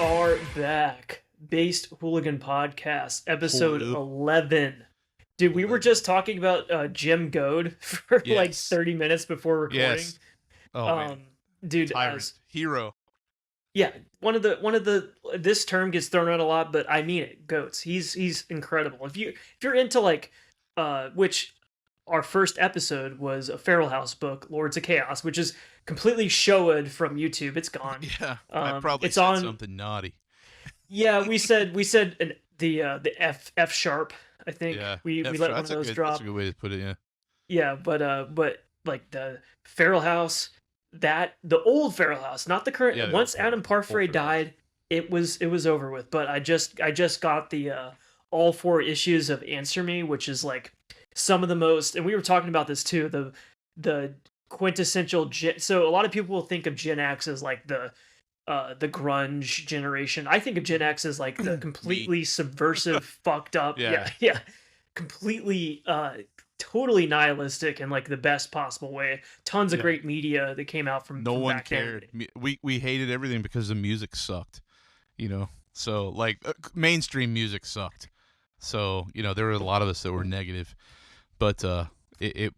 are back. Based Hooligan Podcast, episode 11. Dude, we were just talking about Jim Goad for like 30 minutes before recording. Yes. Oh, man. Dude, hero. Yeah, one of the this term gets thrown out a lot, but I mean it. Goats. He's incredible. If you're into like which our first episode was a Feral House book, Lords of Chaos, which is completely showed from YouTube. It's gone. Yeah, I probably it's said on something naughty. Yeah, we said the F sharp. I think we let one of those drop. That's a good way to put it. Yeah. Yeah, but like the Feral House, the old Feral House, not the current. Yeah, once Adam Parfrey died, it was over with. But I just got the all 4 issues of Answer Me, which is like some of the most. And we were talking about this too. The quintessential so a lot of people will think of Gen X as like the grunge generation. I think of Gen X as like the completely subversive, fucked up, completely, totally nihilistic in like the best possible way. Tons of great media that came out from no from one back cared. then. We hated everything because the music sucked, So like mainstream music sucked. So there were a lot of us that were negative, but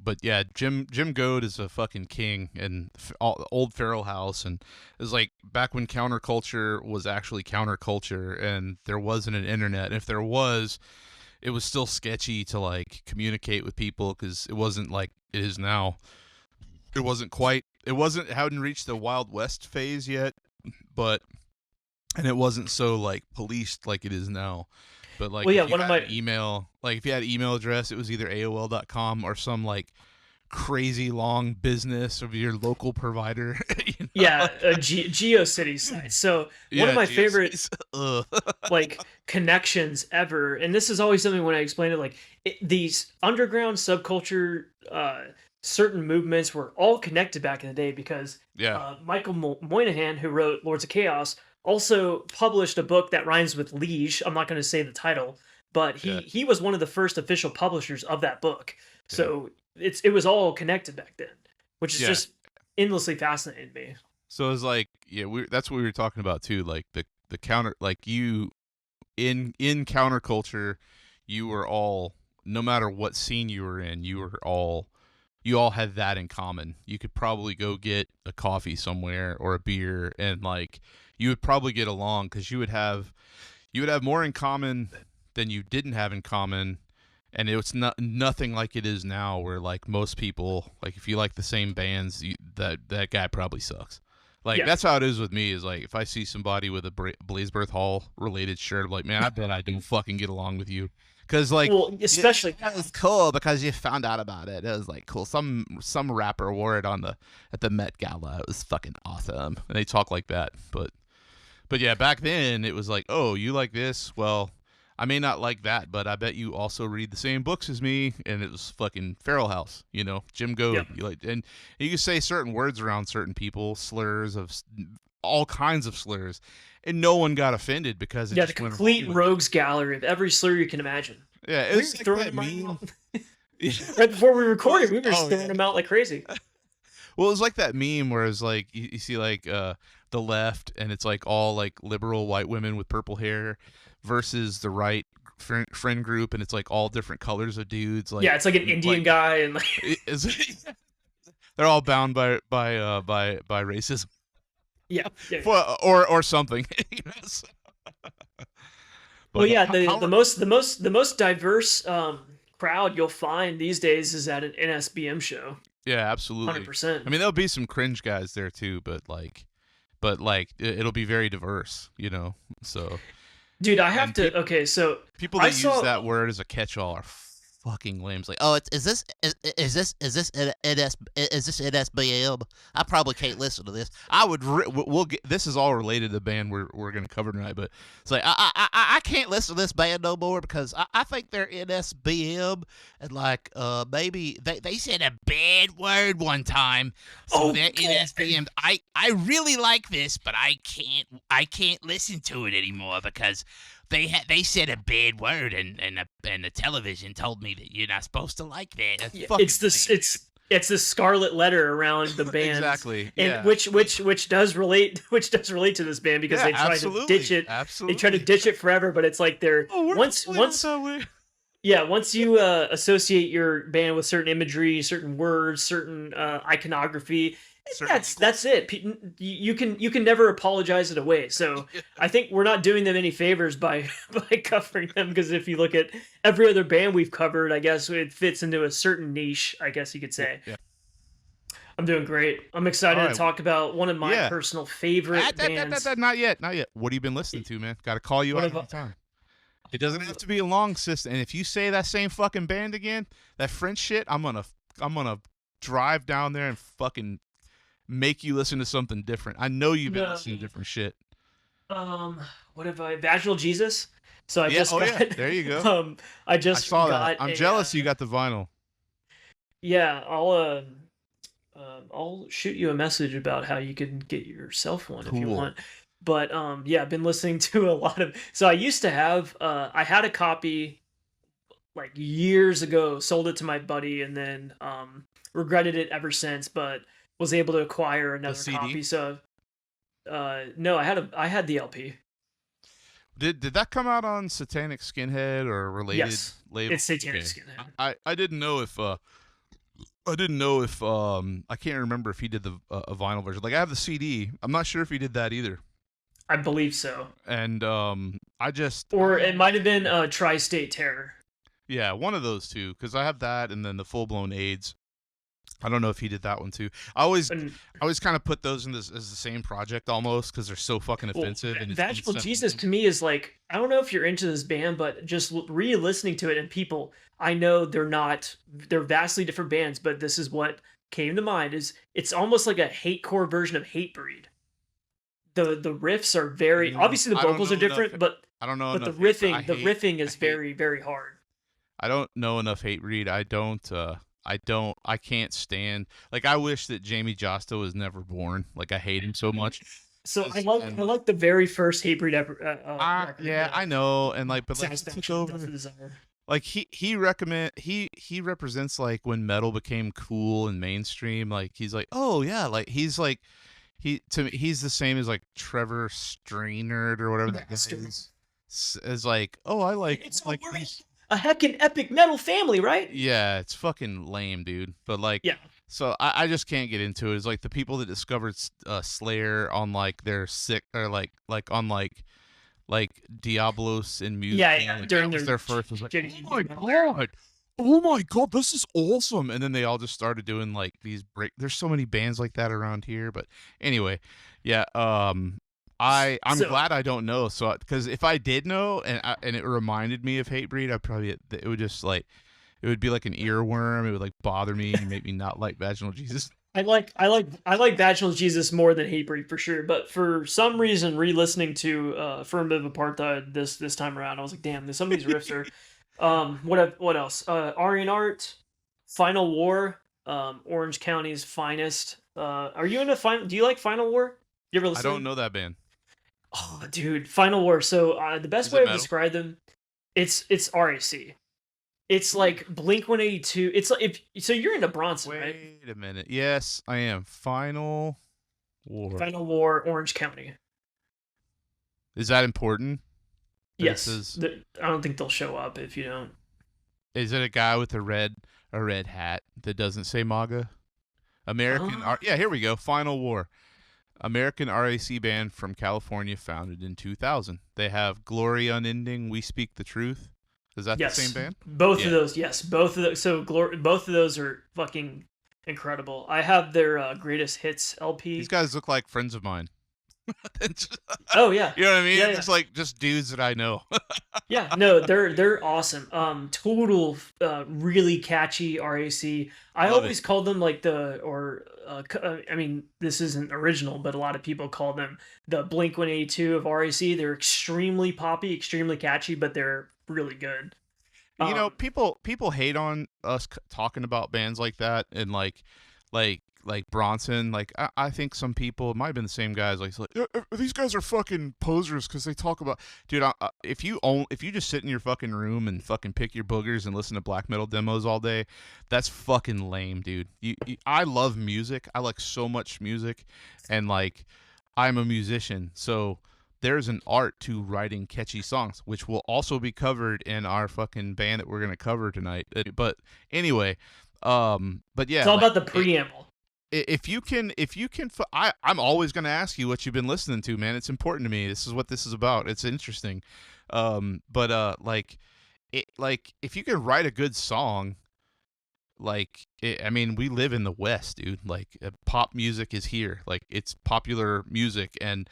but yeah, Jim Goad is a fucking king, and old Feral House, and it was like back when counterculture was actually counterculture, and there wasn't an internet. And if there was, it was still sketchy to like communicate with people because it wasn't like it is now. It hadn't reached the Wild West phase yet, and it wasn't so like policed like it is now. But like, if you had an email address, it was either AOL.com or some like crazy long business of your local provider. Yeah, a GeoCity site. So one of my favorite like connections ever, and this is always something when I explain it, like these underground subculture, certain movements were all connected back in the day because Michael Moynihan, who wrote Lords of Chaos, also published a book that rhymes with liege. I'm not going to say the title, but he was one of the first official publishers of that book. So it was all connected back then, which is just endlessly fascinating to me. So it was like, that's what we were talking about too. Like the counter, like you in counterculture, you were all, no matter what scene you were in, you all had that in common. You could probably go get a coffee somewhere or a beer, and like you would probably get along because you would have more in common than you didn't have in common. And it's nothing like it is now, where like most people, like if you like the same bands, that guy probably sucks. Like that's how it is with me. Is like if I see somebody with a Blazebirth Hall related shirt, I'm like, man, I bet I don't fucking get along with you. Because like, especially that was cool because you found out about it. It was like cool. Some rapper wore it at the Met Gala. It was fucking awesome. And they talk like that. But yeah, back then it was like, oh, you like this? Well, I may not like that, but I bet you also read the same books as me. And it was fucking Feral House, Jim Goad. Yep. And you can say certain words around certain people, slurs of all kinds of slurs, and no one got offended because the complete rogues gallery of every slur you can imagine. Yeah, it was like that meme. Right before we recorded, we were throwing them out like crazy. Well, it was like that meme where it's like you see like the left, and it's like all like liberal white women with purple hair versus the right friend group, and it's like all different colors of dudes. Like it's like an Indian guy, and like they're all bound by racism. Yeah. Or something. Well, yeah, the most diverse crowd you'll find these days is at an NSBM show. Yeah, absolutely. 100%. I mean, there'll be some cringe guys there too, but it'll be very diverse, So, dude, I have to. Okay, so people that use that word as a catch-all are fucking lame. It's like, oh, is this NSBM? I probably can't listen to this. We'll get, this is all related to the band we're gonna cover tonight, but it's like I can't listen to this band no more because I think they're NSBM, and like maybe they said a bad word one time, so they're NSBM. I really like this, but I can't listen to it anymore because they said a bad word, and the television told me that you're not supposed to like that. It's it's this scarlet letter around the band, Exactly. and Yeah. which does relate to this band because they try to ditch it. Absolutely. They try to ditch it forever, but it's like they're once yeah, once you associate your band with certain imagery, certain words, certain iconography, that's it. You can never apologize it away. So I think we're not doing them any favors by covering them, because if you look at every other band we've covered, I guess it fits into a certain niche, I guess you could say. Yeah. I'm doing great. I'm excited to talk about one of my personal favorite bands. Not yet. What have you been listening to, man? Got to call you out every time. It doesn't have to be a long system. And if you say that same fucking band again, that French shit, I'm gonna drive down there and fucking make you listen to something different. I know you've been listening to different shit. What have I? Vaginal Jesus. So I just got, there you go. I saw that. I'm jealous you got the vinyl. Yeah, I'll shoot you a message about how you can get yourself one if you want. But yeah, I've been listening to a lot of. So I used to have. I had a copy, like years ago. Sold it to my buddy, and then regretted it ever since. But was able to acquire another copy. So no, I had the LP. Did that come out on Satanic Skinhead or related label? It's Satanic Skinhead. I didn't know if I can't remember if he did the a vinyl version. Like I have the CD. I'm not sure if he did that either. I believe so. And or it might have been Tri-State Terror. Yeah, one of those two, because I have that and then the Full Blown AIDS. I don't know if he did that one too. I always kind of put those in as the same project almost, because they're so fucking offensive. And Vaginal Jesus to me is like, I don't know if you're into this band, but just re-listening to it, and people, I know they're vastly different bands, but this is what came to mind. Is it's almost like a hatecore version of Hatebreed. The riffs are very obviously the vocals are different, but I don't know. But the riffing is very, very hard. I don't know enough Hatebreed. I can't stand. Like I wish that Jamie Josta was never born. Like I hate him so much. So I like the very first Hatebreed ever. I know, and like, but like took over. Like he represents like when metal became cool and mainstream. Like he's like, oh yeah, like he's like. To me, he's the same as like Trevor Strainerd or whatever that guy is. Is like, oh, I like it's like a heckin' epic metal family, right? Yeah, it's fucking lame, dude. But like, yeah. So I just can't get into it. It's like the people that discovered Slayer on like their sick or like on like Diablos in music. Yeah, like, during their first was like, oh my god, this is awesome. And then they all just started doing like these there's so many bands like that around here. But anyway, yeah, I'm glad I don't know. So because if I did know and it reminded me of Hatebreed, it would be like an earworm. It would like bother me and make me not like Vaginal Jesus. I like Vaginal Jesus more than Hatebreed for sure, but for some reason, re-listening to Affirmative Apartheid this time around, I was like, damn, some of these riffs are. What else? Aryan Art, Final War, Orange County's finest. Are you into Do you like Final War? You ever listen? I don't know that band. Oh, dude, Final War. So the best way to describe them, it's RAC. It's like Blink-182. It's like so you're into Bronson, right? Wait a minute. Yes, I am. Final War, Orange County. Is that important? Yes. I don't think they'll show up if you don't. Is it a guy with a red hat that doesn't say MAGA? Yeah, here we go. Final War. American RAC band from California, founded in 2000. They have Glory Unending, We Speak the Truth. Is that the same band? Both of those, yes. Both of those. So both of those are fucking incredible. I have their greatest hits LP. These guys look like friends of mine. Oh yeah, you know what I mean? Yeah, it's like just dudes that I know. Yeah, no, they're awesome. Total, really catchy RAC. I always called them like I mean, this isn't original, but a lot of people call them the Blink-182 of RAC. They're extremely poppy, extremely catchy, but they're really good. You know, people hate on us talking about bands like that, and like like Bronson. Like I think some people, it might have been the same guys. Like, these guys are fucking posers because they talk about, dude. If you just sit in your fucking room and fucking pick your boogers and listen to black metal demos all day, that's fucking lame, dude. I love music. I like so much music, and like I'm a musician, so there's an art to writing catchy songs, which will also be covered in our fucking band that we're gonna cover tonight. But anyway, but yeah, it's all like, about the preamble. if you can, I'm always gonna ask you what you've been listening to, man. It's important to me. This is what this is about. It's interesting. Like if you can write a good song, like I mean, we live in the West, dude. Like pop music is here. Like it's popular music, and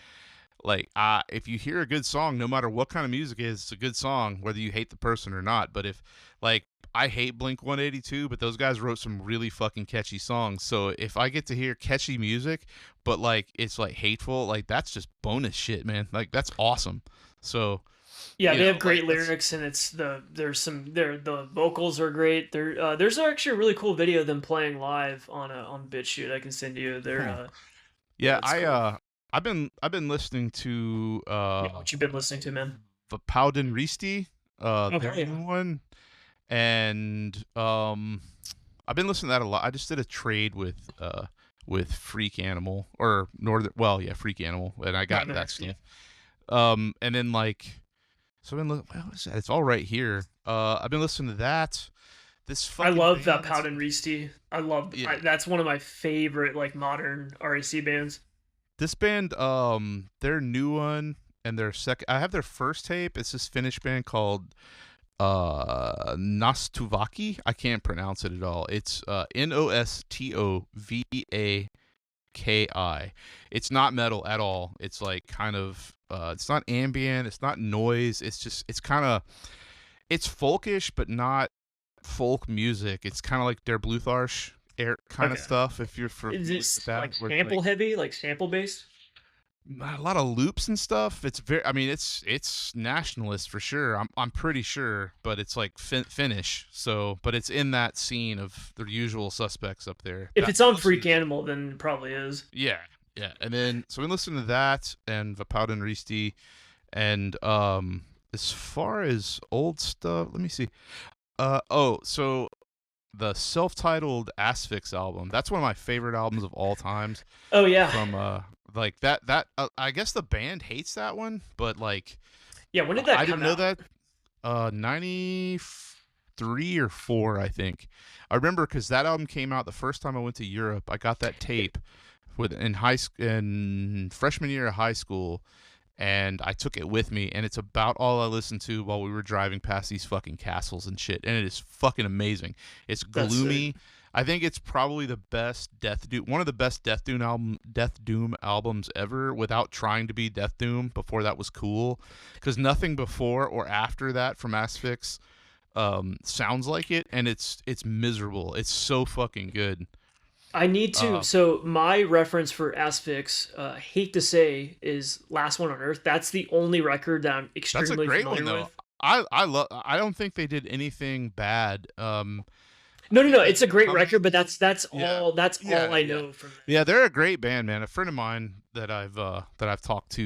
like if you hear a good song, no matter what kind of music it is, it's a good song, whether you hate the person or not. But if like I hate Blink 182, but those guys wrote some really fucking catchy songs. So if I get to hear catchy music, but like it's like hateful, like that's just bonus shit, man. Like that's awesome. So yeah, they have great lyrics, and the vocals are great. There's actually a really cool video of them playing live on BitChute. I can send you. Yeah, I've been listening to what you've been listening to, man. The Powden Risti, their new one, and I've been listening to that a lot. I just did a trade with Freak Animal or Freak Animal, and I got that stuff. And then like, so I've been what is that? It's all right here. I've been listening to that. I love that Powden Risti. That's one of my favorite like modern RAC bands. This band, their new one and their second, I have their first tape. It's this Finnish band called Nostuvaki. I can't pronounce it at all. It's Nostovaki. It's not metal at all. It's like kind of, it's not ambient. It's not noise. It's kind of, it's folkish, but not folk music. It's kind of like their Blutharsh kind of stuff. If you're is it like sample heavy, like sample based? A lot of loops and stuff. It's very, I mean, it's nationalist for sure. I'm pretty sure, but it's like Finnish. So, but it's in that scene of the usual suspects up there. If it's on Freak Animal, then it probably is. Yeah. And then so we listen to that and Vapowden Risti, and as far as old stuff, let me see. So the self-titled Asphyx album. That's one of my favorite albums of all times. Oh yeah. From like that I guess the band hates that one, but like yeah, when did that come out? I didn't know that. 93 or 4, I think. I remember cuz that album came out the first time I went to Europe. I got that tape in freshman year of high school. And I took it with me, and it's about all I listened to while we were driving past these fucking castles and shit. And it is fucking amazing. It's gloomy. I think it's probably the best one of the best Death Doom albums ever, without trying to be Death Doom before that was cool. Because nothing before or after that from Asphyx sounds like it, and it's miserable. It's so fucking good. I need to. So my reference for Asphyx, hate to say, is Last One on Earth. That's the only record that I'm extremely familiar with. I don't think they did anything bad. No. It's a great record, but that's all I know from them. Yeah, they're a great band, man. A friend of mine that I've talked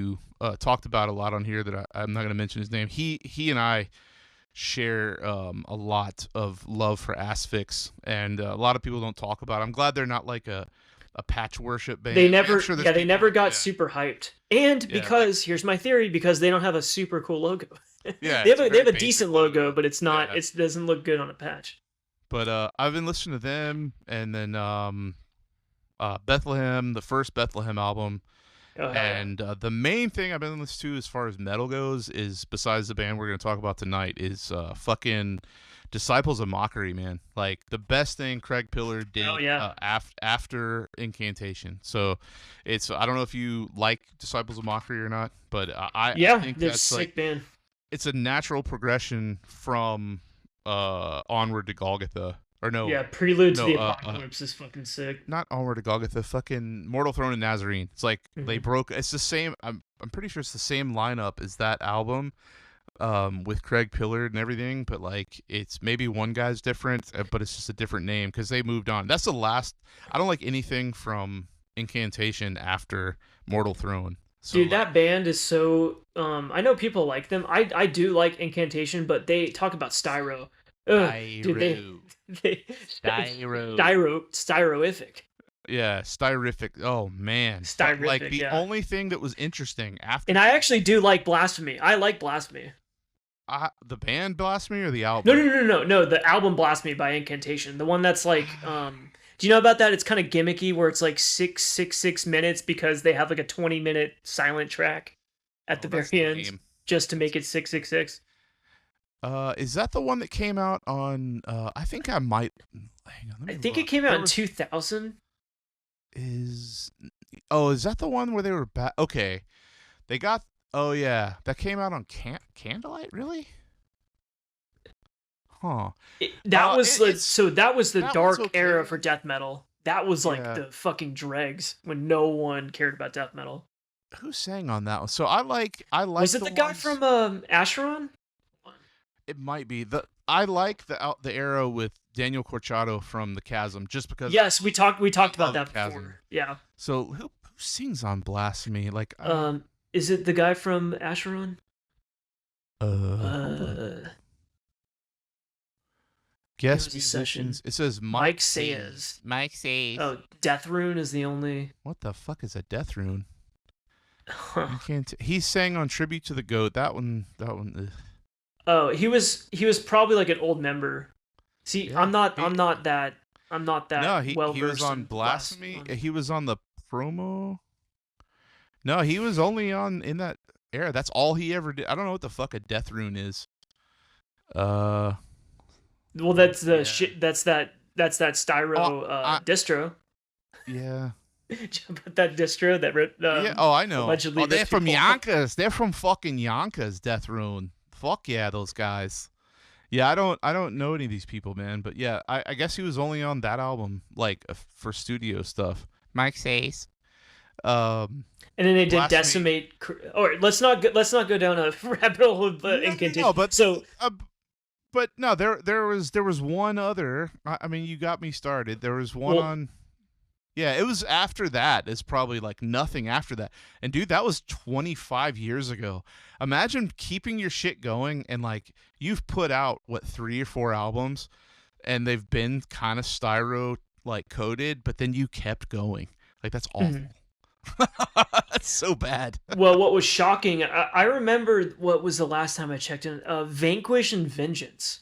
about a lot on here that I'm not going to mention his name. He and I share a lot of love for Asphyx, and a lot of people don't talk about it. I'm glad they're not like a patch worship band. They never got super hyped. And because here's my theory, because they don't have a super cool logo. Yeah, they have a decent logo, but it's not. It doesn't look good on a patch. But I've been listening to them, and then Bethlehem, the first Bethlehem album. And the main thing I've been listening to as far as metal goes is, besides the band we're going to talk about tonight, is fucking Disciples of Mockery, man. Like the best thing Craig Pillar did after Incantation. So it's, I don't know if you like Disciples of Mockery or not, but I think that's sick like band. It's a natural progression from Onward to Golgotha. Or no. Yeah, Prelude to the Apocalypse is fucking sick. Not Onward to Golgotha, fucking Mortal Throne and Nazarene. It's like they broke. It's the same. I'm pretty sure it's the same lineup as that album, with Craig Pillard and everything, but like it's maybe one guy's different, but it's just a different name because they moved on. That's the last. I don't like anything from Incantation after Mortal Throne. So Dude, like, that band is so I know people like them. I do like Incantation, but they talk about styro. Ugh, dude, they styroific. Yeah, styrific. Oh man, like Styrific, the yeah. only thing that was interesting after. And I actually do like Blasphemy. I like Blasphemy. The band Blasphemy or the No, album? no, no, no, no, no. The album Blasphemy by Incantation. The one that's like, do you know about that? It's kind of gimmicky, where it's like 6 minutes because they have like a 20-minute silent track at the very end, just to make it 666. Is that the one that came out on? I think I might. Hang on, I think it came out in 2000. Is that the one where they were back? Okay, they got. Oh yeah, that came out on Candlelight. Really? Huh. That was the dark okay. era for death metal. That was like the fucking dregs when no one cared about death metal. Who sang on that one? So I like. Was it the guy from Acheron? It might be I like the era with Daniel Corchado from the Chasm, just because. Yes, we talked about that before. Yeah. So who sings on Blasphemy? Like, is it the guy from Acheron? Guest musicians. It says Mike Sayers. Mike Sayers. Oh, Death Rune is the only. What the fuck is a Death Rune? Huh. He sang on Tribute to the Goat. That one. Ugh. Oh, he was probably like an old member. See, yeah, I'm not that no, he was on Blasphemy. He was on the promo. No, he was only in that era. That's all he ever did. I don't know what the fuck a Death Rune is. Well, that's the shit. That's that styro distro. Yeah. But that distro that yeah. Oh, I know. Allegedly, they're from Yonkers. They're from fucking Yonkers. Death Rune. Fuck yeah, those guys. Yeah, I don't know any of these people, man. But yeah, I guess he was only on that album, like for studio stuff. Mike says. And then they did Decimate. Or let's not go down a rabbit hole of Incantation. No, but but no, there was one other. I mean, you got me started. There was one on. Yeah, it was after that. It's probably like nothing after that. And dude, that was 25 years ago. Imagine keeping your shit going and like you've put out 3 or 4 albums and they've been kind of styro like coded, but then you kept going. Like that's awful. That's so bad. Well, what was shocking, I remember what was the last time I checked in, Vanquish and Vengeance,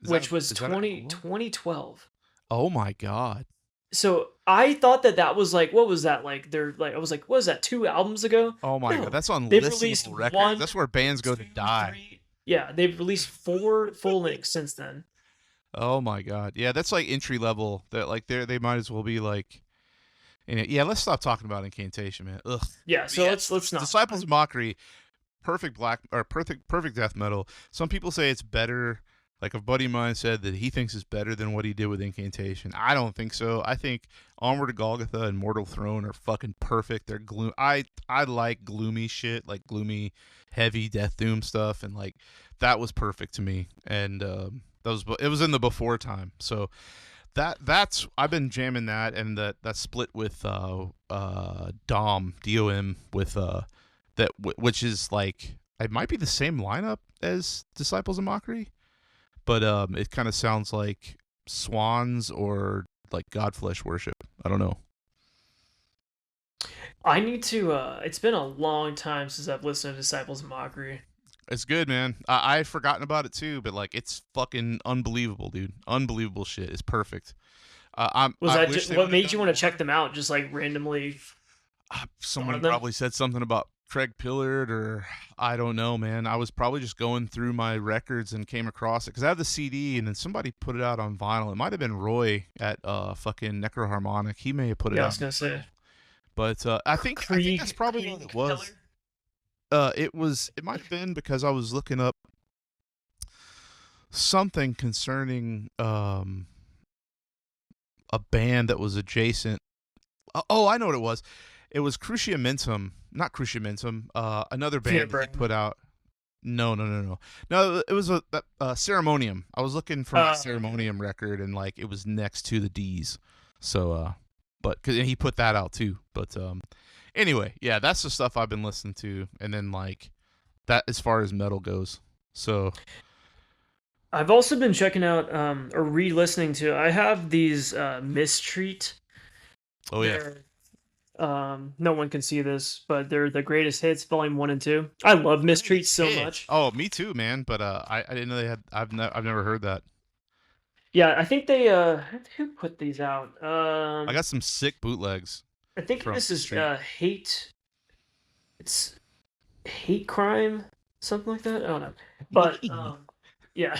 which was 2012. Oh my god. So I thought that was like, what was that like? They're like, I was like, what was that? 2 albums ago? Oh my god, that's on listenable records. That's where bands go to die. 3. Yeah, they've released 4 full lengths since then. Oh my god, yeah, that's like entry level. That like they might as well be like, yeah. Let's stop talking about Incantation, man. Ugh. Yeah, so let's not. Disciples of Mockery, perfect death metal. Some people say it's better. Like a buddy of mine said that he thinks it's better than what he did with Incantation. I don't think so. I think Onward to Golgotha and Mortal Throne are fucking perfect. They're gloom. I like gloomy shit, like gloomy, heavy death doom stuff, and like that was perfect to me. And it was in the before time. So that's I've been jamming that, and that split with DOM with that which is like it might be the same lineup as Disciples of Mockery. But it kind of sounds like Swans or like Godflesh worship. I don't know. I need to. It's been a long time since I've listened to Disciples of Mockery. It's good, man. I've forgotten about it too, but like it's fucking unbelievable, dude. Unbelievable shit. It's perfect. What made you want to check them out? Just like randomly. Someone probably said something about Craig Pillard, or I don't know, man. I was probably just going through my records and came across it because I have the CD, and then somebody put it out on vinyl. It might have been Roy at fucking Necroharmonic. He may have put it out. Yeah, I was gonna say. But I think that's probably what it was. It might have been because I was looking up something concerning a band that was adjacent. Oh, I know what it was. It was Cruciamentum, not Cruciamentum. Another band that he put out. No, no, no, no, no. It was a Ceremonium. I was looking for my Ceremonium record, and like it was next to the D's. So, but cause he put that out too. But anyway, yeah, that's the stuff I've been listening to, and then like that as far as metal goes. So I've also been checking out or re-listening to. I have these Mistreat. oh yeah. No one can see this, but they're the greatest hits, volume 1 and 2. I love Mistreat so much. Oh, me too, man. But I didn't know they had. I've never heard that. Yeah, I think they who put these out? I got some sick bootlegs. I think this is hate. It's hate crime, something like that. I don't know, but yeah,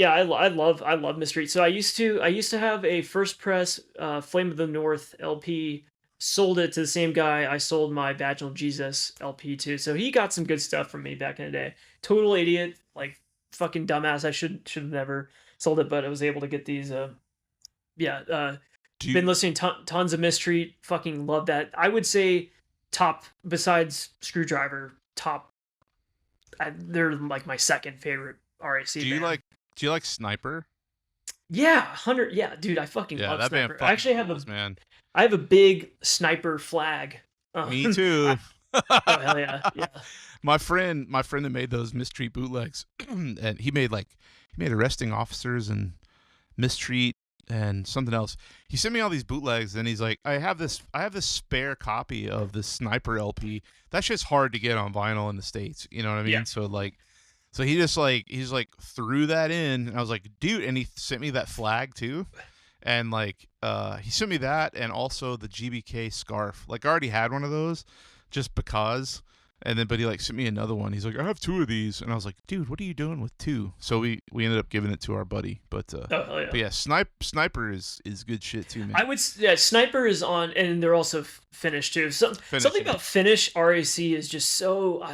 I love Mystery. So I used to have a First Press Flame of the North LP. Sold it to the same guy I sold my Vaginal Jesus LP to. So he got some good stuff from me back in the day. Total idiot, like fucking dumbass. I should have never sold it, but I was able to get these. Been listening tons of Mystery. Fucking love that. I would say top besides Screwdriver. Top. They're like my second favorite RAC. Do you band. Do you like Sniper? Yeah, 100. Yeah, dude, I fucking love that Sniper. band. I actually I have a big Sniper flag. Me too. Oh hell yeah, yeah. My friend that made those Mistreat bootlegs, and he made Arresting Officers and Mistreat and something else. He sent me all these bootlegs, and he's like, I have this spare copy of the Sniper LP. That shit's hard to get on vinyl in the States. You know what I mean? Yeah. So he just he's threw that in, and I was like, dude, and he sent me that flag too. And he sent me that, and also the GBK scarf. Like I already had one of those just because. And then, but he sent me another one. He's like, I have 2 of these, and I was like, dude, what are you doing with 2? So we ended up giving it to our buddy. But but yeah, Sniper is good shit too, man. I would Sniper is on, and they're also Finnish too. Something about Finnish RAC is just so.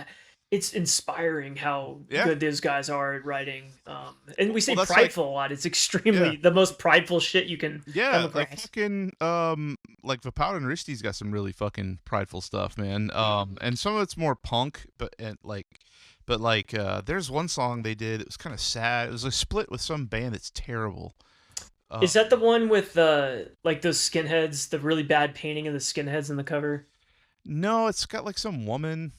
It's inspiring how good those guys are at writing. And we say prideful a lot. It's extremely the most prideful shit you can come across. Fucking Vapauda and Risti's got some really fucking prideful stuff, man. And some of it's more punk, but there's one song they did. It was kind of sad. It was a split with some band that's terrible. Is that the one with those skinheads, the really bad painting of the skinheads in the cover? No, it's got some woman.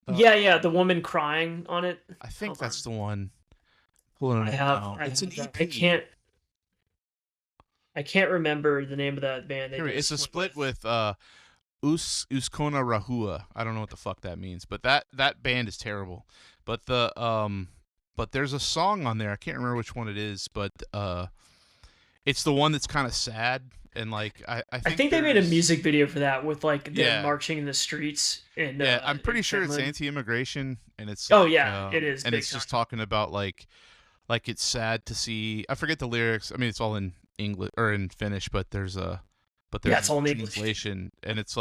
The woman crying on it. I think that's the one. It's an EP. I can't remember the name of that band. It's a split with Uskona Rahua. I don't know what the fuck that means, but that band is terrible. But but there's a song on there. I can't remember which one it is, but it's the one that's kind of sad. And I think they made a music video for that with them marching in the streets. And I'm pretty sure it's anti-immigration, and it's it is, and it's just talking about it's sad to see. I forget the lyrics. I mean, it's all in English or in Finnish, but there's it's all in translation, and it's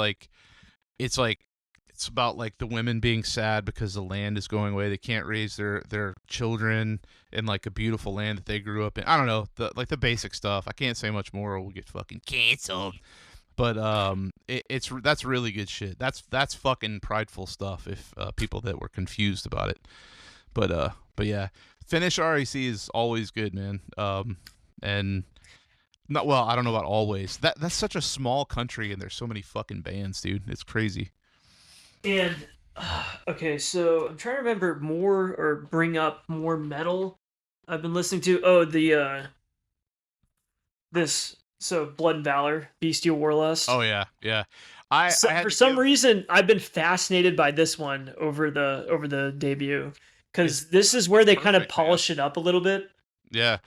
about the women being sad because the land is going away. They can't raise their children in a beautiful land that they grew up in. I don't know, the basic stuff. I can't say much more or we'll get fucking canceled. But that's really good shit. That's fucking prideful stuff if people that were confused about it. But yeah, Finnish RAC is always good, man. And not well, I don't know about always. That's such a small country and there's so many fucking bands, dude. It's crazy. And okay, so I'm trying to remember more or bring up more metal I've been listening to. Oh, Blood and Valor, Bestial Warlust. Oh yeah. For some reason I've been fascinated by this one over the debut because this is where they kind of polish it up a little bit. Yeah.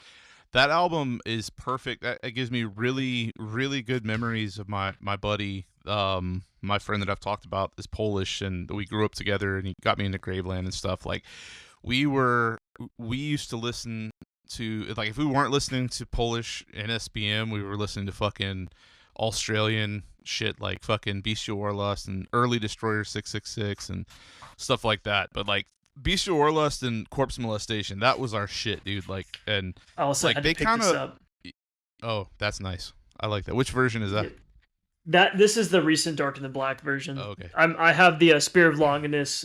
That album is perfect. It gives me really, really good memories of my buddy. My friend that I've talked about is Polish, and we grew up together, and he got me into Graveland and stuff. We used to listen to, if we weren't listening to Polish and SBM, we were listening to fucking Australian shit, like fucking Bestial Warlust and early Destroyer 666 and stuff like that. But Bestial Warlust and Corpse Molestation, that was our shit, dude. And I also had to pick this up. Oh, that's nice. I like that. Which version is that? Yeah. This is the recent Dark in the Black version. Oh, okay. I have the Spear of Longinus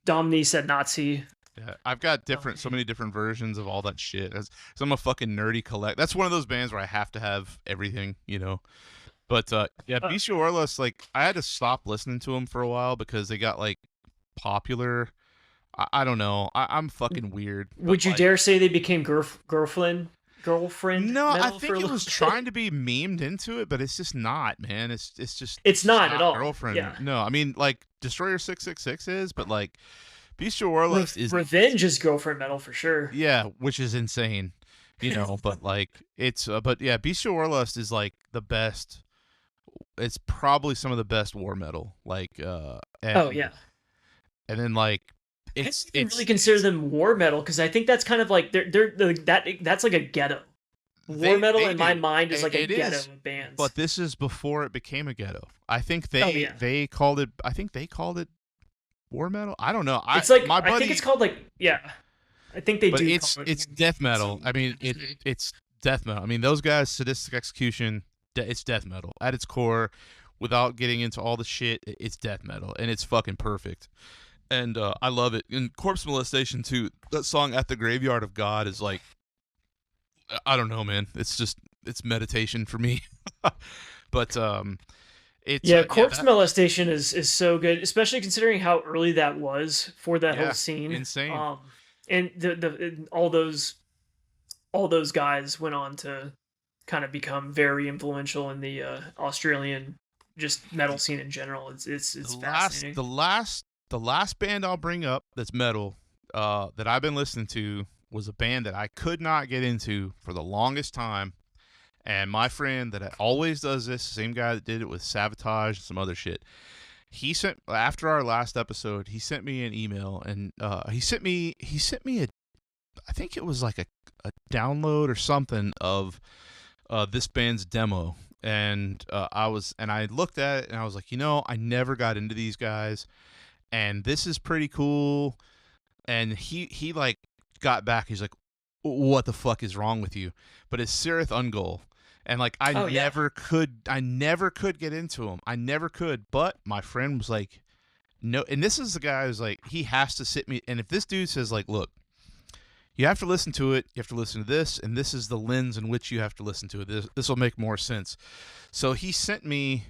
Domni said Nazi. Yeah, I've got so many different versions of all that shit. So I'm a fucking nerdy collect. That's one of those bands where I have to have everything, you know. But yeah, Bestial Warlust, like I had to stop listening to them for a while because they got like popular. I don't know. I'm fucking weird. Would you dare say they became girlfriend? No, I think it was trying to be memed into it, but it's just not, man. It's not at all. Girlfriend. Yeah. No, I mean like Destroyer 666 is, but like Bestial Warlust is Revenge is girlfriend metal for sure. Yeah, which is insane, you know. But like it's but yeah, Bestial Warlust is like the best. It's probably some of the best war metal. Like oh yeah, and then like it's really consider them war metal because I think that's kind of like that's like a ghetto. War metal in my mind is like a ghetto of bands. But this is before it became a ghetto. I think they called it. I think they called it war metal. I don't know. It's like I think it's called like I think they do. It's death metal. I mean it's death metal. I mean those guys, Sadistic Execution. It's death metal at its core. Without getting into all the shit, it's death metal and it's fucking perfect. And I love it. And Corpse Molestation too. That song "At the Graveyard of God" is like, I don't know, man. It's meditation for me. But it's Corpse Molestation is so good, especially considering how early that was for that whole scene. Insane. And all those guys went on to kind of become very influential in the Australian just metal scene in general. It's fascinating. The last band I'll bring up that's metal that I've been listening to was a band that I could not get into for the longest time. And my friend that always does this, same guy that did it with Sabotage and some other shit, he sent, after our last episode, he sent me an email and he sent me I think it was like a download or something of this band's demo. And I looked at it and I was like, you know, I never got into these guys. And this is pretty cool. And he like got back. He's like, what the fuck is wrong with you? But it's Cirith Ungol. And like I never could get into him. I never could. But my friend was like, no. And this is the guy who's like, he has to sit me. And if this dude says like, look, you have to listen to it. You have to listen to this, and this is the lens in which you have to listen to it. This will make more sense. So he sent me.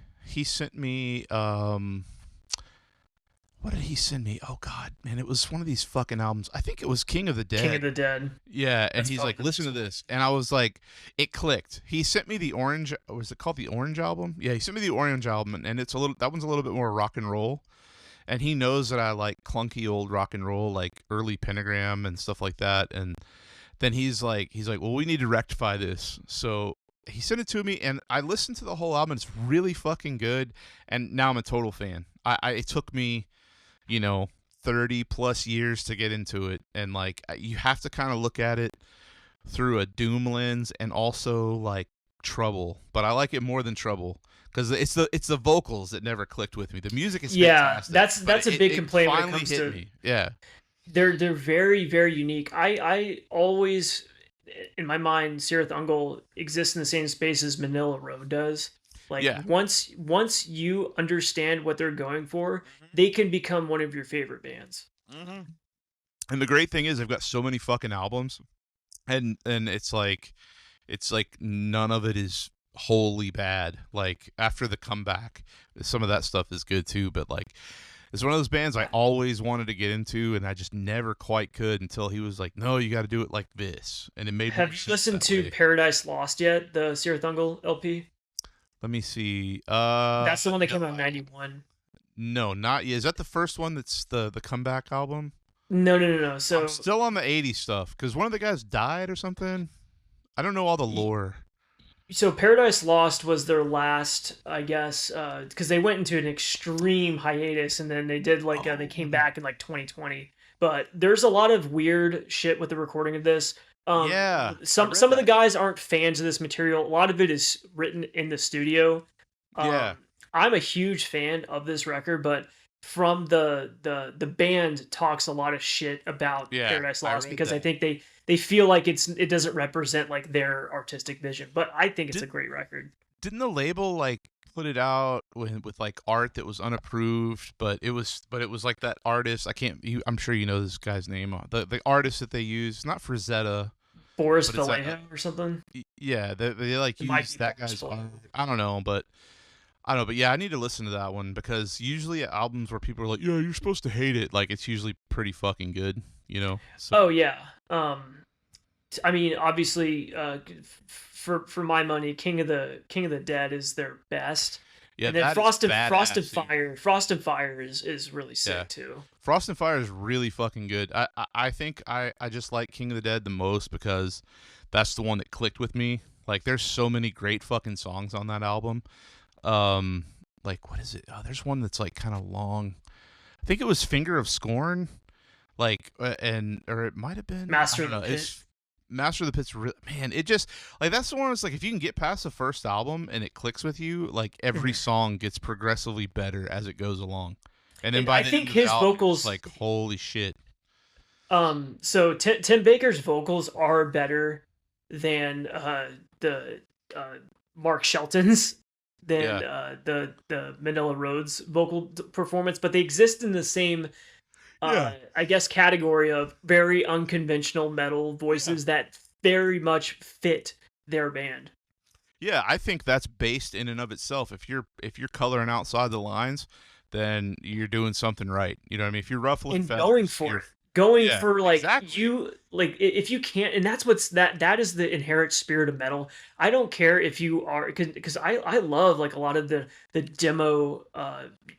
What did he send me? Oh God, man! It was one of these fucking albums. I think it was King of the Dead. King of the Dead. Yeah, and he's like, listen to this, and I was like, it clicked. He sent me the Orange. Was it called the Orange album? Yeah, he sent me the Orange album, and it's that one's a little bit more rock and roll. And he knows that I like clunky old rock and roll, like early Pentagram and stuff like that. And then he's like, well, we need to rectify this. So he sent it to me, and I listened to the whole album. It's really fucking good, and now I'm a total fan. It took me, 30 plus years to get into it, and like you have to kind of look at it through a Doom lens and also like Trouble, but I like it more than Trouble. Because it's the vocals that never clicked with me. The music is fantastic. That's a big complaint when it comes to me. Yeah, they're very, very unique. I always, in my mind, Cirith Ungol exists in the same space as Manila Road does. Like once you understand what they're going for, they can become one of your favorite bands. Mm-hmm. And the great thing is, they've got so many fucking albums, and it's like none of it is wholly bad. Like after the comeback, some of that stuff is good too, but like it's one of those bands I always wanted to get into, and I just never quite could until he was like, no, you got to do it like this, and it made Have you listened to Paradise Lost yet, the Cirith Ungol LP? Let me see. That's the one that came out in 91. No, not yet. Is that the first one that's the comeback album? No. So I'm still on the 80s stuff because one of the guys died or something. I don't know all the lore. So Paradise Lost was their last, I guess, because they went into an extreme hiatus, and then they did they came back in like 2020. But there's a lot of weird shit with the recording of this. Some of the guys aren't fans of this material. A lot of it is written in the studio. I'm a huge fan of this record, but from the band talks a lot of shit about Paradise Lost because I think they feel like it doesn't represent like their artistic vision, but I think it's a great record. Didn't the label like put it out with like art that was unapproved, but it was like that artist. I'm sure you know this guy's name. The artist that they use, not Frazetta, Boris but it's like Vallejo or something. yeah, they like It might use be that Boris guy's Vallejo. art. I don't know, but yeah, I need to listen to that one because usually at albums where people are like, yeah, you're supposed to hate it, like it's usually pretty fucking good, you know. So Oh yeah. I mean, obviously, for my money, King of the Dead is their best. yeah, And then that is Frost and badass. Fire, Frost and Fire is really sick Yeah. too. Frost and Fire is really fucking good. I think I just like King of the Dead the most because that's the one that clicked with me. Like, there's so many great fucking songs on that album. Like, what is it? Oh, there's one that's like kind of long. I think it was Finger of Scorn. Like, or it might have been Master I of don't the know. Pit. It's Master of the Pit's man. It just like that's the one. It's like if you can get past the first album and it clicks with you, like every song gets progressively better as it goes along. And then And by I the think end of the his album, vocals, it's like holy shit. so Tim Baker's vocals are better than the Mark Shelton's, than Yeah, the Manila Roads vocal performance, but they exist in the same yeah, I guess category of very unconventional metal yeah, voices that very much fit their band. yeah. I think that's based in and of itself. If you're coloring outside the lines, then you're doing something right. You know what I mean? If you're ruffling And going feathers, for you're it, going yeah, for like exactly. you like if you can't, and that's what's that is the inherent spirit of metal. I don't care if you are, because I love like a lot of the demo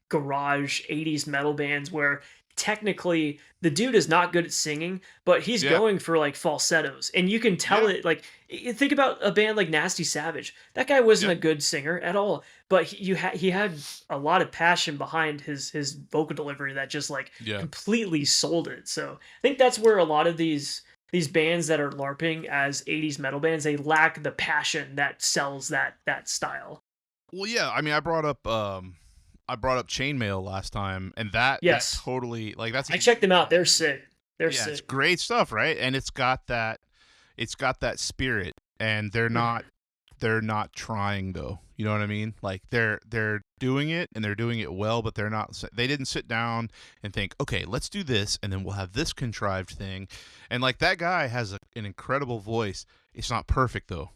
garage 80s metal bands where technically the dude is not good at singing, but he's Yeah, going for like falsettos, and you can tell yeah, it. Like, think about a band like Nasty Savage. That guy wasn't yeah, a good singer at all, but he had a lot of passion behind his vocal delivery that just like yeah. completely sold it. So I think that's where a lot of these bands that are LARPing as 80s metal bands, they lack the passion that sells that style. Well, yeah. I mean, I brought up Chainmail last time, and that Yes, totally like that's I a checked them out. They're sick. They're yeah, it's sick. great stuff, right? And it's got that spirit, and they're not trying though. You know what I mean? Like they're doing it and they're doing it well, but they didn't sit down and think, okay, let's do this, and then we'll have this contrived thing. And like that guy has an incredible voice. It's not perfect though.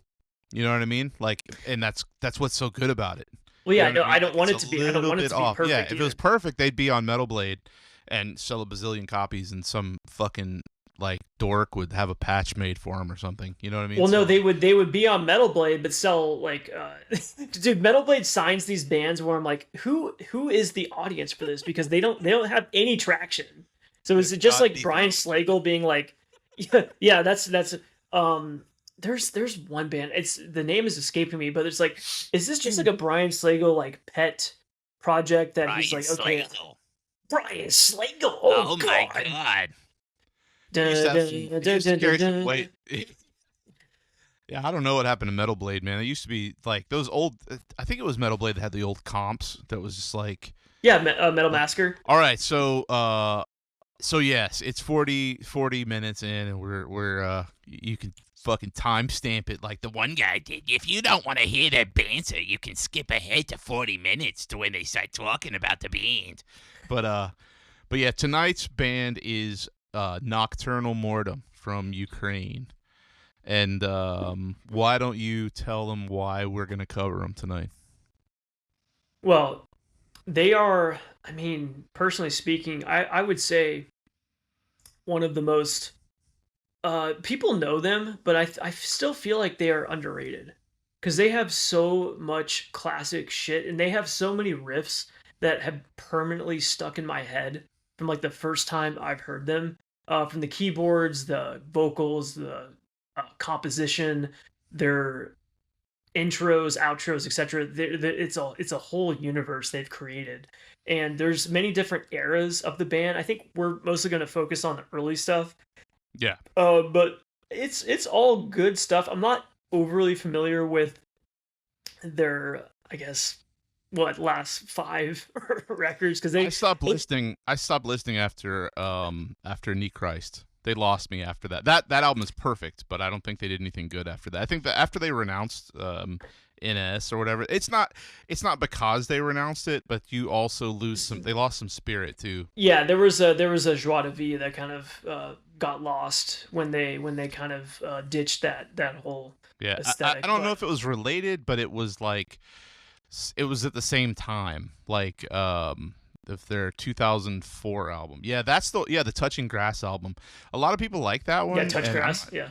You know what I mean? Like, and that's what's so good about it. Well, You yeah, know what no, I mean? I don't Like want it's it a to be. I don't little want it bit to be off. Yeah, perfect if it was either. perfect, they'd be on Metal Blade and sell a bazillion copies, and some fucking like dork would have a patch made for him or something. You know what I mean? Well, no, So they would be on Metal Blade, but sell like, dude. Metal Blade signs these bands where I'm like, who is the audience for this? Because they don't have any traction. So is it just God like be Brian Slagle being like, yeah, that's um. There's one band. It's the name is escaping me, but it's like, is this just like a Brian Slagle like pet project that he's Brian like, okay, Slagle. Brian Slagle, oh Oh my god. god. Dun, dun, He dun, used to dun, dun, carry some dun. weight. Yeah, I don't know what happened to Metal Blade, man. It used to be like those old. I think it was Metal Blade that had the old comps that was just like. Yeah, Metal Massacre. All right, so yes, it's 40 minutes in, and we're you can fucking timestamp it like the one guy did. If you don't want to hear their banter, you can skip ahead to 40 minutes to when they start talking about the band. But yeah, tonight's band is Nokturnal Mortum from Ukraine. And why don't you tell them why we're gonna cover them tonight? Well, they are, I mean, personally speaking, I would say one of the most people know them, but I still feel like they are underrated because they have so much classic shit and they have so many riffs that have permanently stuck in my head from like the first time I've heard them. From the keyboards, the vocals, the composition, their intros, outros, etc. It's a whole universe they've created, and there's many different eras of the band. I think we're mostly going to focus on the early stuff, Yeah. but it's all good stuff. I'm not overly familiar with their, I guess, what last five records because I stopped listening after Nechrist. They lost me after that. That album is perfect, but I don't think they did anything good after that. I think that after they renounced NS or whatever. It's not because they renounced it, but you also lose some. They lost some spirit too. Yeah, there was a joie de vivre that kind of got lost when they kind of ditched that whole aesthetic. I don't know if it was related, but it was like it was at the same time. Like if their 2004 album. Yeah, that's the Touching Grass album. A lot of people like that one. Yeah, Touch Grass. Yeah.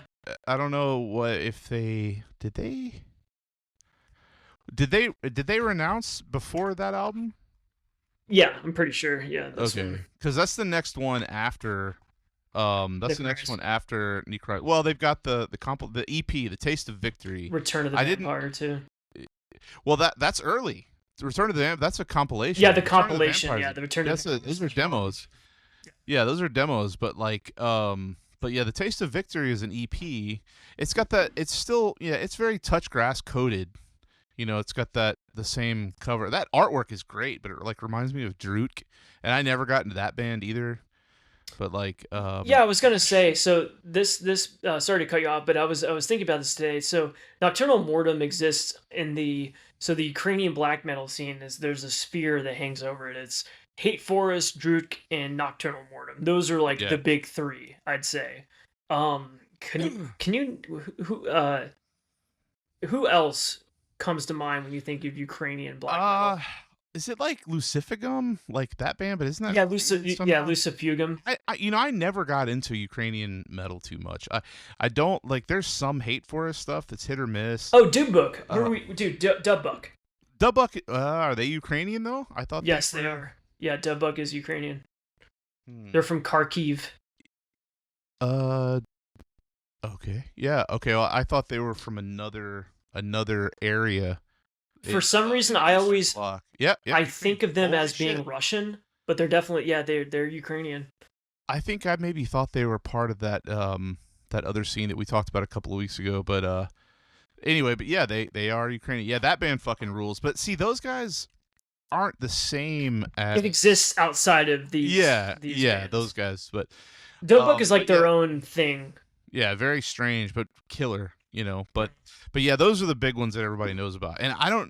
I don't know what if they did they renounce before that album? Yeah, I'm pretty sure. Yeah. Okay, because that's the next one after. That's the next one after Nechrist. Well, they've got the EP, The Taste of Victory. Return of the Vampire too. Well, that's early. Return of the Vampire. That's a compilation. Yeah, the compilation. Yeah, the Return of the Vampire. Those are demos. Yeah, those are demos. But like, but yeah, The Taste of Victory is an EP. It's got that. It's still, it's very Touch Grass coded. You know, it's got the same cover. That artwork is great, but it like reminds me of Druk, and I never got into that band either. But like, yeah, I was gonna say. So this sorry to cut you off, but I was thinking about this today. So Nokturnal Mortum exists in the Ukrainian black metal scene. There's a sphere that hangs over it. It's Hate Forest, Druk, and Nokturnal Mortum. Those are like the big three, I'd say. Can you who else comes to mind when you think of Ukrainian black metal? Is it like Lucifugum, like that band? But isn't that Lucifugum? I never got into Ukrainian metal too much. I don't like. There's some Hate Forest stuff that's hit or miss. Oh, Dubbook. Dubbook. Dubbook. Are they Ukrainian though? I thought. Yes, they are. Yeah, Dubbook is Ukrainian. They're from Kharkiv. Okay. Yeah. Okay. Well, I thought they were from another area. For some reason, I always I think of them as being Russian, but they're definitely they're Ukrainian. I think I maybe thought they were part of that that other scene that we talked about a couple of weeks ago, but anyway, but yeah, they are Ukrainian. Yeah, that band fucking rules. But see, those guys aren't the same as it exists outside of these. These bands. Those guys. But Dubbook is like their own thing. Yeah, very strange, but killer. You know, but yeah, those are the big ones that everybody knows about. And I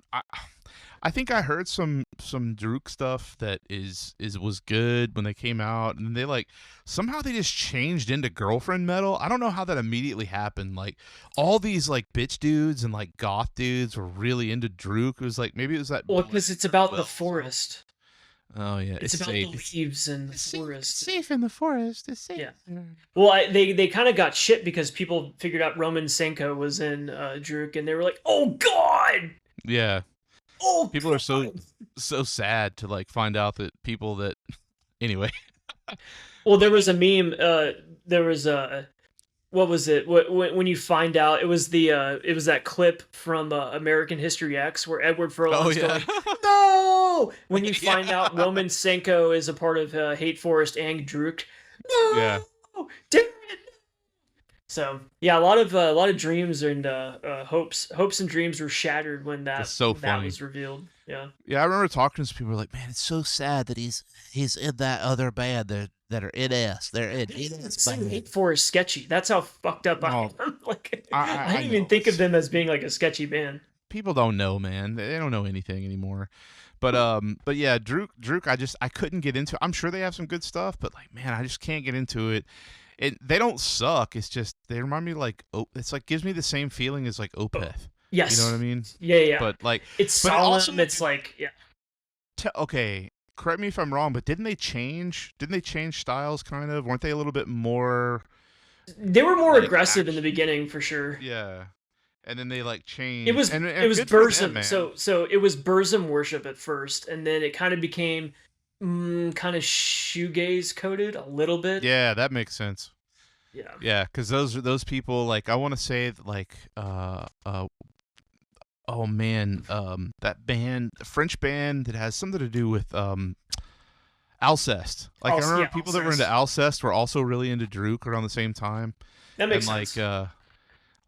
think I heard some Druk stuff that was good when they came out, and they like somehow they just changed into girlfriend metal. I don't know how that immediately happened. Like all these like bitch dudes and like goth dudes were really into Druk. It was like maybe it was that. Well, because it's about the forest. Oh yeah, it's about safe. The leaves and the forest. It's safe in the forest. It's safe. Yeah. Well, they kind of got shit because people figured out Roman Senko was in Druk, and they were like, "Oh God!" Yeah. Oh, people God. Are so sad to like find out that people that anyway. Well, there was a meme. There was a. What was it? When you find out it was that clip from American History X where Edward Furlong's going, no! When you find out Roman Senko is a part of Hate Forest and Druk, no! Yeah. Damn it! So yeah, a lot of dreams and hopes and dreams were shattered when that was revealed. Yeah. Yeah, I remember talking to some people like, man, it's so sad that he's in that other band that are NS. They're in NS. Hate Forest sketchy. That's how fucked up I am. Like I didn't even think of them as being like a sketchy band. People don't know, man. They don't know anything anymore. But yeah, Druk, I couldn't get into. I'm sure they have some good stuff, but like, man, I just can't get into it. They don't suck. It's just they remind me like it's like gives me the same feeling as like Opeth. Yes. You know what I mean? Yeah. But like it's solemn. Also, it's like okay, correct me if I'm wrong, but didn't they change styles kind of? Weren't they a little bit more? They were more aggressive in the beginning for sure. Yeah. And then they like changed. It was Burzum. So it was Burzum worship at first, and then it kind of became kind of shoegaze coded a little bit. Yeah, that makes sense. Yeah. Yeah, because those people like I want to say like oh man, that band, the French band that has something to do with Alcest. Like I remember people that were into Alcest were also really into Druk around the same time. That makes sense.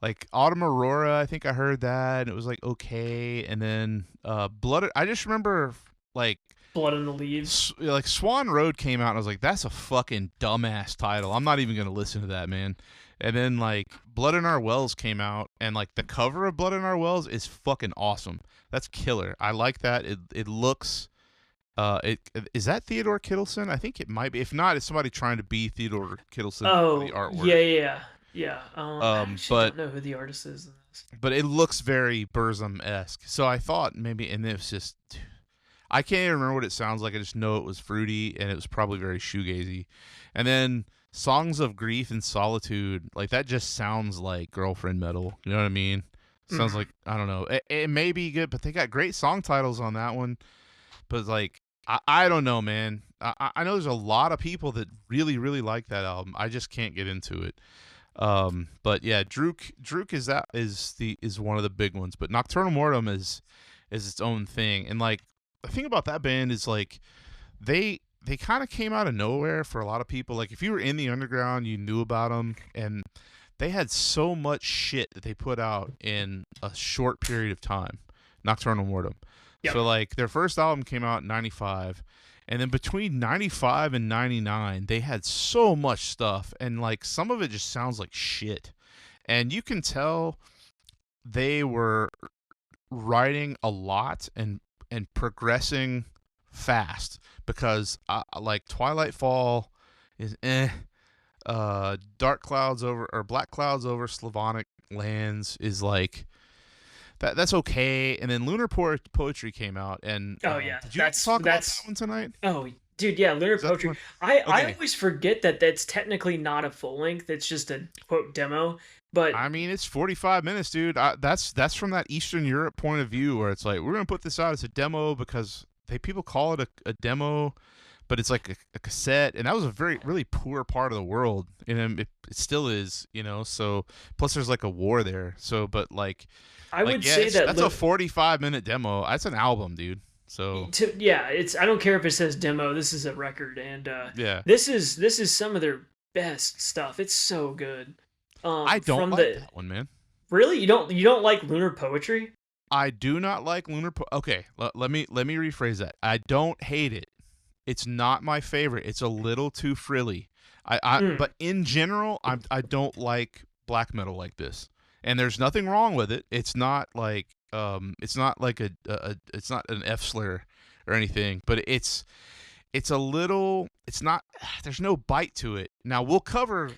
Like Autumn Aurora, I think I heard that, and it was like okay, and then Blood. I just remember like Blood in the Leaves. Like Swan Road came out, and I was like, that's a fucking dumbass title. I'm not even gonna listen to that, man. And then like Blood in Our Wells came out, and like the cover of Blood in Our Wells is fucking awesome. That's killer. I like that. It looks. It is that Theodore Kittleson? I think it might be. If not, it's somebody trying to be Theodore Kittleson for the Oh, artwork. yeah. I actually But don't know who the artist is in this. but it looks very Burzum-esque. So I thought maybe, and it was just, I can't even remember what it sounds like. I just know it was fruity, and it was probably very shoegazy. And then Songs of Grief and Solitude, like that just sounds like girlfriend metal. You know what I mean? Sounds like, I don't know. It may be good, but they got great song titles on that one. But like, I don't know, man. I know there's a lot of people that really, really like that album. I just can't get into it. But yeah, Druk is one of the big ones. But Nocturnal Mortum is its own thing. And like the thing about that band is like they kind of came out of nowhere for a lot of people. Like if you were in the underground, you knew about them, and they had so much shit that they put out in a short period of time. Nocturnal Mortum. Yep. So like their first album came out in 95, and then between 95 and 99 they had so much stuff, and like some of it just sounds like shit. And you can tell they were writing a lot and progressing fast, because like Twilight Fall is Dark Clouds Over, or Black Clouds Over Slavonic Lands is like that's okay. And then Lunar Poetry came out, and oh yeah, did you talk about that one tonight? Oh dude, yeah, Lunar Poetry. I always forget that that's technically not a full length. It's just a quote demo. But I mean, it's 45 minutes, dude. That's from that Eastern Europe point of view, where it's like, we're gonna put this out as a demo because people call it a demo, but it's like a cassette, and that was a really poor part of the world, and it still is, you know. So plus there's like a war there. So but like I would say that's a 45-minute demo. That's an album, dude. So it's, I don't care if it says demo. This is a record, and yeah, this is some of their best stuff. It's so good. I don't like that one, man. Really, you don't like Lunar Poetry? I do not like Lunar. Okay, let me rephrase that. I don't hate it. It's not my favorite. It's a little too frilly. But in general, I don't like black metal like this. And there's nothing wrong with it. It's not like it's not like it's not an F slur or anything. But it's a little. It's not. There's no bite to it. Now we'll cover.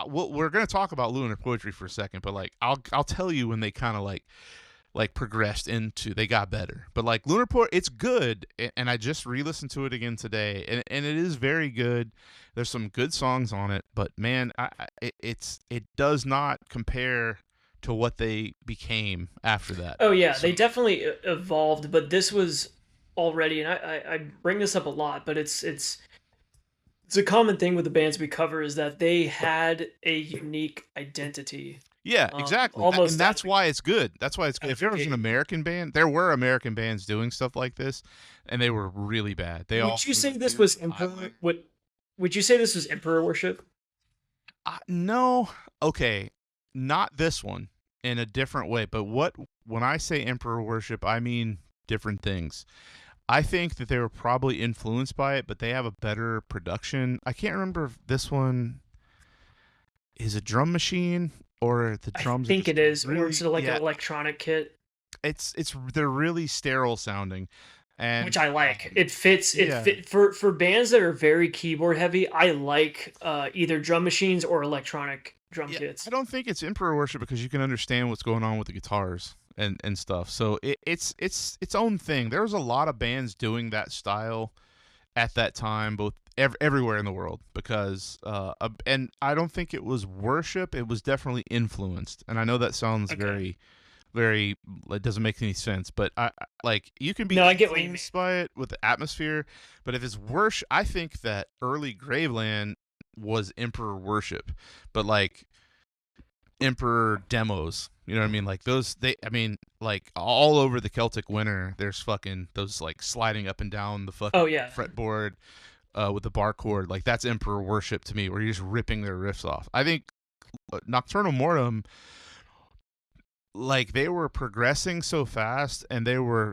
We're gonna talk about Lunar Poetry for a second, but like I'll tell you when they kind of like progressed into, they got better. But like Lunar Poetry, it's good, and I just re-listened to it again today, and it is very good. There's some good songs on it, but man, it does not compare to what they became after that. Oh yeah, so they definitely evolved, but this was already, and I bring this up a lot, but it's a common thing with the bands we cover is that they had a unique identity. Yeah, exactly. And that's why it's good. That's why it's good. If there was an American band, there were American bands doing stuff like this, and they were really bad. Would you say this was Emperor? Would you say this was Emperor worship? No. Okay, not this one. In a different way. But when I say Emperor worship, I mean different things. I think that they were probably influenced by it, but they have a better production. I can't remember if this one is a drum machine or the drums. I think it is, or it's like an electronic kit. They're really sterile sounding, and which I like. It fits. For bands that are very keyboard heavy. I like either drum machines or electronic drum kits. I don't think it's Emperor worship because you can understand what's going on with the guitars and stuff. So it's its own thing. There was a lot of bands doing that style at that time, both everywhere in the world, because and I don't think it was worship. It was definitely influenced. And I know that sounds very, very, it doesn't make any sense, but I like, you can be influenced by it with the atmosphere, but if it's worship, I think that early Graveland was Emperor worship, but like Emperor demos, you know what I mean? Like those, like all over the Celtic Winter, there's fucking those like sliding up and down the fucking fretboard with the bar chord. Like that's Emperor worship to me, where you're just ripping their riffs off. I think Nocturnal Mortum, like they were progressing so fast, and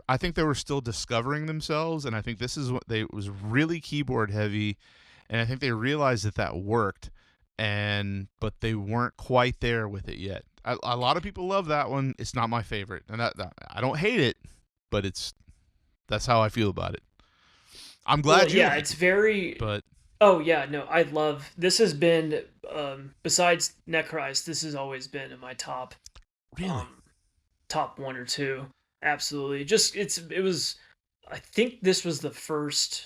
I think they were still discovering themselves, and I think this is what it was really keyboard heavy, and I think they realized that worked. but they weren't quite there with it yet. A lot of people love that one. It's not my favorite, and that I don't hate it, but that's how I feel about it. I'm glad you like it's it, very. but Oh yeah, no, I love. This has been besides Nechrist, this has always been in my really, um top one or two. Absolutely, just it was. I think this was the first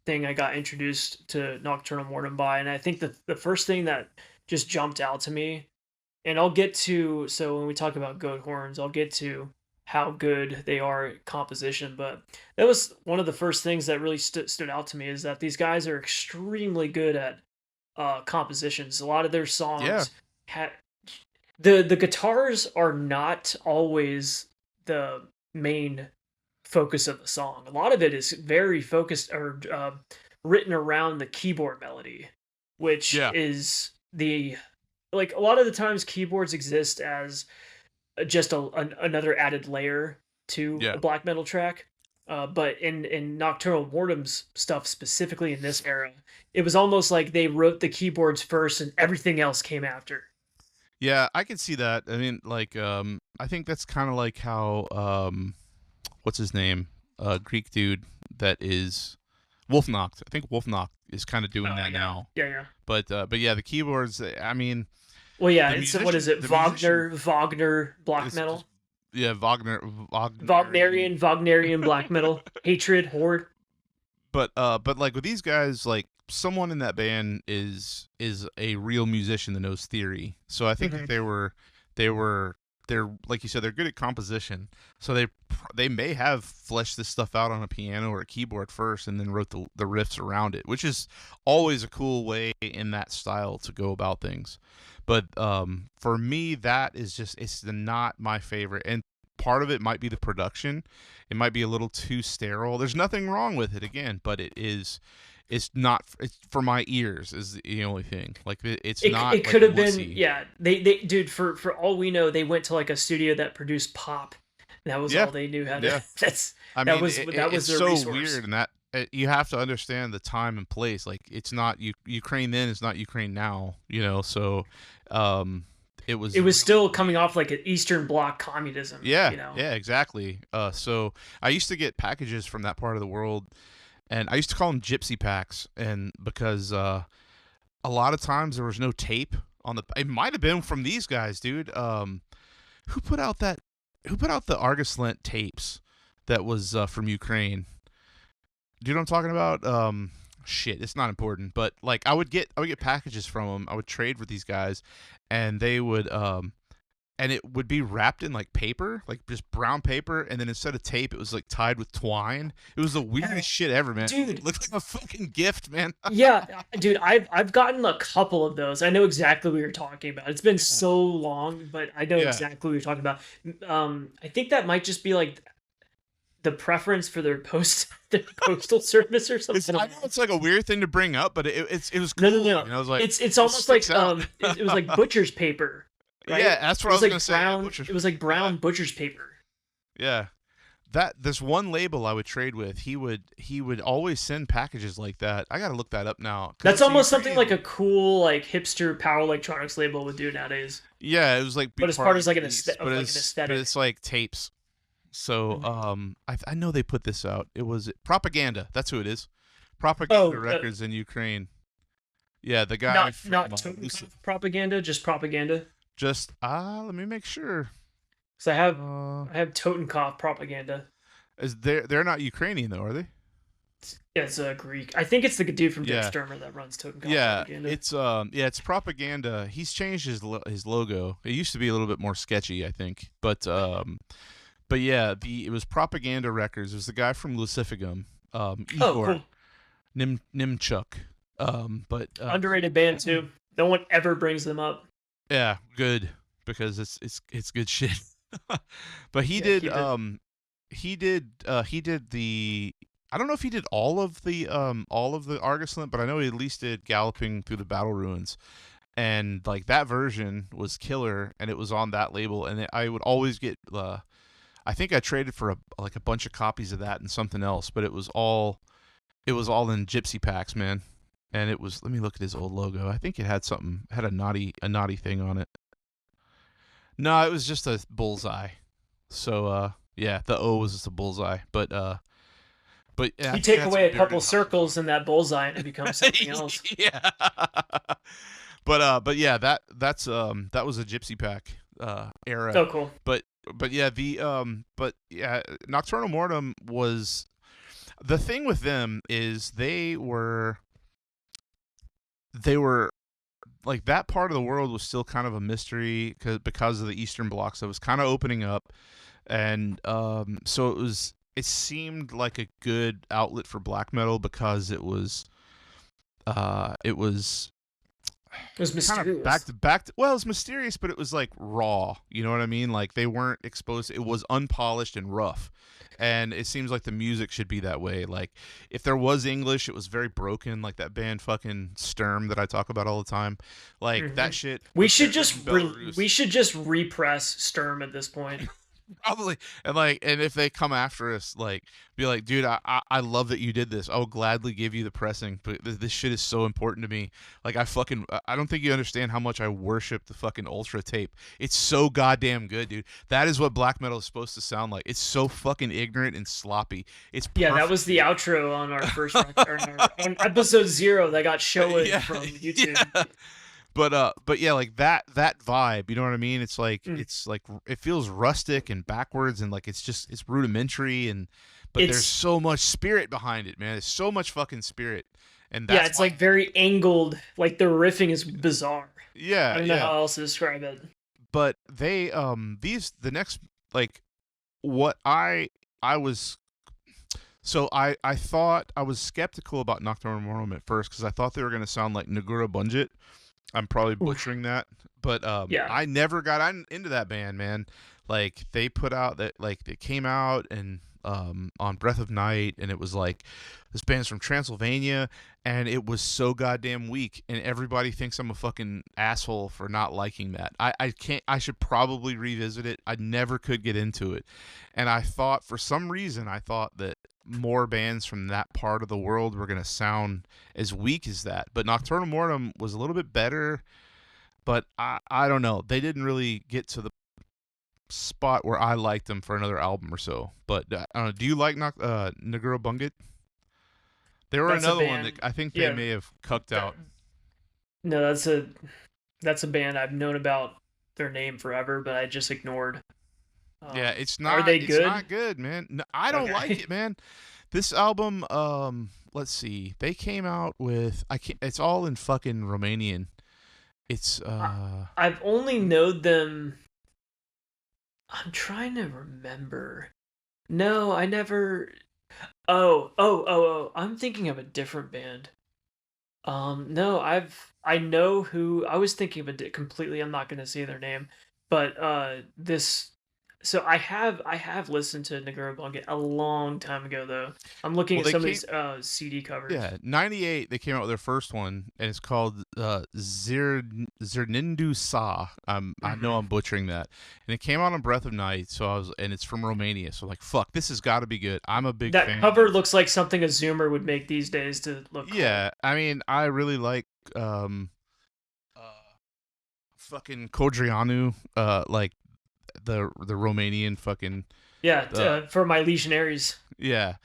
thing I got introduced to Nocturnal Mortum by, and I think the first thing that just jumped out to me, and I'll get to, so when we talk about goat horns, I'll get to how good they are at composition, but that was one of the first things that really stood out to me is that these guys are extremely good at compositions. A lot of their yeah, songs had the guitars are not always the main focus of the song. A lot of it is very focused or written around the keyboard melody, which yeah, is the like a lot of the times keyboards exist as just another added layer to yeah. a black metal track. But in Nocturnal Mortem's stuff, specifically in this era, it was almost like they wrote the keyboards first and everything else came after. Yeah, I can see that. I mean, like, I think that's kind of like how, what's his name? Greek dude that is Wolfnocht. I think Wolfnocht is kind of doing Oh that yeah, now. yeah, yeah. But yeah, the keyboards. I mean, Well, yeah. the It's what is musician, it? the musician Wagner black is metal, yeah, Wagnerian. Wagnerian black metal, hatred, horde. But like with these guys, like someone in that band is a real musician that knows theory. So I think that Hmm. they were they're like you said, they're good at composition. So they may have fleshed this stuff out on a piano or a keyboard first, and then wrote the riffs around it, which is always a cool way in that style to go about things. But for me, that is just it's not my favorite, and part of it might be the production. It might be a little too sterile. There's nothing wrong with it again, but it's not it's for my ears is the only thing. Like it's not It like could have been, wussy. yeah. They dude, for all we know, they went to like a studio that produced pop. That was Yeah, all they knew how to. yeah. That's I mean, that was it's their so resource. weird, and that you have to understand the time and place. Like it's not Ukraine then is not Ukraine now. So um, it It was was really still coming off like an Eastern Bloc communism. yeah, yeah, exactly. So I used to get packages from that part of the world, and I used to call them gypsy packs, and because a lot of times there was no tape on the. It might have been from these guys, dude. Who put out that? Who put out the Argus Lent tapes? That was from Ukraine. Do you know what I'm talking about? Shit, it's not important, but like I would get packages from them. I would trade with these guys, and they would and it would be wrapped in like paper, like just brown paper, and then instead of tape, it was like tied with twine. It was the weirdest shit ever, man. Dude. It looked like a fucking gift, man. Yeah, dude, I've gotten a couple of those. I know exactly what you're talking about. It's been so long, but I know Yeah. exactly what you're talking about. I think that might just be like the preference for their their postal service or It's, something. I know it's like a weird thing to bring up, but it was No, cool. no, no. I was like, It's this almost like sticks out. it was like butcher's paper, right? Yeah, that's It what I was was like gonna say. Yeah, brown. butcher. It was like Yeah, brown butcher's paper. yeah. That this one label I would trade with, he would always send packages like that. I gotta look that up now because That's it's a almost something like Ukrainian. a cool like hipster power electronics label would do nowadays. Yeah, it was like But as part part of as the like release, of like an but aesthetic. it's like tapes. So Mhm. I know they put this out. It was Propaganda. That's who it is. Propaganda Oh, Records in Ukraine. Yeah, the guy from not Lucid. Totenkopf propaganda, just propaganda. Just let me make sure. So Uh, I have Totenkopf propaganda. is they're not Ukrainian though, are they? Yeah, it's Greek. I think it's the dude from Dick Yeah. Sturmer that runs Totenkopf Yeah, propaganda. it's Propaganda. He's changed his logo. It used to be a little bit more sketchy, I think. But yeah, it was Propaganda Records. It was the guy from Lucifigum, Oh, Igor cool. Nimchuk. But Underrated band too. No one ever brings them up. yeah, good because it's good shit. But he Yeah, did keep it. he did the I don't know if he did all of the Argus Limp, but I know he at least did Galloping Through the Battle Ruins. And like that version was killer, and it was on that label, and I would always get I think I traded for like a bunch of copies of that and something else, but it was all in gypsy packs, man. and it was. Let me look at his old logo. I think it had a naughty thing on it. No, it was just a bullseye. So yeah, the O was just a bullseye, but yeah, you take away a couple circles in that bullseye and it becomes something else. Yeah. But yeah, that was a Gypsy Pack era. Oh, cool. But yeah, Nocturnal Mortum was, the thing with them is they were like, that part of the world was still kind of a mystery because of the Eastern Bloc, so it was kind of opening up, and so it seemed like a good outlet for black metal because it was mysterious. Kind of back to, well, it was mysterious, but it was like raw. You know what I mean? Like, they weren't exposed. It was unpolished and rough. And it seems like the music should be that way. Like, if there was English, it was very broken. Like that band fucking Sturm that I talk about all the time. Like that shit. We should just repress Sturm at this point. Probably. And if they come after us, like, be like, dude, I love that you did this. I will gladly give you the pressing, but this shit is so important to me. Like, I don't think you understand how much I worship the fucking Ultra tape. It's so goddamn good, dude. That is what black metal is supposed to sound like. It's so fucking ignorant and sloppy. It's perfect. Yeah, that was the outro on our first on episode 0 that got shown from YouTube. Yeah. But yeah, like that vibe, you know what I mean? It's like it feels rustic and backwards, and like it's rudimentary, but there's so much spirit behind it, man. There's so much fucking spirit, and that's it's like very angled. Like the riffing is bizarre. Yeah, I don't know how else to describe it. But they the next, like, what I was. So I thought, I was skeptical about Nocturnal Mortum at first because I thought they were going to sound like Nagura Bunjit. I'm probably butchering that, but I never got into that band, man. Like, they put out that, like, they came out and on Breath of Night, and it was like, this band's from Transylvania, and it was so goddamn weak, and everybody thinks I'm a fucking asshole for not liking that. I should probably revisit it. I never could get into it, and I thought, for some reason, that more bands from that part of the world were going to sound as weak as that. But Nocturnal Mortum was a little bit better, but I don't know. They didn't really get to the spot where I liked them for another album or so. But I don't know. Do you like Nagura Bunjit? They were another one that I think they may have cucked out. No, that's a band I've known about their name forever, but I just ignored. Yeah, it's not. Are they good? It's not good, man. No, I don't like it, man. This album, let's see. They came out with, it's all in fucking Romanian. It's I've only known them. I'm trying to remember. No, I never. Oh! I'm thinking of a different band. No, I know who. I was thinking of it completely. I'm not going to say their name, but this. So I have listened to Nagura Bunjit a long time ago, though. I'm looking at some of these CD covers. Yeah, 98 they came out with their first one, and it's called Zernindu Sa. I know I'm butchering that, and it came out on Breath of Night. And it's from Romania. So, like, fuck, this has got to be good. I'm a big fan. That cover looks like something a Zoomer would make these days to look. Yeah, cool. I mean, I really like fucking Codreanu, like the Romanian fucking for my Legionaries. Yeah,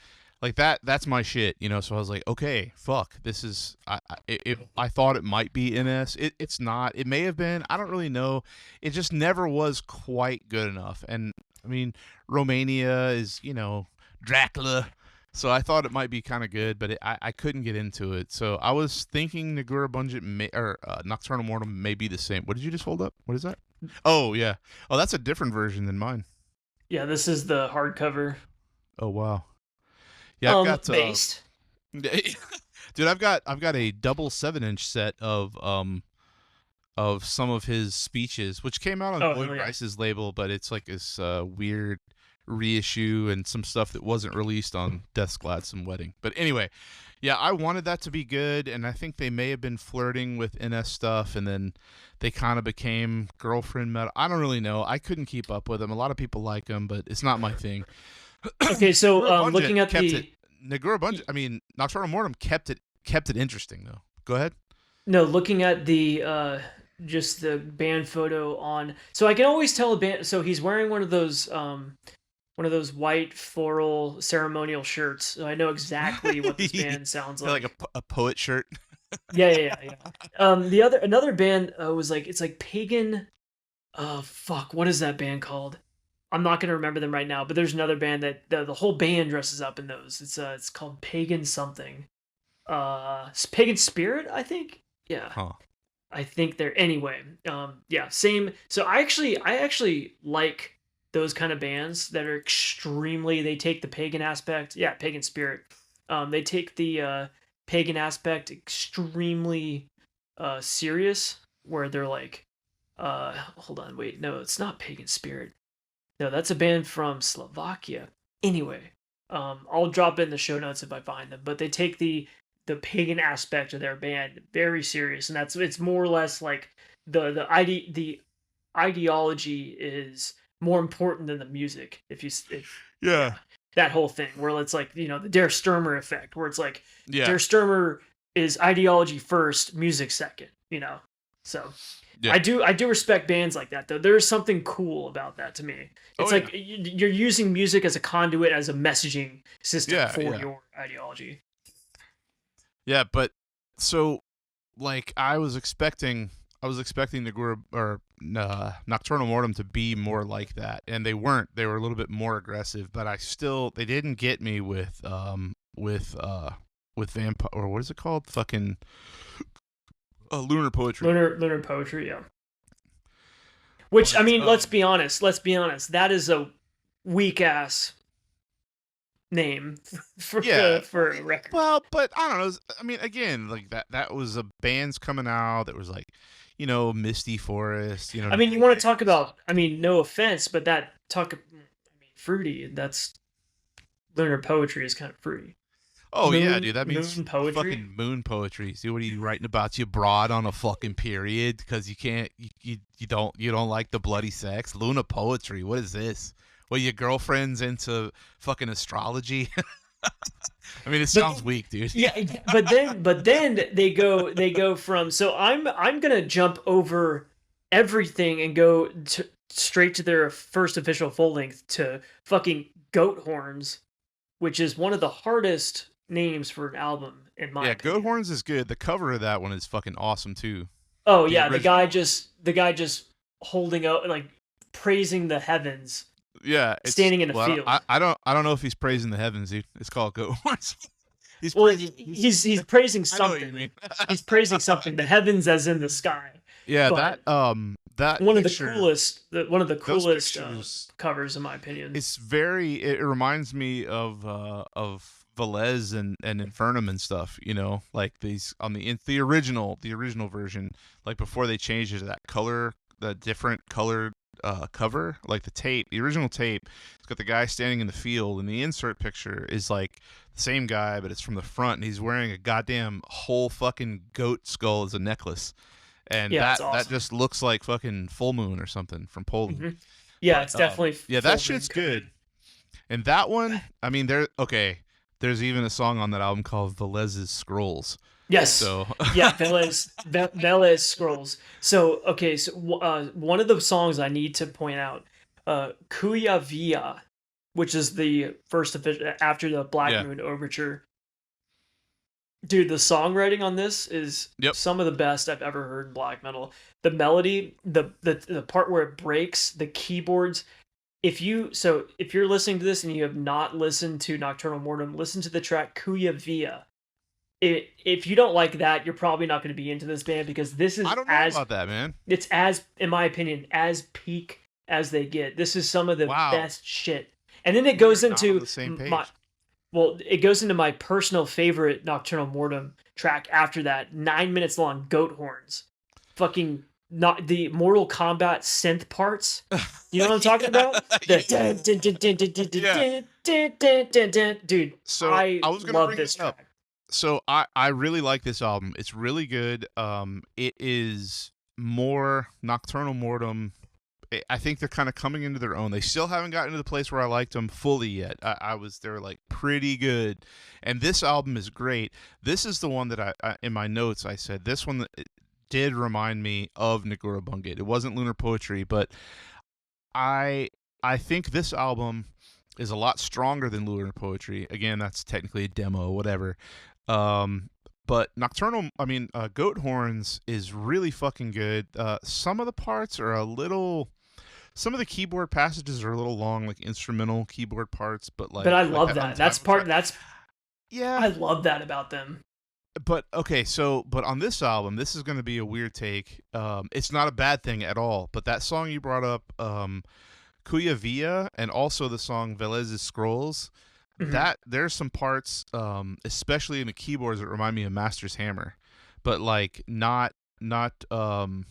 like that's my shit, you know. So I was like, okay, fuck, this is. I thought it might be NS. It's not. It may have been. I don't really know. It just never was quite good enough. And I mean, Romania is, you know, Dracula. So I thought it might be kind of good, but I couldn't get into it. So I was thinking Nagura Bunjit or Nocturnal Mortum may be the same. What did you just hold up? What is that? Oh, yeah. Oh, that's a different version than mine. Yeah, this is the hardcover. Oh, wow. Yeah, I've got based. Dude, I've got a double 7-inch set of some of his speeches, which came out on Lloyd Rice's label, but it's like this weird reissue and some stuff that wasn't released on Death's Gladsome Wedding. But anyway, yeah, I wanted that to be good, and I think they may have been flirting with NS stuff, and then they kind of became girlfriend metal. I don't really know. I couldn't keep up with them. A lot of people like them, but it's not my thing. Okay, so looking at Nagura Bunjit, I mean, Nocturnal Mortum kept it interesting, though. Go ahead. No, looking at the just the band photo on, so I can always tell a band. So he's wearing one of those white floral ceremonial shirts. So I know exactly what this band sounds Like like. a poet shirt. Yeah. The other another band was like it's like Pagan. Fuck, what is that band called? I'm not gonna remember them right now, but there's another band that the whole band dresses up in those. It's called Pagan something. Pagan Spirit, I think. Yeah, Huh. I think they're anyway. Yeah, same. So I actually like those kind of bands that are extremely. They take the pagan aspect. Yeah, Pagan Spirit. They take the pagan aspect extremely serious, where they're like, hold on, wait, no, it's not Pagan Spirit. No, that's a band from Slovakia. Anyway, I'll drop in the show notes if I find them. But they take the pagan aspect of their band very serious, and it's more or less like the ideology is more important than the music. If Yeah. yeah, that whole thing where it's like the Der Sturmer effect, where it's like Yeah. Der Sturmer is ideology first, music second. So Yeah. I do respect bands like that though. There's something cool about that to me. It's like you're using music as a conduit, as a messaging system for your ideology. Yeah, but so like I was expecting the group or Nocturnal Mortum to be more like that, and they weren't. They were a little bit more aggressive, but they didn't get me with vampire, or what is it called? Fucking lunar poetry. Lunar poetry, yeah. Which I mean, let's be honest. That is a weak ass name for a record. Well, but I don't know. I mean, again, like that was a band's coming out that was like, Misty Forest. I mean, you want to talk about? I mean, no offense, but fruity. That's lunar poetry is kind of fruity. Oh yeah, dude, that means moon poetry? Fucking moon poetry. See, what are you writing about? You broad on a fucking period because you can't, you don't like the bloody sex. Lunar poetry. What is this? Well, your girlfriend's into fucking astrology. I mean, it sounds weak, dude. Yeah, but then they go from. So I'm gonna jump over everything and go straight to their first official full length to fucking Goat Horns, which is one of the hardest names for an album in my opinion. Goat Horns is good. The cover of that one is fucking awesome too. Oh yeah, the guy just holding out, like praising the heavens. Yeah, standing in a field. I don't know if he's praising the heavens, dude. It's called Goat Horns. He's praising something. He's praising something. The heavens, as in the sky. Yeah, but that one of the coolest covers in my opinion. It reminds me of Velez and Infernum and stuff, like these on the original version, like before they changed it to that different colored cover, like the original tape. It's got the guy standing in the field, and the insert picture is like the same guy, but it's from the front, and he's wearing a goddamn whole fucking goat skull as a necklace, and awesome. That just looks like fucking full moon or something from Poland. Mm-hmm. Yeah, but, it's definitely that shit's good. And that one, I mean, there's even a song on that album called Velez's Scrolls. Yes. So yeah, Velez Scrolls. So okay, so one of the songs I need to point out, Kuya Via, which is the first after the Black Moon Overture. Dude, the songwriting on this is some of the best I've ever heard in black metal. The melody, the part where it breaks, the keyboards. If you're listening to this and you have not listened to Nocturnal Mortum, listen to the track Kuya Via. If you don't like that, you're probably not going to be into this band, because this is I don't know about that, man. It's in my opinion, as peak as they get. This is some of the best shit. And then it goes into my personal favorite Nocturnal Mortum track after that, 9 minutes long, Goat Horns. Fucking not the Mortal Kombat synth parts. You know what I'm talking about? Dude, so I was gonna love this track. So I really like this album. It's really good. It is more Nocturnal Mortum I think they're kind of coming into their own. They still haven't gotten to the place where I liked them fully yet. They were like pretty good, and this album is great. This is the one that I in my notes I said this one that did remind me of Nagura Bungate. It wasn't Lunar Poetry, but I think this album is a lot stronger than Lunar Poetry. Again, that's technically a demo, whatever. But Goat Horns is really fucking good. Some of the parts are some of the keyboard passages are a little long, like instrumental keyboard parts. But I love that. Yeah, I love that about them. But okay, but on this album, this is going to be a weird take. It's not a bad thing at all. But that song you brought up, Kuya Via, and also the song Velez's Scrolls. That there's some parts, especially in the keyboards, that remind me of Master's Hammer, but like not the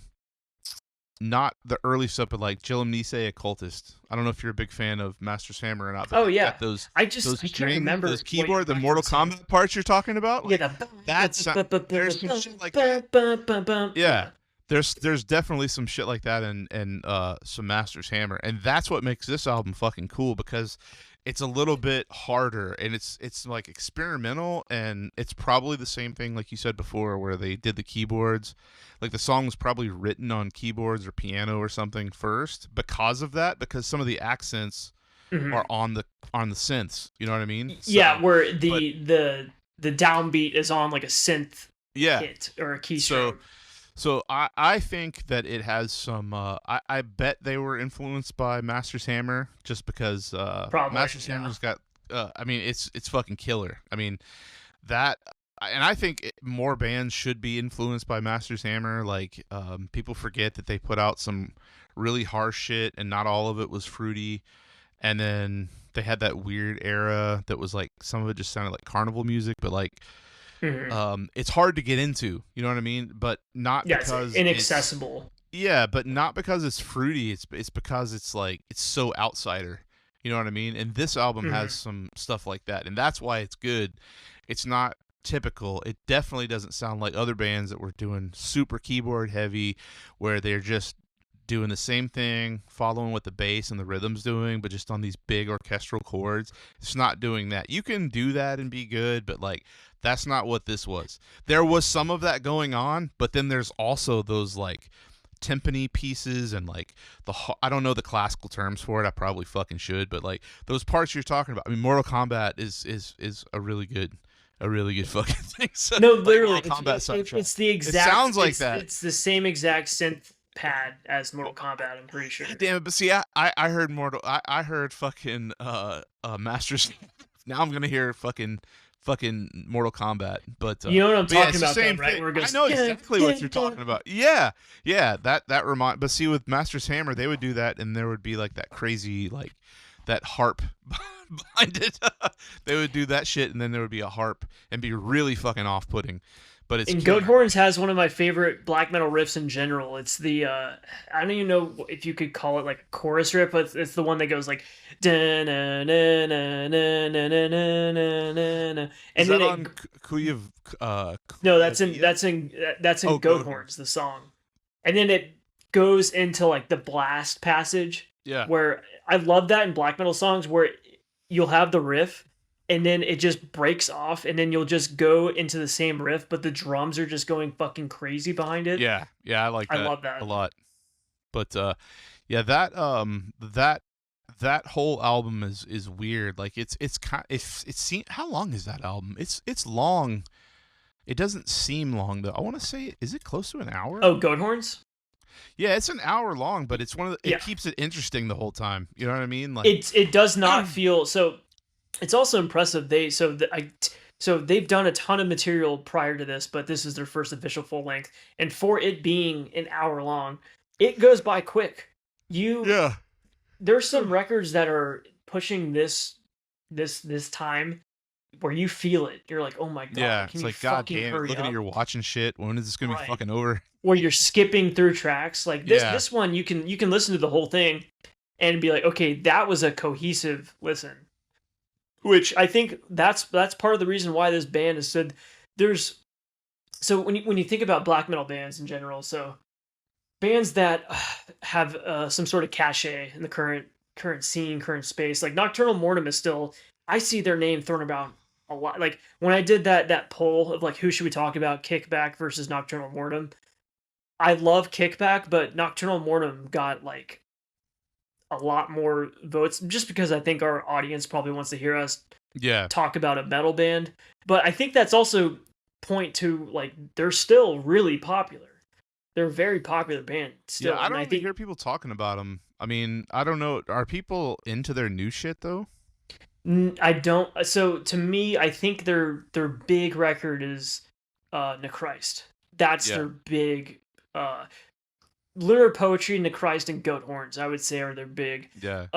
early stuff, but like Jilimnise Occultist. I don't know if you're a big fan of Master's Hammer or not. But I can't remember those keyboard, the Mortal Kombat parts you're talking about. Like, there's some shit like that. Yeah. There's definitely some shit like that and some Master's Hammer, and that's what makes this album fucking cool, because it's a little bit harder, and it's like experimental, and it's probably the same thing like you said before, where they did the keyboards. Like the song was probably written on keyboards or piano or something first because of that, because some of the accents are on the synths. You know what I mean? Where the downbeat is on like a synth hit or a keystroke. So I think that it has some. I bet they were influenced by Master's Hammer, just because Master's Hammer's got. It's fucking killer. I mean, and I think more bands should be influenced by Master's Hammer. Like, people forget that they put out some really harsh shit, and not all of it was fruity. And then they had that weird era that was like, some of it just sounded like carnival music, but like. It's hard to get into, you know what I mean? But not because it's inaccessible. But not because it's fruity. It's because it's like it's so outsider, you know what I mean? And this album has some stuff like that, and that's why it's good. It's not typical. It definitely doesn't sound like other bands that were doing super keyboard heavy, where they're just doing the same thing, following what the bass and the rhythm's doing, but just on these big orchestral chords. It's not doing that. You can do that and be good, but like that's not what this was. There was some of that going on, but then there's also those like timpani pieces and like I don't know the classical terms for it. I probably fucking should, but like those parts you're talking about. I mean, Mortal Kombat is a really good fucking thing. So, no, literally, like, it's the exact. It sounds like that. It's the same exact synth pad as Mortal Kombat. I'm pretty sure. Damn it! But see, I heard I heard fucking Masters. Now I'm gonna hear fucking Mortal Kombat, but you know what I'm talking about, though, right? Where it goes, I know exactly what you're talking about. Yeah, that remind. But see, with Master's Hammer, they would do that, and there would be like that crazy, like that harp behind it. They would do that shit, and then there would be a harp, and be really fucking off-putting. But it's Goat Horns has one of my favorite black metal riffs in general. It's the I don't even know if you could call it like a chorus riff, but it's the one that goes like da na na na na na na na na na. And then on Kuyev? No, that's in Goat Horns, the song. And then it goes into like the blast passage. Yeah. Where I love that in black metal songs, where you'll have the riff and then it just breaks off, and then you'll just go into the same riff, but the drums are just going fucking crazy behind it. Yeah, I like that. I love that a lot. But that whole album is weird. Like it's how long is that album? It's long. It doesn't seem long though. I want to say, is it close to an hour? Oh, Goat Horns? Yeah, it's an hour long, but it's it keeps it interesting the whole time. You know what I mean? Like it does not feel so. It's also impressive. They've done a ton of material prior to this, but this is their first official full length. And for it being an hour long, it goes by quick. There's some records that are pushing this time where you feel it. You're like, oh my god, yeah, can it's you like, god damn, hurry looking up? at your watching shit. When is this gonna be fucking over? Where you're skipping through tracks like this. Yeah. This one you can listen to the whole thing and be like, okay, that was a cohesive listen. Which I think that's part of the reason why this band is so. So when you think about black metal bands in general, so bands that have some sort of cachet in the current scene, current space. Like Nocturnal Mortum is still, I see their name thrown about a lot. Like when I did that poll of like who should we talk about, Kickback versus Nocturnal Mortum. I love Kickback, but Nocturnal Mortum got like a lot more votes just because I think our audience probably wants to hear us talk about a metal band. But I think that's also point to like they're still really popular. They're a very popular band still. Yeah, I don't hear people talking about them. I mean, I don't know. Are people into their new shit though? I don't. So to me, I think their big record is Nechrist. That's their big Lunar Poetry, Nechrist, and Goat Horns. I would say are their big. Yeah.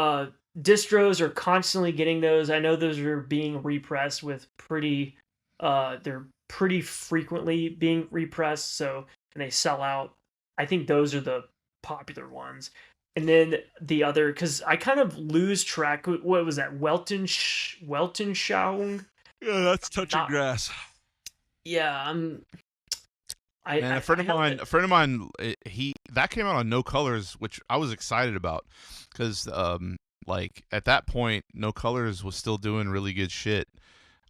Distros are constantly getting those. I know those are being repressed with pretty. They're pretty frequently being repressed. So and they sell out. I think those are the popular ones. And then the other, because I kind of lose track. What was that? Weltanschauung? Yeah, that's touching grass. Yeah, a friend of mine, he that came out on No Colors, which I was excited about, because like at that point, No Colors was still doing really good shit.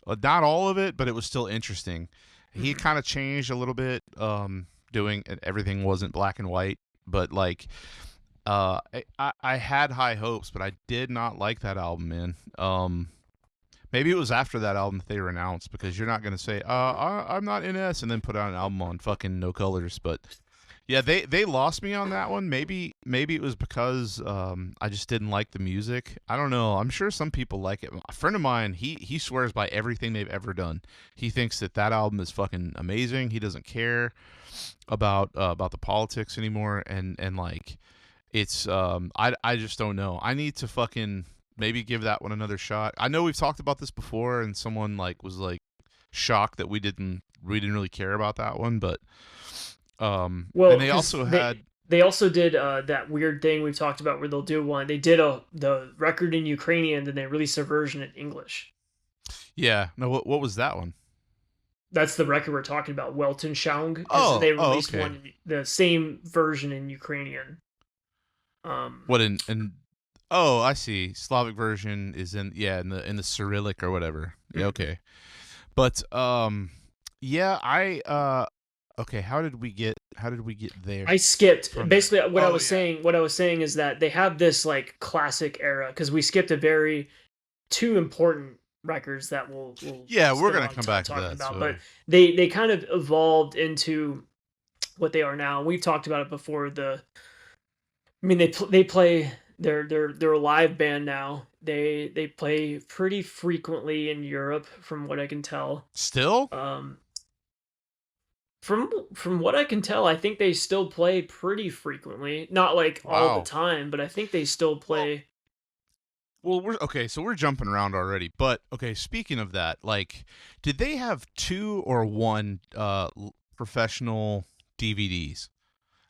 Not all of it, but it was still interesting. He kind of changed a little bit, doing everything wasn't black and white, but like. I had high hopes, but I did not like that album, man. Maybe it was after that album that they were announced, because you're not gonna say, I'm not NS, and then put out an album on fucking No Colors. But yeah, they lost me on that one. Maybe it was because I just didn't like the music. I don't know. I'm sure some people like it. A friend of mine, he swears by everything they've ever done. He thinks that album is fucking amazing. He doesn't care about the politics anymore, and like. It's I just don't know. I need to fucking maybe give that one another shot. I know we've talked about this before, and someone like was like shocked that we didn't really care about that one, but well, and they also did that weird thing we've talked about where they'll do one. They did the record in Ukrainian, then they released a version in English. Yeah. No, what was that one? That's the record we're talking about, Weltanschauung. They released one, the same version in Ukrainian. What in oh, I see. Slavic version is in the Cyrillic or whatever. Yeah, okay. But yeah, okay, how did we get there? I skipped. Basically what I was saying is that they have this like classic era, cuz we skipped two important records that we'll we're going to come back to that. About, but they kind of evolved into what they are now. We've talked about it before. They play. They're a live band now. They play pretty frequently in Europe, from what I can tell. Still, from what I can tell, I think they still play pretty frequently. Not like all the time, but I think they still play. Well, we're jumping around already. But okay, speaking of that, like, did they have 2 or 1 professional DVDs?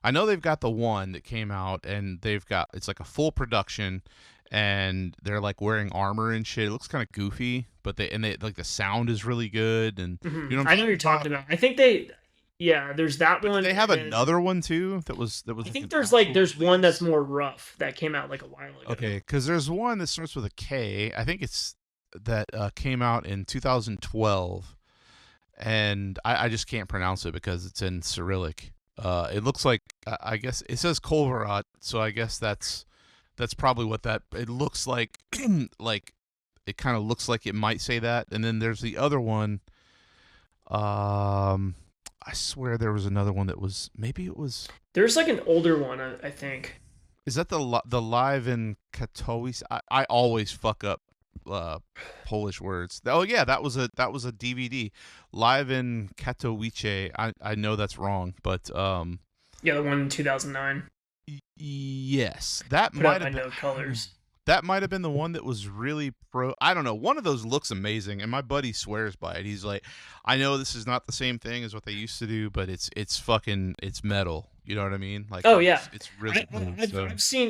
I know they've got the one that came out, and it's like a full production, and they're like wearing armor and shit. It looks kind of goofy, but they like the sound is really good, and you know. I know what you're talking about. I think there's that one. They have another one too that was. I think there's one that's more rough that came out like a while ago. Okay, because there's one that starts with a K. I think it's that came out in 2012, and I just can't pronounce it because it's in Cyrillic. It looks like I guess it says Kolvarat, so I guess that's probably what it looks like. Like it kind of looks like it might say that. And then there's the other one. I swear there was another one that was, maybe it was. There's like an older one, I think. Is that the live in Katowice? I always fuck up Polish words. Oh yeah, that was a DVD, live in Katowice. I know that's wrong, but yeah, the one in 2009. Yes, that might have been. No Colors. That might have been the one that was really pro. I don't know. One of those looks amazing, and my buddy swears by it. He's like, I know this is not the same thing as what they used to do, but it's metal. You know what I mean? Like, oh yeah, it's really cool.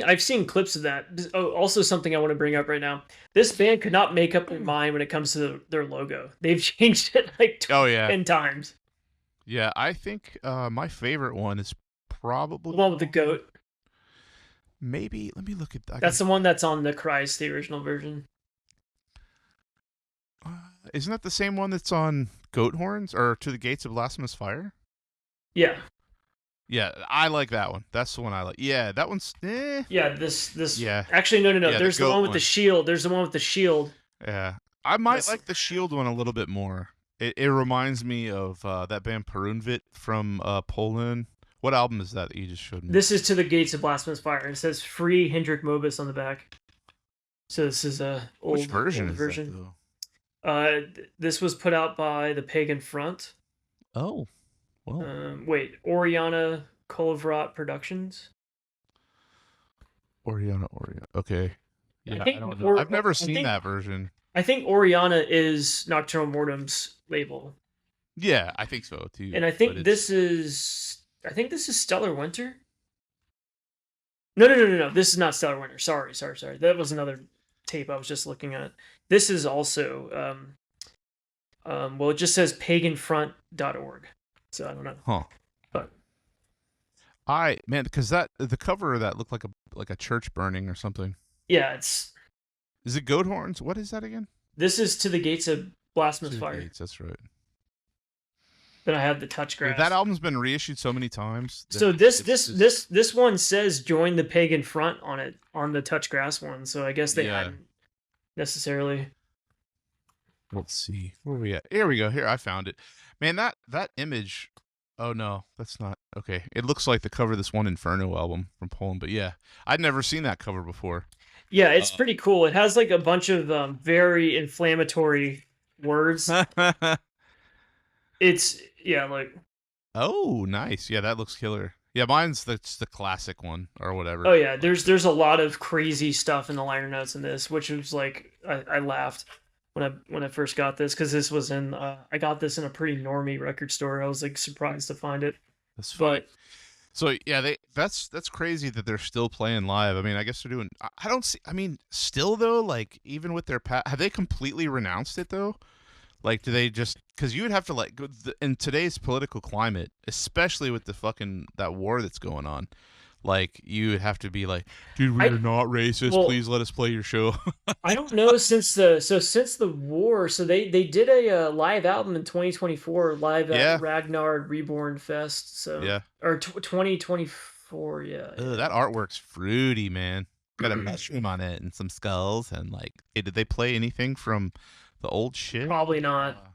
I've seen clips of that. Oh, also something I want to bring up right now. This band could not make up their mind when it comes to their logo. They've changed it like 10 times. Yeah, I think my favorite one is probably The one with the goat. maybe. Let me look at. That's the one that's on Nechrist, the original version. Isn't that the same one that's on Goat Horns or To the Gates of Blasphemous Fire? Yeah. Yeah, I like that one. That's the one I like. Yeah, that one's. Yeah, this. Yeah. Actually, no. Yeah, There's the one with the shield. There's the one with the shield. Yeah, I might like the Shield one a little bit more. It reminds me of that band Perunvit from Poland. What album is that you just showed me? This is To the Gates of Blasphemous Fire. It says "Free Hendrik Mobus" on the back. So this is a old Which version old is version. that, though? This was put out by the Pagan Front. Oh, well. Wait, Oriana Kolovrat Productions. Oriana. Okay. Yeah, I don't know. I've never seen that version. I think Oriana is Nocturnal Mortum's label. Yeah, I think so too. And I think this is Stellar Winter. No. This is not Stellar Winter. Sorry. That was another tape I was just looking at. This is also well, it just says paganfront.org. So I don't know. Huh. But because the cover of that looked like a church burning or something. Yeah, Is it Goat Horns? What is that again? This is To the Gates of Blasphemous Fire. That's right. Then I have the Touch Grass. That album's been reissued so many times. So this one says "Join the Pagan Front" on it, on the Touch Grass one. So I guess they hadn't necessarily. Let's see. Where are we at? Here we go. Here, I found it. Man, that image. Oh no, that's not okay. It looks like the cover of this one Inferno album from Poland, but yeah, I'd never seen that cover before. Yeah, it's pretty cool. It has like a bunch of very inflammatory words. Like. Oh, nice. Yeah, that looks killer. Yeah, mine's the classic one or whatever. Oh yeah, there's a lot of crazy stuff in the liner notes in this, which was like I laughed when I first got this because this was in I got this in a pretty normie record store. I was like surprised to find it. That's funny. But so yeah, that's crazy that they're still playing live. I mean, I guess they're doing. I don't see. I mean, still though, like even with their have they completely renounced it though? Like, do they just because you would have to like in today's political climate, especially with the fucking that war that's going on, like you would have to be like, dude, we are not racist. Well, please let us play your show. I don't know since the war. So they did a live album in 2024, live at Ragnar Reborn Fest. So yeah, or 2024. Yeah. That artwork's fruity, man. Got a mushroom on it and some skulls and like, did they play anything from the old shit? Probably not.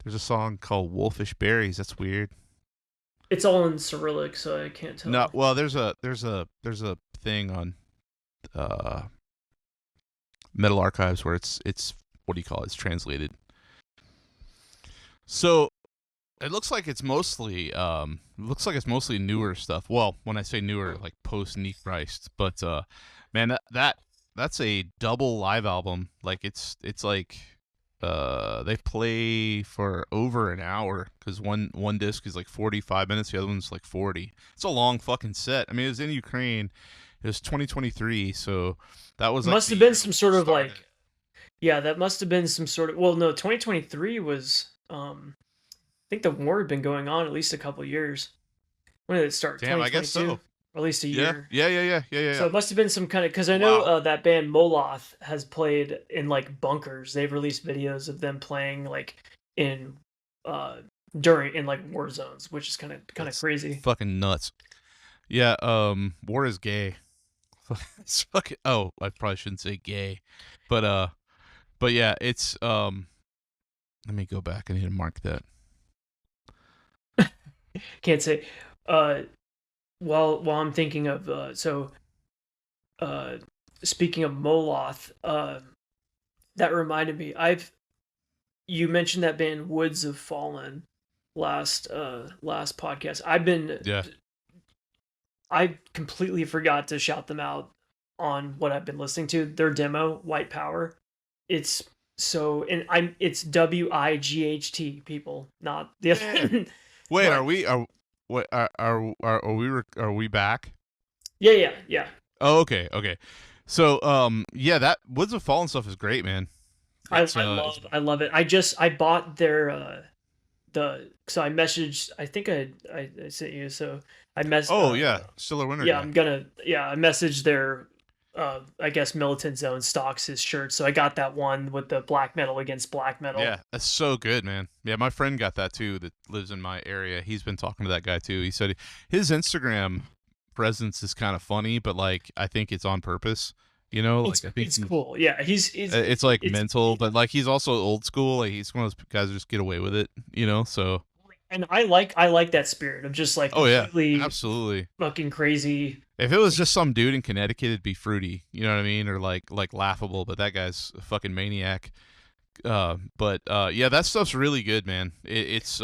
There's a song called Wolfish Berries. That's weird. It's all in Cyrillic, so I can't tell. No, well, there's a thing on Metal Archives where it's what do you call it? It's translated. So it looks like it's mostly newer stuff. Well, when I say newer, like post Nechrist, but man, that's a double live album. Like it's like they play for over an hour because one disc is like 45 minutes, the other one's like 40. It's a long fucking set. I mean, it was in Ukraine. It was 2023, so that was like must have been some sort of like, yeah, that must have been some sort of. Well, no, 2023 was. I think the war had been going on at least a couple years. When did it start? Damn, I guess so. Or at least a year. Yeah. So it must have been some kind of because I know that band Moloth has played in like bunkers. They've released videos of them playing like in during like war zones, which is kind of crazy. Fucking nuts. Yeah. War is gay. It's fucking. Oh, I probably shouldn't say gay, but yeah, it's Let me go back. I need to mark that. Can't say. While I'm thinking of speaking of Moloth, that reminded me. You mentioned that band Woods of Fallen last podcast. I completely forgot to shout them out on what I've been listening to. Their demo, White Power. It's it's WIGHT, people, not the other. Wait, are we back? Yeah. Oh, okay. So, yeah, that Woods of Fallen stuff is great, man. I love it. I bought their so I messaged. I think I sent you. So I messaged. Oh yeah, Stiller Winter. Yeah, guy. I messaged their I guess Militant Zone stocks his shirt, so I got that one with the black metal against black metal. Yeah, that's so good, man. Yeah, my friend got that too. That lives in my area. He's been talking to that guy too. He said his Instagram presence is kind of funny, but like I think it's on purpose. You know, like I think it's cool. Yeah, he's it's like mental, but like he's also old school. Like he's one of those guys who just get away with it. You know, so. And I like that spirit of just like absolutely fucking crazy. If it was just some dude in Connecticut, it'd be fruity, you know what I mean, or like laughable. But that guy's a fucking maniac. Yeah, that stuff's really good, man. It's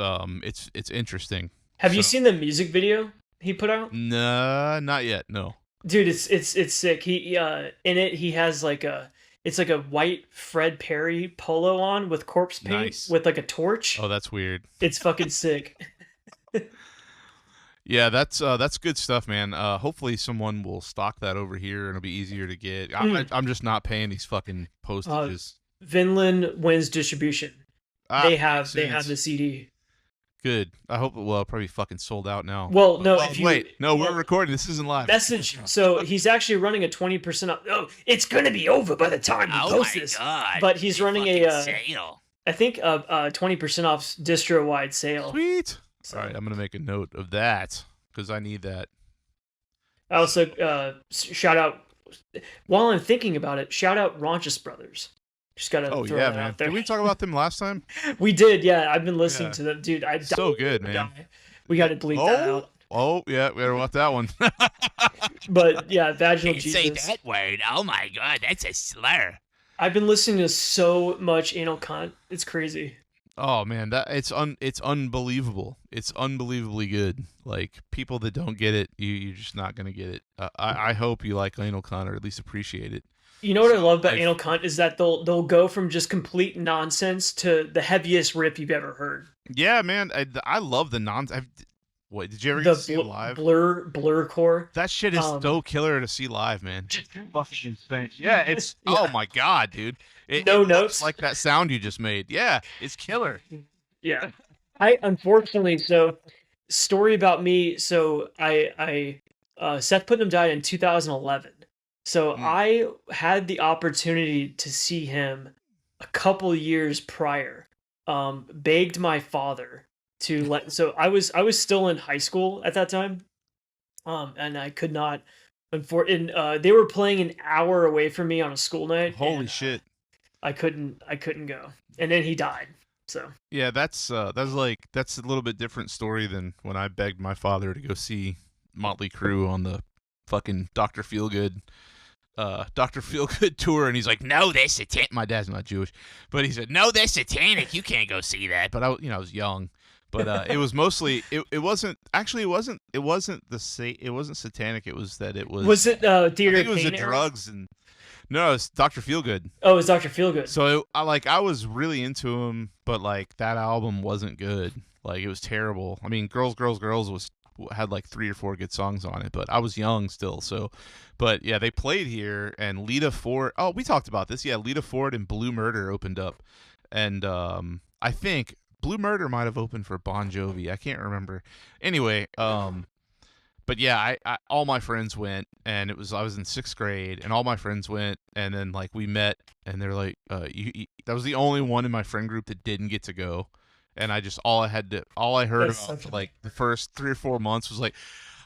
interesting. Have you seen the music video he put out? Nah, not yet. No. Dude, it's sick. He in it he has like it's like a white Fred Perry polo on with corpse paint with like a torch. Oh, that's weird. It's fucking sick. Yeah, that's good stuff, man. Hopefully someone will stock that over here and it'll be easier to get. I'm just not paying these fucking postages. Vinland wins distribution. They have the CD. Good. I hope it probably fucking sold out now. Well, no. We're recording. This isn't live. Message. So he's actually running a 20% off. Oh, it's gonna be over by the time he posts this. God. But he's running a sale. I think a 20% off distro-wide sale. Sweet. So. All right, I'm gonna make a note of that because I need that. I also shout out while I'm thinking about it. Shout out Raunchus Brothers. Just gotta throw that out there. Did we talk about them last time? We did, yeah. I've been listening to them, dude. So good, man. We got to delete that out. Oh yeah, we gotta want that one. But yeah, vaginal you Jesus. Say that word. Oh my god, that's a slur. I've been listening to so much anal cunt. It's crazy. Oh man, it's unbelievable. It's unbelievably good. Like people that don't get it, you're just not gonna get it. I hope you like anal cunt or at least appreciate it. You know what I love about anal cunt is that they'll go from just complete nonsense to the heaviest rip you've ever heard. Yeah, man, I love the nonsense. What did you ever get to see it live? Blur core. That shit is so killer to see live, man. Fucking insane. Yeah, it's oh my god, dude. No notes like that sound you just made. Yeah, it's killer. Yeah, I unfortunately story about me. So I Seth Putnam died in 2011. So I had the opportunity to see him a couple years prior. Begged my father to let. So I was still in high school at that time, and I could not. They were playing an hour away from me on a school night. Holy shit! I couldn't go, and then he died. So yeah, that's a little bit different story than when I begged my father to go see Motley Crue on the fucking Dr. Feelgood tour, and he's like, no, they're satanic. My dad's not Jewish, but he said, no, they're satanic. You can't go see that. But I was young. But it was mostly it wasn't satanic. It was that it was. Was it theater? I think it was the drugs and. No, it's Dr. Feelgood. Oh, it's Dr. Feelgood. So I was really into him, but like that album wasn't good. Like it was terrible. I mean, Girls had like 3 or 4 good songs on it, but I was young still. So, but yeah, they played here, and Lita Ford. Oh, we talked about this. Yeah, Lita Ford and Blue Murder opened up, and I think Blue Murder might have opened for Bon Jovi. I can't remember. Anyway, but yeah, I all my friends went, and I was in 6th grade, and all my friends went, and then like we met, and they're like, that was the only one in my friend group that didn't get to go, and all I heard about for like the first 3 or 4 months was like,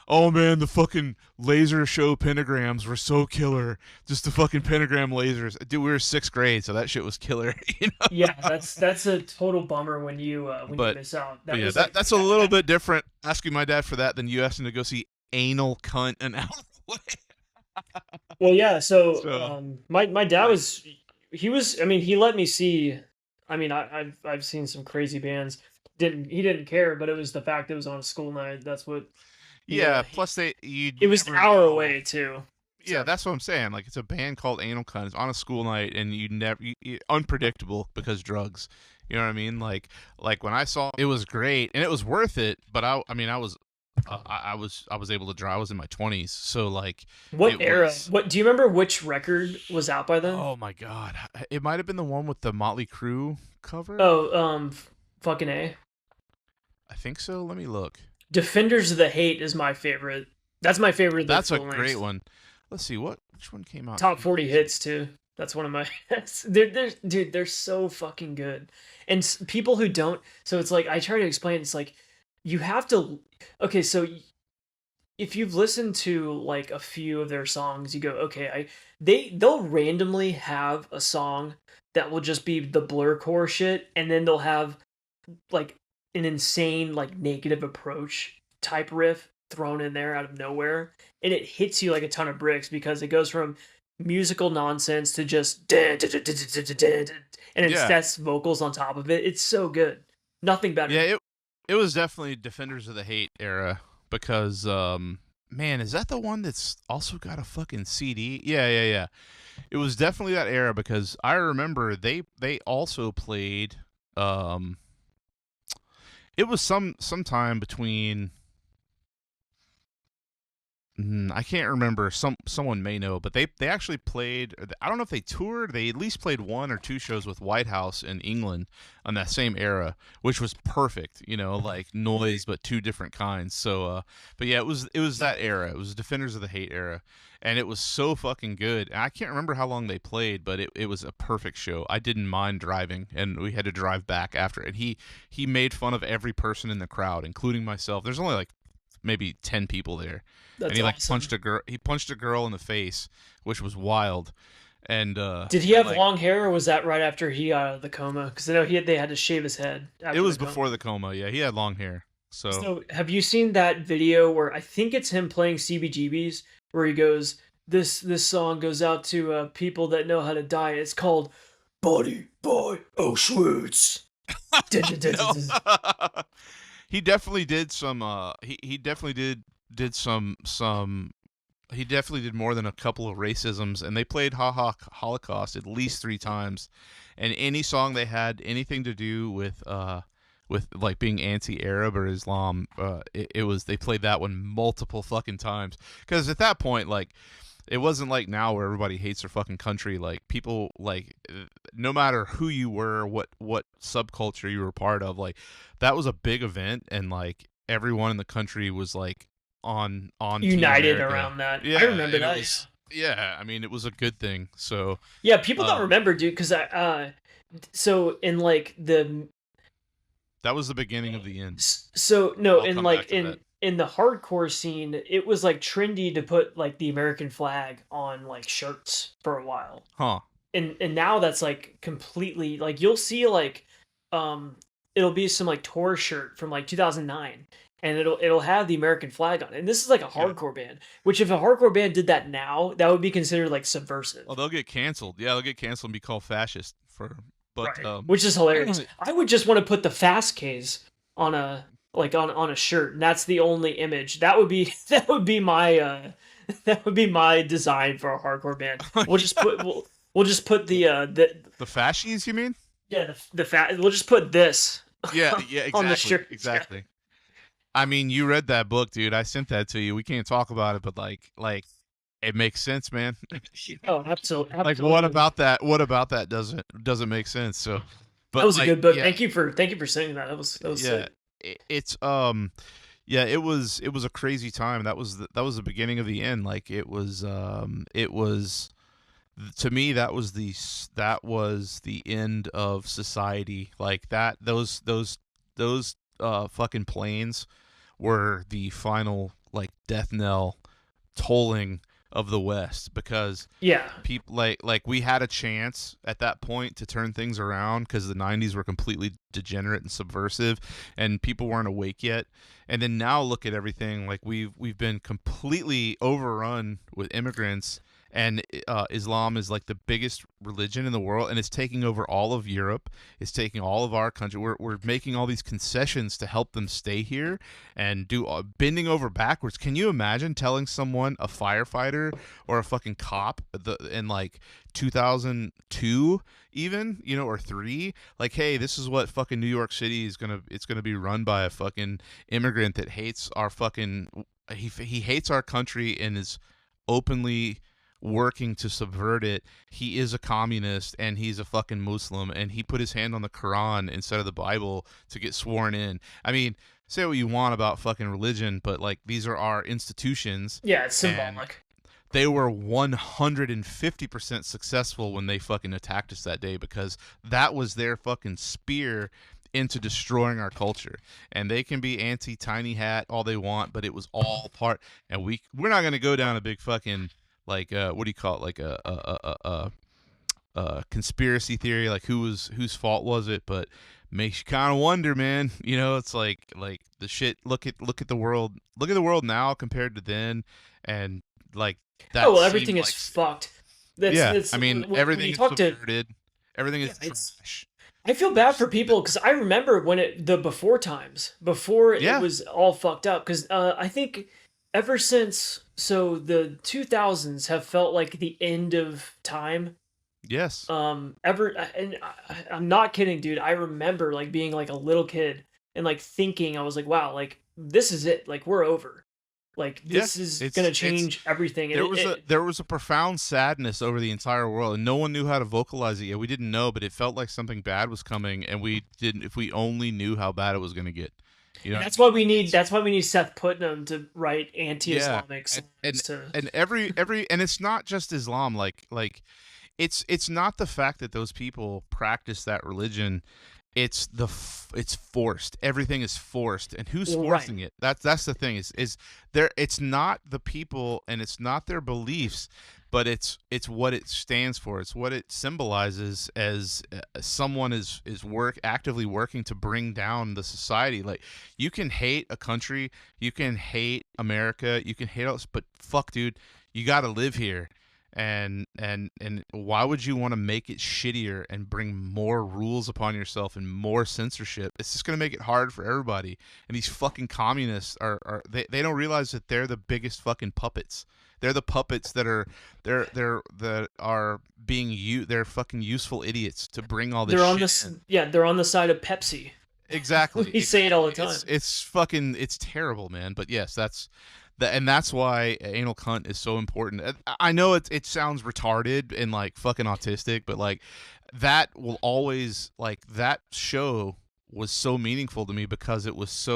oh man, the fucking laser show pentagrams were so killer, just the fucking pentagram lasers, dude. We were 6th grade, so that shit was killer. You know? Yeah, that's a total bummer when you miss out. That's a little bit different. Asking my dad for that than you asking to go see Anal Cunt an hour away. Well, yeah. So my dad he let me see. I mean, I've seen some crazy bands. He didn't care, but it was the fact it was on a school night. That's what. Yeah. Plus, it was an hour away too. Yeah, so. That's what I'm saying. Like, it's a band called Anal Cunt. It's on a school night, and unpredictable because drugs. You know what I mean? Like when I saw it was great, and it was worth it. But I was able to draw. I was in my 20s, so like. What era? What do you remember? Which record was out by then? Oh my god, it might have been the one with the Motley Crue cover. Oh, fucking A. I think so. Let me look. Defenders of the Hate is my favorite. That's my favorite. That's a great one. Let's see which one came out. Top 40 hits too. That's one of my. Dude, they're so fucking good. And people who don't, so it's like I try to explain. It's like you have to. Okay, so if you've listened to like a few of their songs, you go, okay, they'll randomly have a song that will just be the blurcore shit, and then they'll have like an insane like negative approach type riff thrown in there out of nowhere, and it hits you like a ton of bricks because it goes from musical nonsense to just and it sets vocals on top of it. It's so good. Nothing better. Yeah, it was definitely Defenders of the Hate era because man, is that the one that's also got a fucking CD? Yeah. It was definitely that era because I remember they also played it was sometime between I can't remember. Someone may know, but they actually played. I don't know if they toured. They at least played 1 or 2 shows with Whitehouse in England on that same era, which was perfect. You know, like noise, but 2 different kinds. So, but yeah, it was that era. It was Defenders of the Hate era, and it was so fucking good. And I can't remember how long they played, but it was a perfect show. I didn't mind driving, and we had to drive back after. And he made fun of every person in the crowd, including myself. There's only like maybe 10 people there. That's and he like awesome. punched a girl in the face, which was wild. And did he have long hair, or was that right after he got out of the coma? Because I know they had to shave his head. It was before the coma. Yeah, he had long hair. So have you seen that video where I think it's him playing CBGBs, where he goes, "This song goes out to people that know how to die. It's called Body by Auschwitz." He definitely did some. He definitely did some. He definitely did more than a couple of racisms, and they played Holocaust at least 3 times, and any song they had anything to do with like being anti-Arab or Islam, it was they played that one multiple fucking times because at that point like. It wasn't like now where everybody hates their fucking country. Like people, like no matter who you were, what subculture you were part of, like that was a big event, and like everyone in the country was like on united around that. Yeah, I remember that. Yeah, I mean it was a good thing. So yeah, people don't remember, dude, because so in like that was the beginning of the end. So no, in like in the hardcore scene, it was like trendy to put like the American flag on like shirts for a while. Huh. And now that's like completely like you'll see like it'll be some like tour shirt from like 2009 and it'll have the American flag on it. And this is like a hardcore band, which if a hardcore band did that now, that would be considered like subversive. Oh, they'll get canceled. Yeah, they'll get canceled and be called fascist but right. Which is hilarious. I would just want to put the Fast K's on a shirt, and that's the only image. That would be my design for a hardcore band. We'll just put we'll just put the fascies, you mean? Yeah, we'll just put this. Yeah, exactly. On the shirt. Exactly. Yeah. I mean, you read that book, dude. I sent that to you. We can't talk about it, but like it makes sense, man. Oh, absolutely. Like what about that doesn't make sense. So but that was a good book. Yeah. Thank you for saying that. That was yeah. sick. It's it was a crazy time. That was the beginning of the end. Like it was to me that was the end of society. Like that those fucking planes were the final like death knell tolling of the West, because people like we had a chance at that point to turn things around because the 90s were completely degenerate and subversive and people weren't awake yet. And then now look at everything, like we've been completely overrun with immigrants, and Islam is like the biggest religion in the world, and it's taking over all of Europe. It's taking all of our country. We're making all these concessions to help them stay here and do bending over backwards. Can you imagine telling someone, a firefighter or a fucking cop, in like 2002 even, or 3, like, hey, this is what fucking New York City is gonna be run by a fucking immigrant that hates our fucking he hates our country and is openly working to subvert it. He is a communist and he's a fucking Muslim, and he put his hand on the Quran instead of the Bible to get sworn in. I mean, say what you want about fucking religion, but like these are our institutions. Yeah, it's symbolic. They were 150% successful when they fucking attacked us that day, because that was their fucking spear into destroying our culture. And they can be anti-tiny hat all they want, but it was all part. And we're not going to go down a big fucking like what do you call it, like a conspiracy theory, like whose fault was it, but makes you kind of wonder, man. You know, it's like the shit. Look at the world. Look at the world now compared to then, and like that. Oh well, everything is fucked. I mean, everything is subverted. Everything is trash. I feel bad for people because I remember when it before it was all fucked up, because I think ever since the 2000s have felt like the end of time. Yes. And I'm not kidding, dude. I remember like being like a little kid and like thinking, I was like, wow, like this is it. Like we're over. Like this is gonna change everything. And there was a profound sadness over the entire world, and no one knew how to vocalize it yet. We didn't know, but it felt like something bad was coming, and we didn't. If we only knew how bad it was gonna get, you know. That's why we need Seth Putnam to write anti-Islamic songs. And it's not just Islam. Like it's not the fact that those people practice that religion. It's forced. Everything is forced, and who's forcing it? That's the thing. Is there? It's not the people, and it's not their beliefs, but it's what it stands for. It's what it symbolizes as someone is actively working to bring down the society. Like, you can hate a country, you can hate America, you can hate us, but fuck, dude, you got to live here. And why would you want to make it shittier and bring more rules upon yourself and more censorship? It's just going to make it hard for everybody. And these fucking communists they don't realize that they're the biggest fucking puppets. They're the puppets that are being they're fucking useful idiots to bring all this shit in. They're on the side of Pepsi. Exactly. We say it all the time. It's terrible, man. But yes, that's why anal cunt is so important. I know it sounds retarded and like fucking autistic, but like that will always, like, that show was so meaningful to me because it was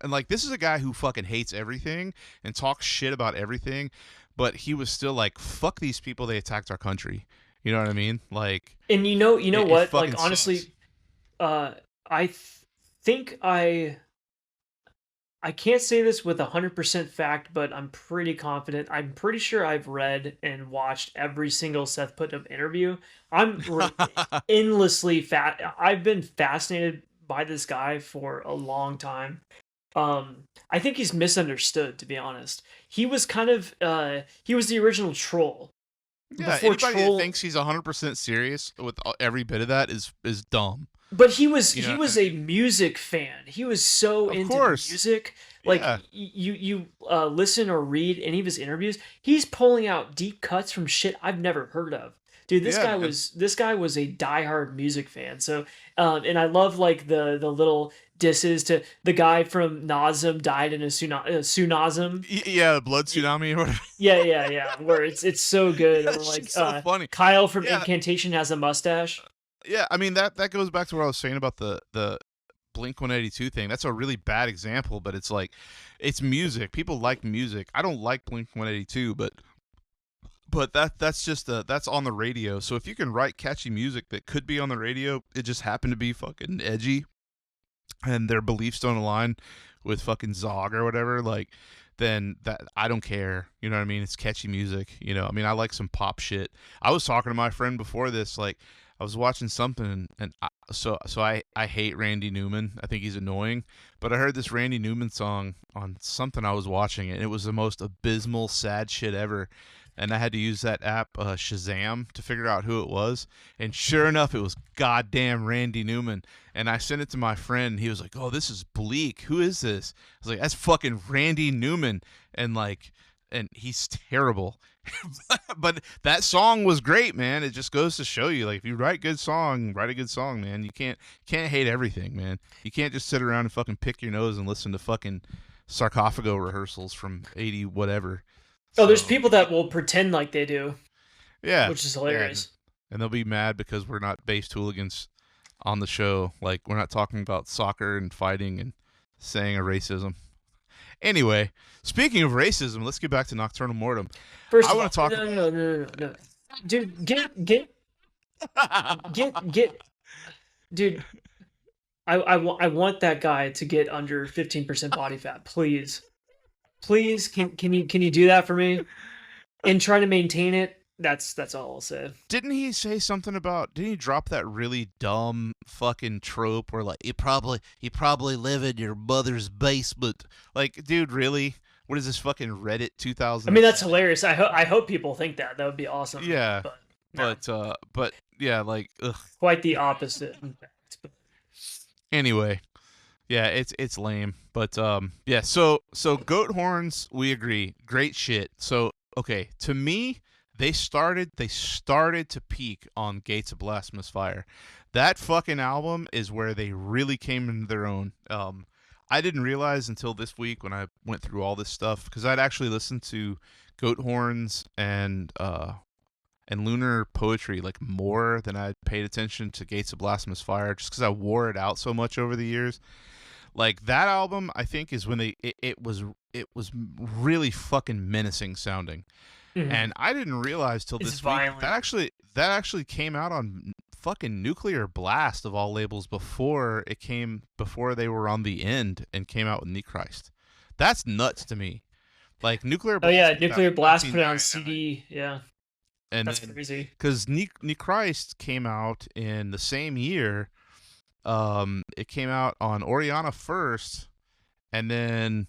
like, this is a guy who fucking hates everything and talks shit about everything, but he was still like, fuck these people, they attacked our country. You know what I mean? Like, and you know what? Like, honestly, I think I can't say this with 100% fact, but I'm pretty confident. I'm pretty sure I've read and watched every single Seth Putnam interview. I'm endlessly I've been fascinated by this guy for a long time. I think he's misunderstood, to be honest. He was kind of he was the original troll. Yeah, anybody that thinks he's 100% serious with every bit of that is dumb. But he was a music fan. He was so into music. Like, you listen or read any of his interviews, he's pulling out deep cuts from shit I've never heard of. Dude, this guy was a diehard music fan. So, and I love like the little disses to the guy from Nazem died in a tsunami. Yeah, blood tsunami or whatever. Yeah. Where it's so good. Or like so funny. Kyle from Incantation has a mustache. Yeah, I mean that goes back to what I was saying about the Blink-182 thing. That's a really bad example, but it's like, it's music. People like music. I don't like Blink-182, but that's just that's on the radio. So if you can write catchy music that could be on the radio, it just happened to be fucking edgy, and their beliefs don't align with fucking Zog or whatever, like, then that, I don't care. You know what I mean? It's catchy music. You know, I mean, I like some pop shit. I was talking to my friend before this, like, I was watching something, and I hate Randy Newman. I think he's annoying. But I heard this Randy Newman song on something I was watching, and it was the most abysmal, sad shit ever. And I had to use that app, Shazam, to figure out who it was. And sure enough, it was goddamn Randy Newman. And I sent it to my friend, and he was like, "Oh, this is bleak. Who is this?" I was like, "That's fucking Randy Newman." And he's terrible. But that song was great, man. It just goes to show you, like, if you write a good song, man. You can't hate everything, man. You can't just sit around and fucking pick your nose and listen to fucking Sarcophago rehearsals from 80 whatever. Oh, there's people that will pretend like they do. Yeah. Which is hilarious. And they'll be mad because we're not based hooligans on the show. Like, we're not talking about soccer and fighting and saying a racism. Anyway, speaking of racism, let's get back to Nokturnal Mortum. First I of want to talk. No. Dude, get. Dude, I want that guy to get under 15% body fat, please. Please, can you do that for me? And try to maintain it. That's all I'll say. Didn't he say something about? Didn't he drop that really dumb fucking trope where like you probably live in your mother's basement? Like, dude, really? What is this fucking Reddit 2000? I mean, that's hilarious. I hope people think that. That would be awesome. Yeah, but yeah, like, ugh. Quite the opposite. In fact. Anyway, yeah, it's lame. But yeah. So goat horns, we agree, great shit. So okay, to me, they started to peak on Gates of Blasphemous Fire. That fucking album is where they really came into their own. I didn't realize until this week when I went through all this stuff, because I'd actually listened to goat horns and lunar poetry like more than I'd paid attention to Gates of Blasphemous Fire, just because I wore it out so much over the years. Like that album, I think, is when it was really fucking menacing sounding. Mm-hmm. And I didn't realize till this week that actually came out on fucking Nuclear Blast of all labels before they were on the end and came out with Nechrist. That's nuts to me. Like Nuclear Blast. Oh yeah, Nuclear Blast put it on CD. Yeah. And that's crazy. Because Nechrist came out in the same year. It came out on Oriana first, and then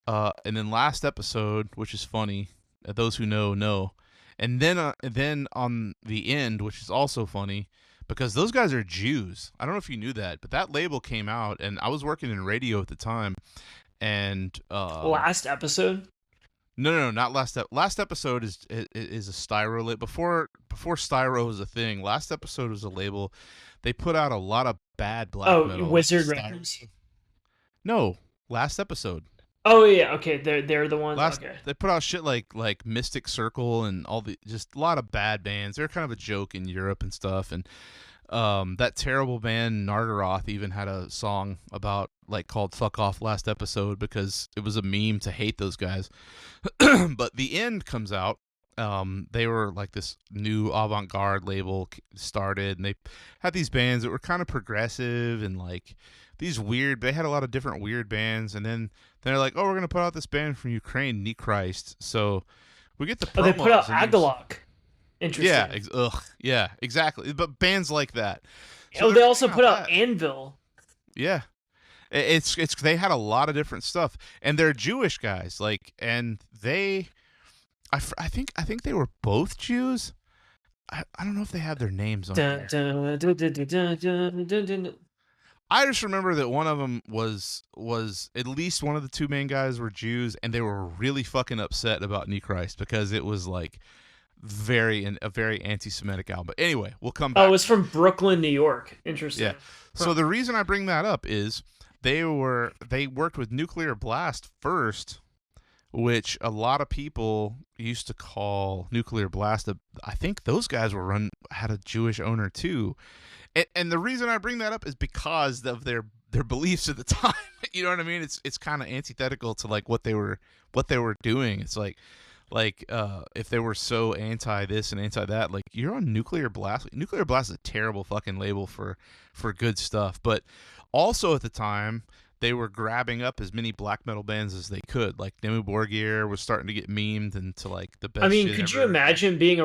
Last Episode, which is funny. Those who know. And then on the end, which is also funny, because those guys are Jews. I don't know if you knew that, but that label came out, and I was working in radio at the time. And Last Episode? No, not Last Episode is a Styro label. Before Styro was a thing, Last Episode was a label. They put out a lot of bad black metal. Oh, Wizard Records? No, Last Episode. Oh yeah, okay, they're the ones. Okay. They put out shit like Mystic Circle and just a lot of bad bands. They're kind of a joke in Europe and stuff. And that terrible band Nargaroth even had a song about called "Fuck Off" Last Episode because it was a meme to hate those guys. But The End comes out. They were like this new avant-garde label started, and they had these bands that were kind of progressive and like these weird. They had a lot of different weird bands, and then they're like, "Oh, we're gonna put out this band from Ukraine, Nechrist." So we get the promos. Oh, they put out Agalok. Interesting. Yeah, exactly. But bands like that. So they also put out Anvil. Yeah, it's they had a lot of different stuff, and they're Jewish guys, and they. I think they were both Jews. I don't know if they have their names on here. I just remember that one of them was at least one of the two main guys were Jews, and they were really fucking upset about Nechrist because it was a very anti-Semitic album. But anyway, we'll come back. Oh, it was from Brooklyn, New York. Interesting. Yeah. So the reason I bring that up is they worked with Nuclear Blast first, which a lot of people used to call Nuclear Blast. I think those guys had a Jewish owner too. And the reason I bring that up is because of their beliefs at the time. You know what I mean? It's kind of antithetical to what they were doing. It's like if they were so anti this and anti that, you're on Nuclear Blast. Nuclear Blast is a terrible fucking label for good stuff. But also at the time, they were grabbing up as many black metal bands as they could. Like Dimmu Borgir was starting to get memed into the best. I mean, could you imagine being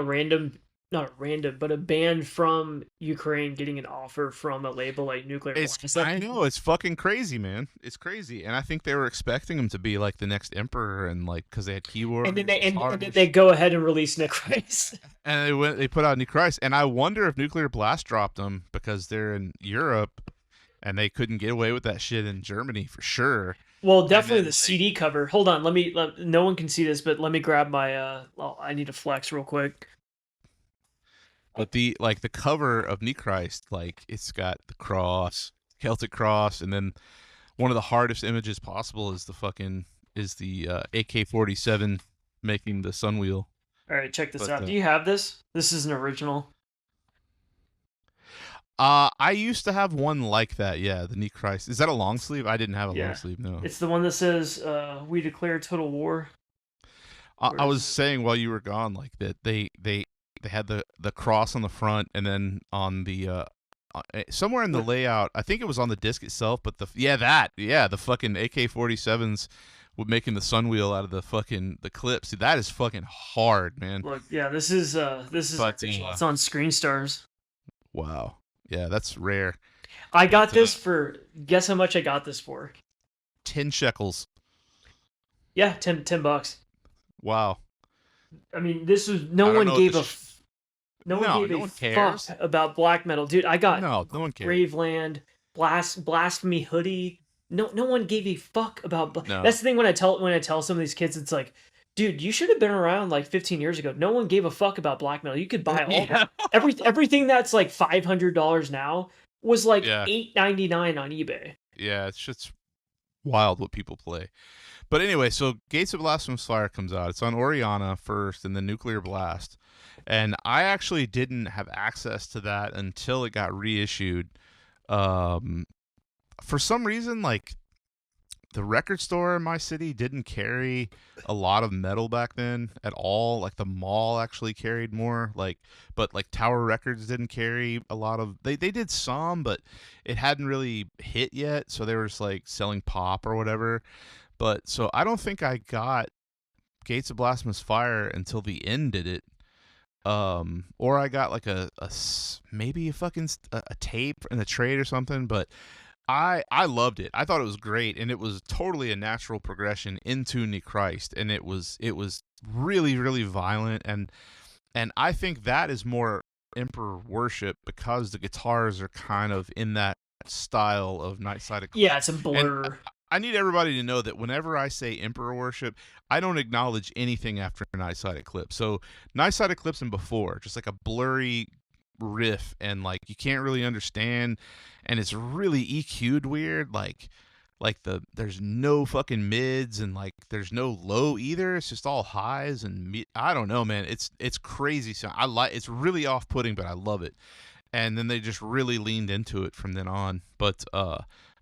not random, but a band from Ukraine getting an offer from a label like Nuclear Blast? I know, it's fucking crazy, man. It's crazy, and I think they were expecting them to be the next Emperor, and because they had keyboards. And then they go ahead and release Nechrist. And they put out Nechrist, and I wonder if Nuclear Blast dropped them because they're in Europe. And they couldn't get away with that shit in Germany for sure. Well, definitely the CD cover. Hold on, no one can see this, but let me grab my. I need to flex real quick. But the cover of Nechrist, it's got the cross, Celtic cross, and then one of the hardest images possible is the AK-47 making the sun wheel. All right, check this out. Do you have this? This is an original. I used to have one like that. Yeah, the Nechrist. Is that a long sleeve? I didn't have a long sleeve. No. It's the one that says, "We declare total war." I was saying while you were gone, like that they had the cross on the front, and then on the somewhere in the layout, I think it was on the disc itself, but the fucking AK-47s with making the sun wheel out of the fucking the clips. See, that is fucking hard, man. Look, yeah, this is it's on Screen Stars. Wow. Yeah, that's rare. I got this for, guess how much I got this for? 10 shekels. Yeah, $10. Wow. I mean, this was no one gave a fuck about black metal, dude. I got no one cares. Graveland, Blasphemy hoodie. No one gave a fuck about. No. That's the thing when I tell some of these kids, it's like, dude, you should have been around like 15 years ago. No one gave a fuck about black metal. You could buy all everything that's like $500 now was like $8.99 on eBay. Yeah, it's just wild what people play. But anyway, so Gates of Blasphemous Fire comes out. It's on Oriana first, and then Nuclear Blast. And I actually didn't have access to that until it got reissued. For some reason, like, the record store in my city didn't carry a lot of metal back then at all. Like, the mall actually carried more. But Tower Records didn't carry a lot of. They did some, but it hadn't really hit yet. So they were just like selling pop or whatever. But so I don't think I got Gates of Blasphemous Fire until the end did it. Or I got like maybe a tape in a trade or something. But I loved it. I thought it was great, and it was totally a natural progression into Nechrist, and it was really, really violent, and I think that is more Emperor worship because the guitars are kind of in that style of Nightside Eclipse. Yeah, it's a blur. And I need everybody to know that whenever I say Emperor worship, I don't acknowledge anything after Nightside Eclipse. So Nightside Eclipse and before, just like a blurry riff, and like you can't really understand, and it's really EQ'd weird, like there's no fucking mids, and like there's no low either. It's just all highs and I don't know, man. It's crazy sound. It's really off-putting, but I love it. And then they just really leaned into it from then on. But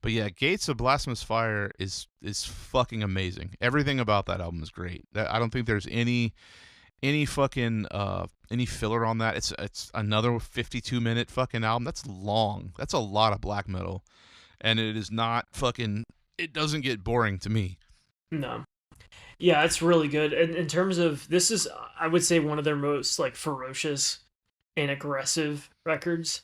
yeah, Gates of Blasphemous Fire is fucking amazing. Everything about that album is great. I don't think there's any fucking any filler on that. It's another 52-minute fucking album. That's long. That's a lot of black metal, and it is not fucking. It doesn't get boring to me. No. Yeah, it's really good. And in terms of, this is, I would say, one of their most like ferocious and aggressive records.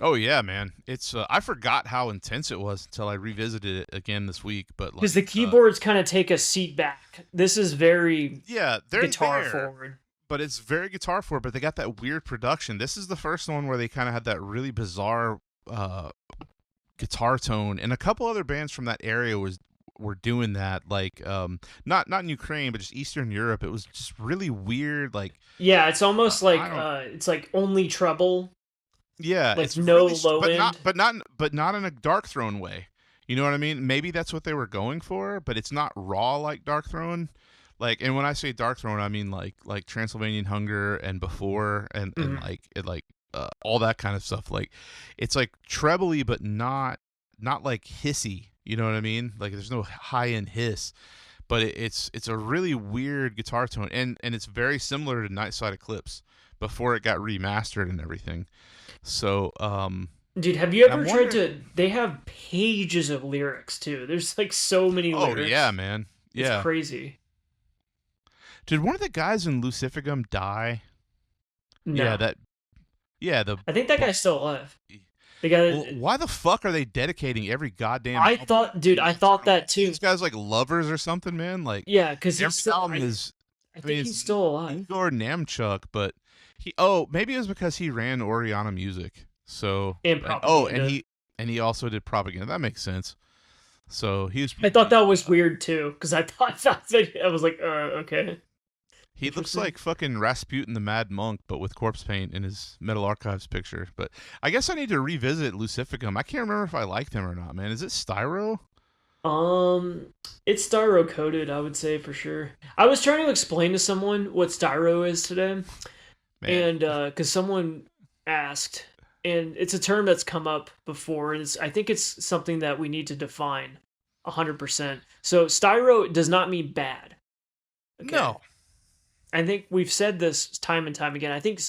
Oh yeah, man. It's I forgot how intense it was until I revisited it again this week. But because the keyboards kind of take a seat back. This is very they're guitar forward. But it's very guitar forward. But they got that weird production. This is the first one where they kind of had that really bizarre guitar tone, and a couple other bands from that area were doing that. Like not in Ukraine, but just Eastern Europe. It was just really weird. Like it's almost like it's like only treble. Yeah, like it's no really, low end, but not in a Dark Throne way. You know what I mean? Maybe that's what they were going for, but it's not raw like Dark Throne. Like, and when I say Dark Throne, I mean like Transylvanian Hunger and before, and all that kind of stuff. Like, it's like trebly, but not like hissy. You know what I mean? Like, there's no high end hiss, but it's a really weird guitar tone, and it's very similar to Nightside Eclipse before it got remastered and everything. So, dude, have you ever tried to? They have pages of lyrics too. There's like so many lyrics. Oh yeah, man. Yeah, it's crazy. Did one of the guys in Lucificum die? No. Yeah, I think that guy's still alive. The guy. Well, why the fuck are they dedicating every goddamn? I thought that too. These guys like lovers or something, man. Like, yeah, because every album is. I think he's still alive. Igor Namchuk, but maybe it was because he ran Oriana Music. So and he also did Propaganda. That makes sense. So he was. I thought that was weird too, because I was like, okay. He looks like fucking Rasputin the Mad Monk, but with corpse paint in his Metal Archives picture. But I guess I need to revisit Lucificum. I can't remember if I liked him or not, man. Is it styro? It's styro coated, I would say, for sure. I was trying to explain to someone what styro is today, man. And because someone asked, and it's a term that's come up before, and I think it's something that we need to define 100%. So styro does not mean bad. Okay? No. I think we've said this time and time again. I think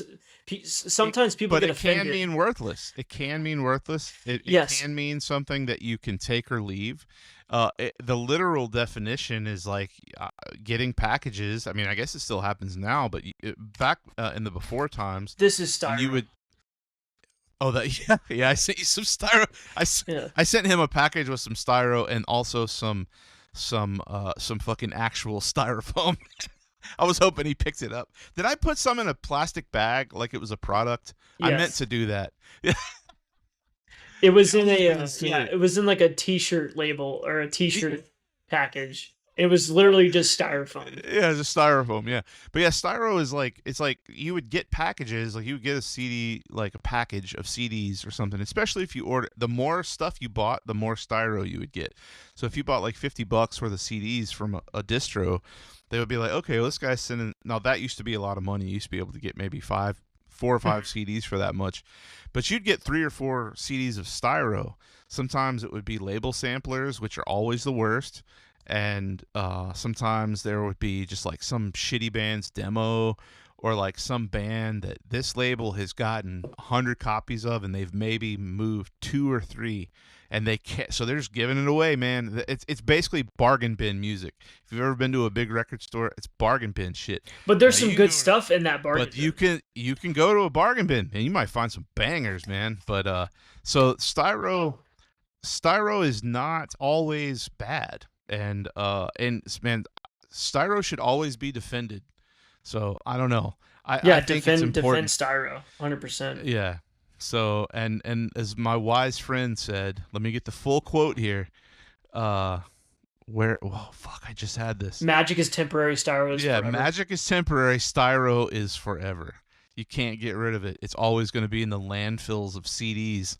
sometimes people get offended. But it can mean worthless. It can mean worthless. It can mean something that you can take or leave. The literal definition is like getting packages. I mean, I guess it still happens now, but back in the before times, this is styro. You would. Oh, yeah. I sent you some styro. I sent him a package with some styro and also some fucking actual styrofoam. I was hoping he picked it up. Did I put some in a plastic bag like it was a product? Yes. I meant to do that. Yeah. It was in it was in like a t-shirt label or a t-shirt package. It was literally just styrofoam. Yeah, it's a styrofoam, yeah. But yeah, styro is like, it's like you would get packages, like you would get a CD, like a package of CDs or something, especially if you order, the more stuff you bought, the more styro you would get. So if you bought like $50 worth of CDs from a distro, they would be like, okay, well, this guy's sending, now that used to be a lot of money. You used to be able to get maybe 4 or 5 CDs for that much. But you'd get 3 or 4 CDs of styro. Sometimes it would be label samplers, which are always the worst. And sometimes there would be just like some shitty band's demo or like some band that this label has gotten 100 copies of and they've maybe moved 2 or 3 and they can't, so they're just giving it away, man. It's basically bargain bin music. If you've ever been to a big record store, it's bargain bin shit. But there's some good stuff in that bargain bin. But you can go to a bargain bin and you might find some bangers, man. But so styro is not always bad. And man, styro should always be defended. So I don't know. I think it's important. Defend styro, 100%. Yeah. So and as my wise friend said, let me get the full quote here. I just had this. Magic is temporary, styro is forever. Yeah, magic is temporary, styro is forever. You can't get rid of it. It's always going to be in the landfills of CDs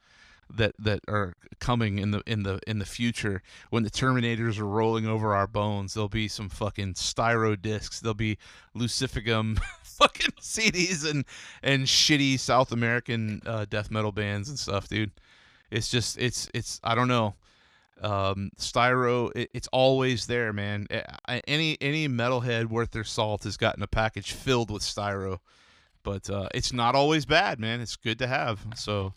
that are coming in the future. When the Terminators are rolling over our bones, there'll be some fucking styro discs. There'll be Lucifagum fucking CDs and shitty South American death metal bands and stuff, dude. It's just it's I don't know. Styro, it's always there, man. Any metalhead worth their salt has gotten a package filled with styro, but it's not always bad, man. It's good to have. So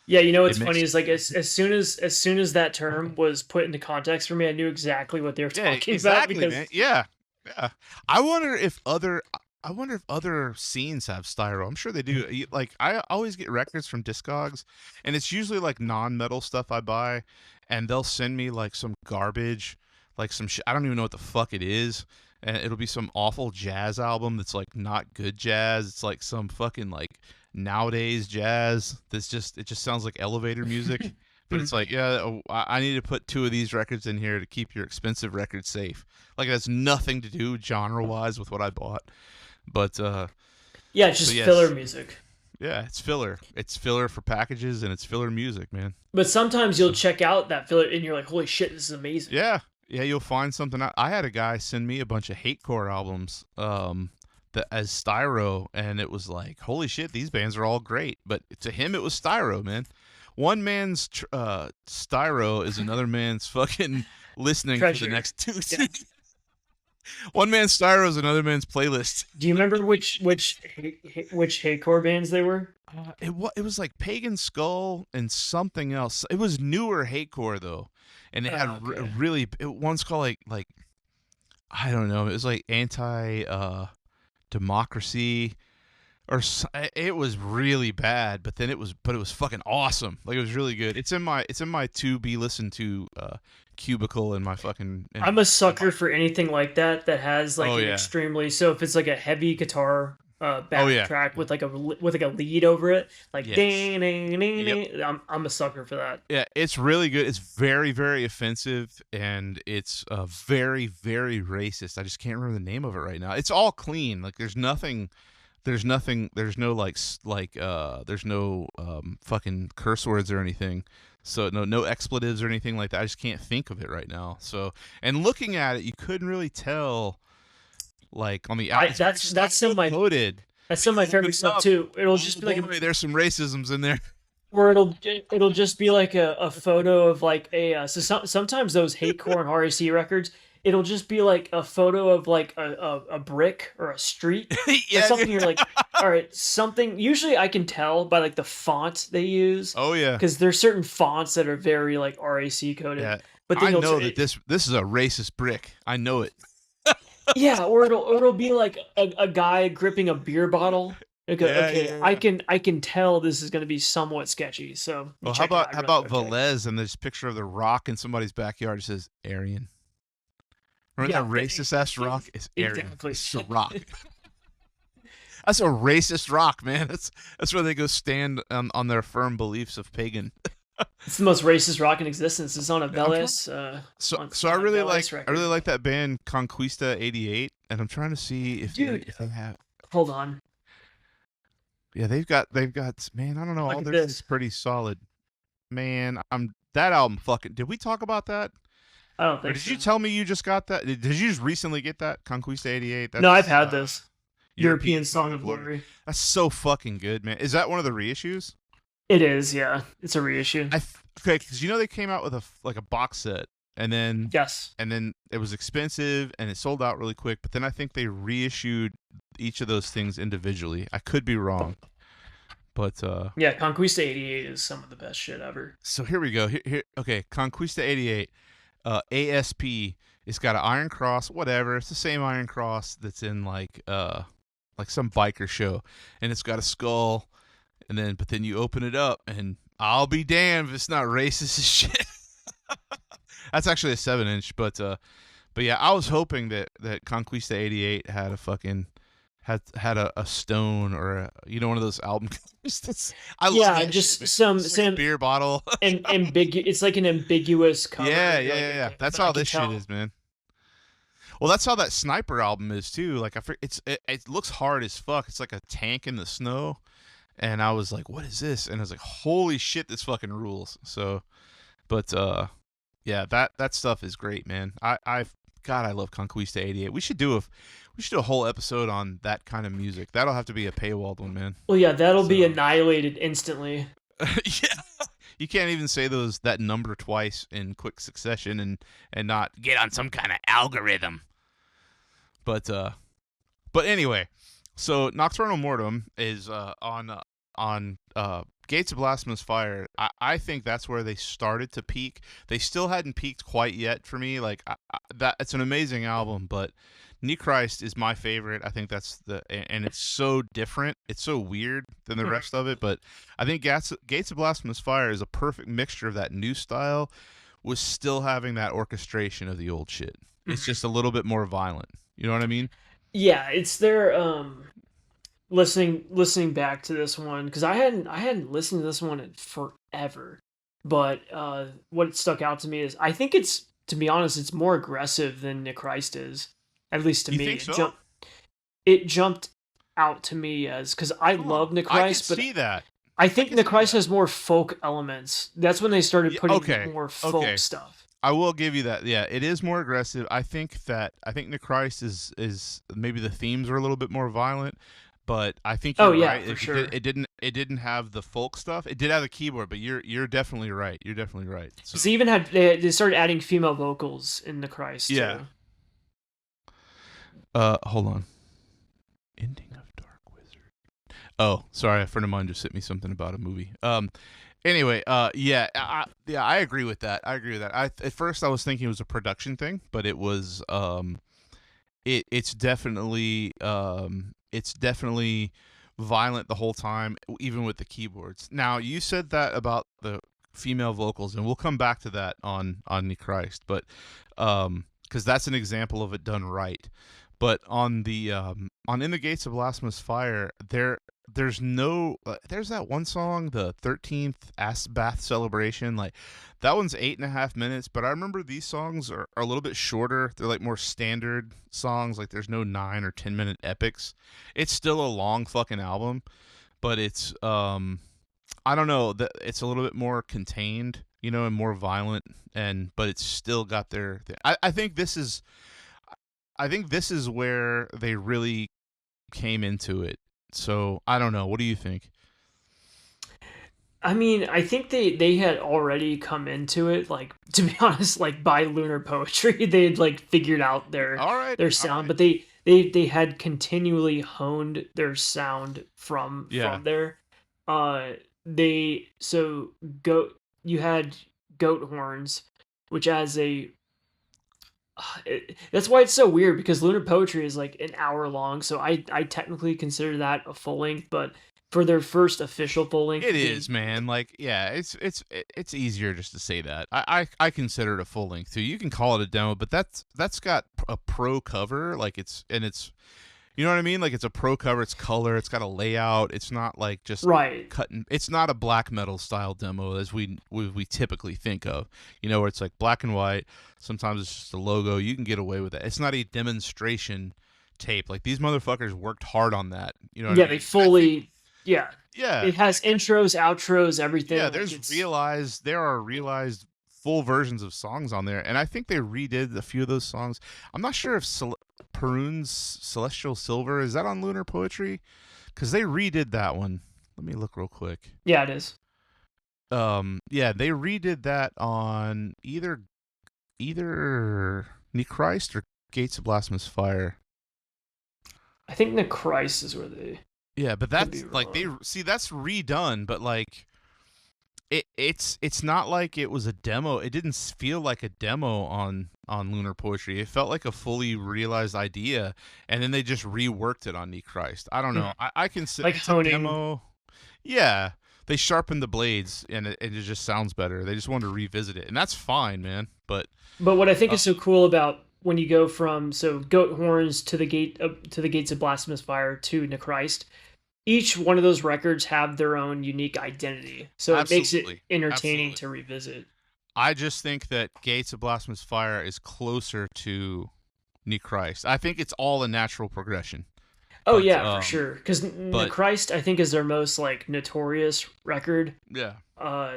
yeah, you know what's funny is like as soon as that term was put into context for me, I knew exactly what they were talking about. Because man. Yeah. I wonder if other scenes have styro. I'm sure they do. Like I always get records from Discogs, and it's usually like non-metal stuff I buy, and they'll send me like some garbage, like some I don't even know what the fuck it is, and it'll be some awful jazz album that's like not good jazz. It's like some fucking like nowadays jazz it just sounds like elevator music. But it's like, yeah, I need to put 2 of these records in here to keep your expensive records safe. Like it has nothing to do genre wise with what I bought. But yeah, it's just filler music. Yeah, it's filler. It's filler for packages and it's filler music, man. But sometimes you'll check out that filler and you're like, holy shit, this is amazing. Yeah, you'll find something. I had a guy send me a bunch of hatecore albums as styro, and it was like, holy shit, these bands are all great. But to him, it was styro, man. One man's styro is another man's fucking listening for the next 2 CDs. One man's styro is another man's playlist. Do you remember which hatecore bands they were? It was like Pagan Skull and something else. It was newer hatecore though, and it had one's called like I don't know. It was like anti democracy. Or it was really bad, but it was fucking awesome. Like it was really good. It's in my to be listened to cubicle in my fucking. I'm a sucker for anything like that has like an extremely. So if it's like a heavy guitar backtrack with like a lead over it, like ding ding ding ding. I'm a sucker for that. Yeah, it's really good. It's very very offensive and it's very very racist. I just can't remember the name of it right now. It's all clean. Like there's no fucking curse words or anything. So no expletives or anything like that. I just can't think of it right now. So, and looking at it, you couldn't really tell, like on the outside. That's some of my coded. That's some of my favorite stuff too. It'll just be like there's some racisms in there. Or it'll just be like a photo of like sometimes those hatecore and RAC records, it'll just be like a photo of like a brick or a street or Yeah. something. You're like, all right, something. Usually I can tell by like the font they use, Oh yeah. because there's certain fonts that are very like RAC coded. Yeah. But then I know that this is a racist brick. I know it. yeah, or it'll be like a guy gripping a beer bottle. Okay, Yeah, okay, yeah. I can tell this is going to be somewhat sketchy. So you Well, check it out. how You're like, about okay, Velez and this picture of the rock in somebody's backyard? It says Aryan. Remember yeah, that racist ass rock? It's Aryan. exactly. It's a rock. That's a racist rock, man. That's where they go stand on their firm beliefs of pagan. It's the most racist rock in existence. It's on a Veles. I really record. like that band Conquista '88, and I'm trying to see if Dude, they have. hold on. Yeah, they've got man. I don't know. Look All at theirs this. is pretty solid. Man, that album fucking. Did we talk about that? I don't Or think did so. you tell me you just got that? Did you just recently get that Conquista '88? No, I've had this. European Song of Glory. That's so fucking good, man. Is that one of the reissues? It is, yeah. It's a reissue. Okay, because they came out with a box set, and then Yes. it was expensive and it sold out really quick. But then I think they reissued each of those things individually. I could be wrong, but yeah, Conquista '88 is some of the best shit ever. So here we go. Here okay, Conquista '88, ASP. It's got an Iron Cross, whatever. It's the same Iron Cross that's in like some biker show, and it's got a skull. But then you open it up, and I'll be damned if it's not racist as shit. That's actually a 7-inch, but yeah, I was hoping that Conquista '88 had a fucking had a stone or one of those album covers. I love that just shit, some like a beer bottle. It's like an ambiguous cover. Yeah. That's how this shit is, man. Well, that's how that Sniper album is too. Like it looks hard as fuck. It's like a tank in the snow. And I was like, what is this? And I was like, holy shit, this fucking rules. So, but yeah, that stuff is great, man. I love Conquista '88. We should do a whole episode on that kind of music. That'll have to be a paywalled one, man. Well, yeah, that'll be annihilated instantly. Yeah. You can't even say that number twice in quick succession and not get on some kind of algorithm. But anyway, so Nocturnal Mortum is on Gates of Blasphemous Fire. I think that's where they started to peak. They still hadn't peaked quite yet for me. Like that, it's an amazing album, but Nechrist is my favorite. I think and it's so different. It's so weird than the rest of it. But I think Gates of Blasphemous Fire is a perfect mixture of that new style with still having that orchestration of the old shit. It's just a little bit more violent. You know what I mean? Yeah, it's their listening back to this one, because I hadn't listened to this one in forever. But what stuck out to me is, I think it's, to be honest, it's more aggressive than Nechrist is. At least to me. Think so? It jumped out to me as, because I love Nechrist, I can see that. I think Nechrist has more folk elements. That's when they started putting more folk stuff. I will give you that. Yeah, it is more aggressive. I think Nechrist is maybe the themes are a little bit more violent, but I think you're right. For sure. It didn't have the folk stuff. It did have the keyboard, but you're definitely right. You're definitely right. So they even had they started adding female vocals in Nechrist. Yeah. Too. Hold on. Ending of Dark Wizard. Oh, sorry, a friend of mine just sent me something about a movie. Anyway, yeah, I agree with that. At first I was thinking it was a production thing, but it was it's definitely violent the whole time, even with the keyboards. Now, you said that about the female vocals, and we'll come back to that on Nechrist, but because that's an example of it done right. But on the on In the Gates of Blasphemous Fire, there's that one song, the 13th Ass Bath Celebration. Like, that one's 8.5 minutes, but I remember these songs are a little bit shorter. They're like more standard songs. Like, there's no 9 or 10-minute epics. It's still a long fucking album, but it's I don't know, it's a little bit more contained, and more violent, but it's still got their I think this is where they really came into it. So I don't know. What do you think? I mean, I think they had already come into it, like, to be honest, like by lunar poetry, they had like figured out All right, their all sound, right. but they had continually honed their sound Yeah. from there. Uh, they so goat you had goat horns, which as a that's why it's so weird because lunar poetry is like an hour long, so I technically consider that a full length, but for their first official full length It being is, man. Like, yeah, it's easier just to say that. I consider it a full length too. You can call it a demo, but that's got a pro cover. Like it's you know what I mean. Like it's a pro cover. It's color. It's got a layout. It's not like just right. cutting. It's not a black metal style demo as we typically think of. You know, where it's like black and white. Sometimes it's just a logo. You can get away with it. It's not a demonstration tape. Like these motherfuckers worked hard on that. You know what I Yeah, they mean? I think fully yeah. yeah, It has intros, outros, everything. yeah, Like it's there are realized full versions of songs on there, and I think they redid a few of those songs. I'm not sure if Perun's Celestial Silver is that on Lunar Poetry, because they redid that one. Let me look real quick. yeah, it is. Yeah, they redid that on either Nechrist or Gates of Blasphemous Fire. I think Nechrist is where they Yeah, but could be that's like wrong. that's redone, but like it's not like it was a demo. It didn't feel like a demo on Lunar Poetry. It felt like a fully realized idea, and then they just reworked it on Nechrist. I don't know. I can say Like it's a honing. demo. Yeah, they sharpened the blades, and it just sounds better. They just wanted to revisit it, and that's fine, man. But what I think Uh, is so cool about when you go from so goat horns to the gates of blasphemous fire to Nechrist, each one of those records have their own unique identity. So it makes it absolutely, entertaining absolutely. to revisit. I just think that Gates of Blasphemous Fire is closer to Nechrist. I think it's all a natural progression. Oh But yeah, for sure. Because but Nechrist, I think, is their most like notorious record. yeah. Uh,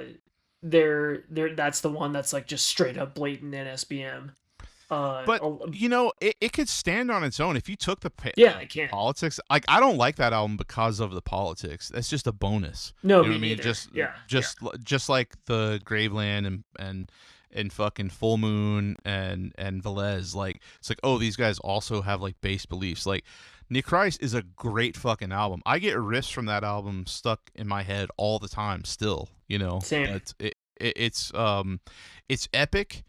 they're that's the one that's like just straight up blatant NSBM. But you know, it could stand on its own if you took Yeah, I can. politics. Like I don't like that album because of the politics. That's just a bonus. No, You know me what I mean? neither. Yeah, yeah. Just like the Graveland and fucking Full Moon and Velez. Like it's like, oh, these guys also have like base beliefs. Like Nick Christ is a great fucking album. I get riffs from that album stuck in my head all the time still, you know. Same. It's epic,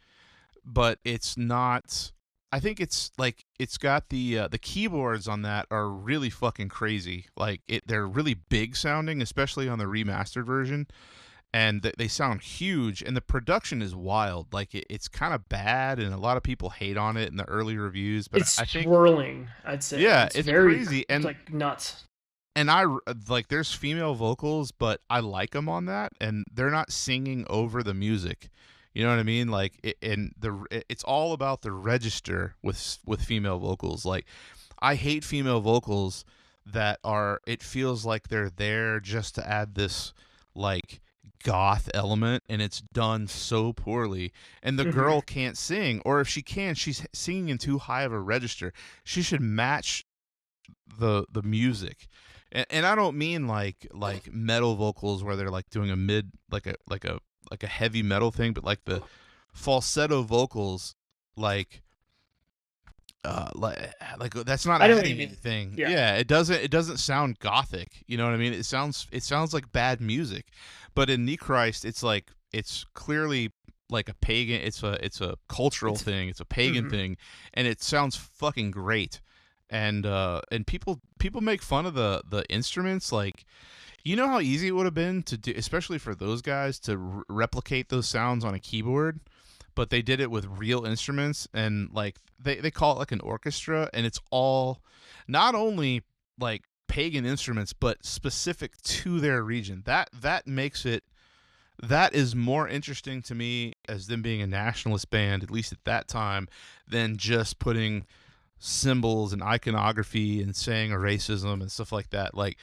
but it's not. I think it's like it's got the keyboards on that are really fucking crazy. Like they're really big sounding, especially on the remastered version, and they sound huge. And the production is wild. Like it's kind of bad, and a lot of people hate on it in the early reviews. But It's I think swirling, I'd say. yeah, It's it's very crazy, and like nuts. I like there's female vocals, but I like them on that, and they're not singing over the music. You know what I mean? Like, it's all about the register with female vocals. Like, I hate female vocals that are. It feels like they're there just to add this like goth element, and it's done so poorly. And the Hmm. girl can't sing, or if she can, she's singing in too high of a register. She should match the music. And I don't mean like metal vocals where they're like doing a mid like a heavy metal thing, but like the falsetto vocals like like that's not I a know what you heavy mean. thing. Yeah. Yeah, it doesn't sound gothic. You know what I mean? It sounds like bad music. But in Nechrist, it's like it's clearly like a pagan. It's a cultural It's thing. It's a pagan hmm thing, and it sounds fucking great. And people make fun of the instruments. Like, you know how easy it would have been to do, especially for those guys, to replicate those sounds on a keyboard, but they did it with real instruments, and like they call it like an orchestra, and it's all not only like pagan instruments but specific to their region. That makes it that is more interesting to me as them being a nationalist band, at least at that time, than just putting symbols and iconography and saying a racism and stuff like that. Like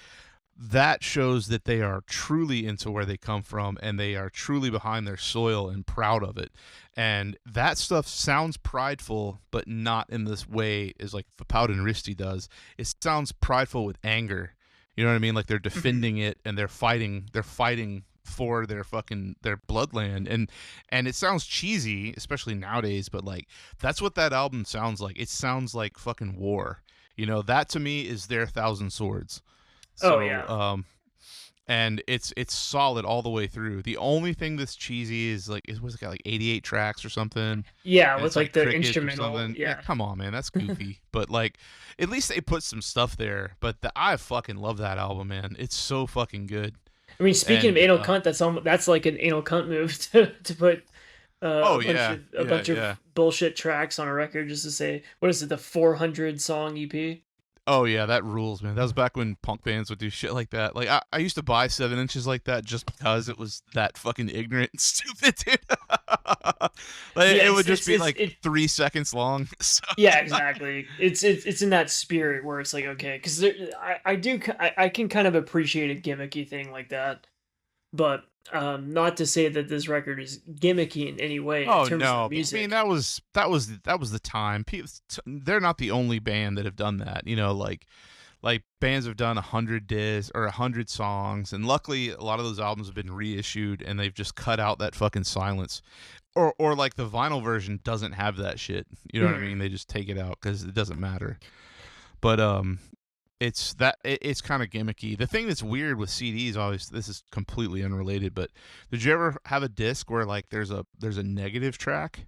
that shows that they are truly into where they come from, and they are truly behind their soil and proud of it. And that stuff sounds prideful, but not in this way as like Fapowd and Risti does. It sounds prideful with anger. You know what I mean? Like they're hmm defending it, and they're fighting for their bloodland, and it sounds cheesy, especially nowadays, but like that's what that album sounds like. It sounds like fucking war. That to me is their Thousand Swords. So, Oh yeah. And it's solid all the way through. The only thing that's cheesy is like it got like 88 tracks or something. Yeah, And with it's like like the crickets or instrumental. something. Yeah. Come on, man, that's goofy. But like, at least they put some stuff there. But I fucking love that album, man. It's so fucking good. I mean, speaking of anal cunt, that's like an anal cunt move to put a bunch of bullshit tracks on a record just to say, what is it, the 400 song EP? Oh yeah, that rules, man. That was back when punk bands would do shit like that. Like I used to buy 7-inches like that just because it was that fucking ignorant and stupid, dude. It would just be like 3 seconds long. So. Yeah, exactly. It's in that spirit where it's like, okay, because I can kind of appreciate a gimmicky thing like that, but not to say that this record is gimmicky in any way. Oh in terms no, of music. I mean that was the time. They're not the only band that have done that. Like bands have done 100 discs or 100 songs, and luckily a lot of those albums have been reissued, and they've just cut out that fucking silence, or like the vinyl version doesn't have that shit. You know what I mean? They just take it out because it doesn't matter. But it's kind of gimmicky. The thing that's weird with CDs, obviously, this is completely unrelated, but did you ever have a disc where like there's a negative track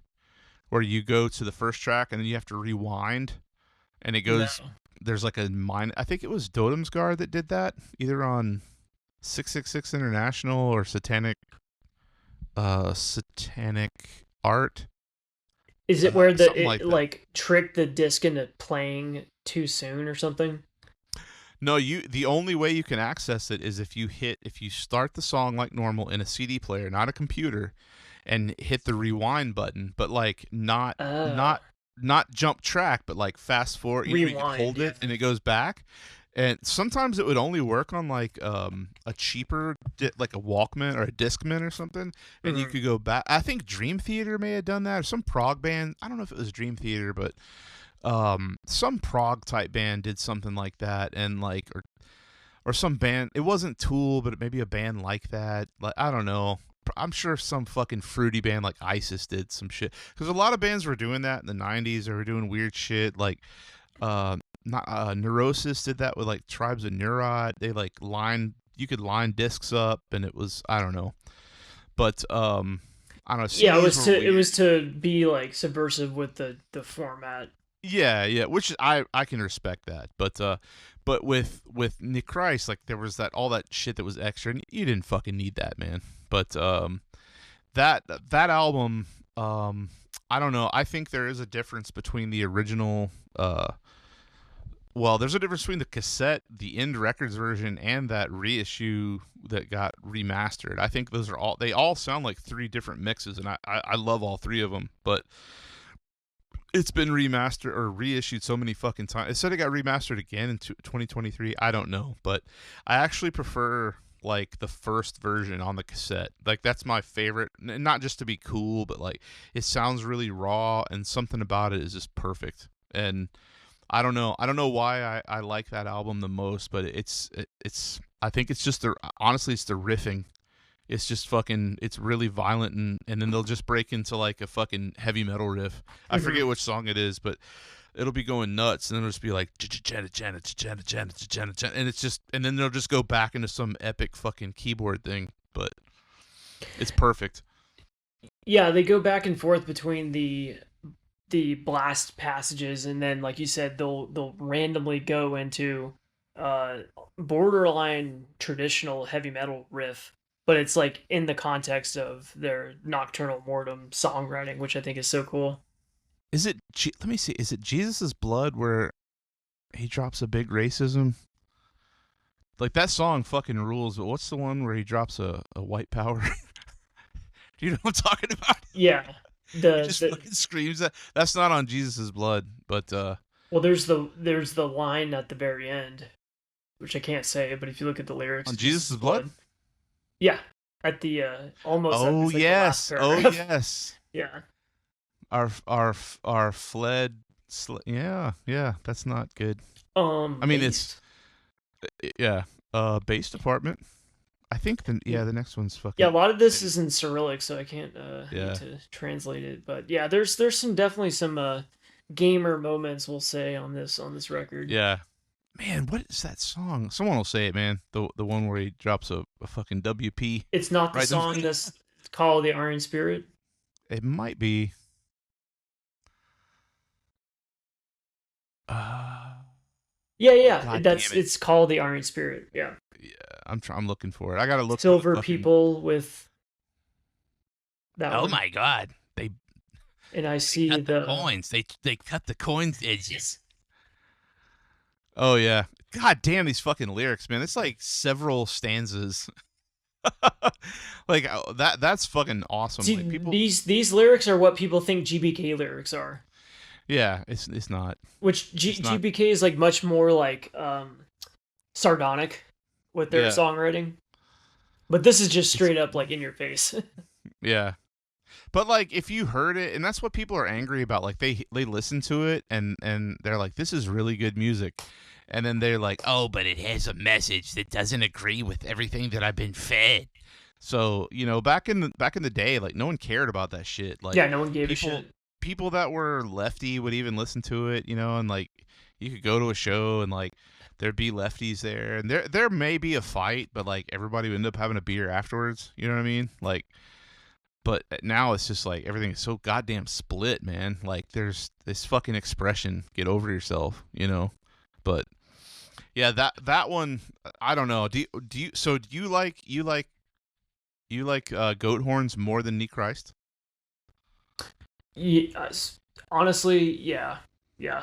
where you go to the first track and then you have to rewind and it goes there's like a I think it was Dodomsgard that did that, either on 666 International or Satanic Art. Is it where it tricked the disc into playing too soon or something? No, the only way you can access it is if you start the song like normal in a CD player, not a computer, and hit the rewind button, but like not jump track, but like fast forward. Rewind, you can hold it and it goes back. And sometimes it would only work on like a cheaper like a Walkman or a Discman or something, and you could go back. I think Dream Theater may have done that, or some prog band. I don't know if it was Dream Theater, but some prog type band did something like that, and like or some band. It wasn't Tool, but maybe a band like that. Like I don't know. I'm sure some fucking fruity band like ISIS did some shit, because a lot of bands were doing that in the 90s. They were doing weird shit like Neurosis did that with like Tribes of Neurot. They like you could line discs up, and it was, I don't know, but I don't know. Yeah, it was to be like subversive with the format. Yeah, which I can respect that, but with Nechrist, like there was all that shit that was extra, and you didn't fucking need that, man. But that album, I don't know. I think there is a difference between the original. Well, there's a difference between the cassette, the End Records version, and that reissue that got remastered. I think they all sound like 3 different mixes, and I love all 3 of them, but it's been remastered or reissued so many fucking times. It said it got remastered again in 2023. I don't know, but I actually prefer like the first version on the cassette. Like that's my favorite, not just to be cool, but like it sounds really raw, and something about it is just perfect. And I don't know why I like that album the most, but it's I think it's just honestly it's the riffing. It's just fucking, it's really violent, and then they'll just break into like a fucking heavy metal riff. I forget which song it is, but it'll be going nuts, and then it'll just be like, and it's just, and then they'll just go back into some epic fucking keyboard thing, but it's perfect. Yeah, they go back and forth between the blast passages, and then like you said, they'll randomly go into borderline traditional heavy metal riff, but it's like in the context of their Nokturnal Mortum songwriting, which I think is so cool. Is it? Let me see. Is it Jesus' Blood where he drops a big racism? Like that song fucking rules. But what's the one where he drops a white power? Do you know what I'm talking about? Yeah, he just fucking screams that. That's not on Jesus' Blood, but well, there's the line at the very end, which I can't say, but if you look at the lyrics, on Jesus' Blood. Yeah, at the almost. Oh yes! Oh yes! Yeah. Our fled. Yeah. That's not good. I mean, it's yeah. Bass department. I think the next one's fucking. Yeah, a lot of this is in Cyrillic, so I can't need Yeah. to translate it. But yeah, there's definitely some gamer moments, we'll say, on this record. Yeah. Man, what is that song? Someone will say it, man. The one where he drops a fucking WP. It's not the song that's called the Iron Spirit. It might be. Yeah. It's called the Iron Spirit. Yeah. Yeah, I'm looking for it. I gotta look. Silver people with. That oh one. My God! And I see cut the coins. They cut the coins edges. Oh yeah. God damn these fucking lyrics, man. It's like several stanzas. Like that's fucking awesome. See, like these lyrics are what people think GBK lyrics are. Yeah, it's not. Which GBK is like much more like sardonic with their songwriting. But this is just straight up like in your face. Yeah. But like if you heard it, and that's what people are angry about, like they listen to it and they're like, this is really good music. And then they're like, oh, but it has a message that doesn't agree with everything that I've been fed. So, back in the day, like no one cared about that shit. Like no one gave a shit. People that were lefty would even listen to it, and like you could go to a show and like there'd be lefties there, and there may be a fight, but like everybody would end up having a beer afterwards. You know what I mean? Like, but now it's just like everything is so goddamn split, man. Like there's this fucking expression, get over yourself, But yeah, that one, I don't know. Do you like goat horns more than Nechrist? Yes. Honestly, yeah.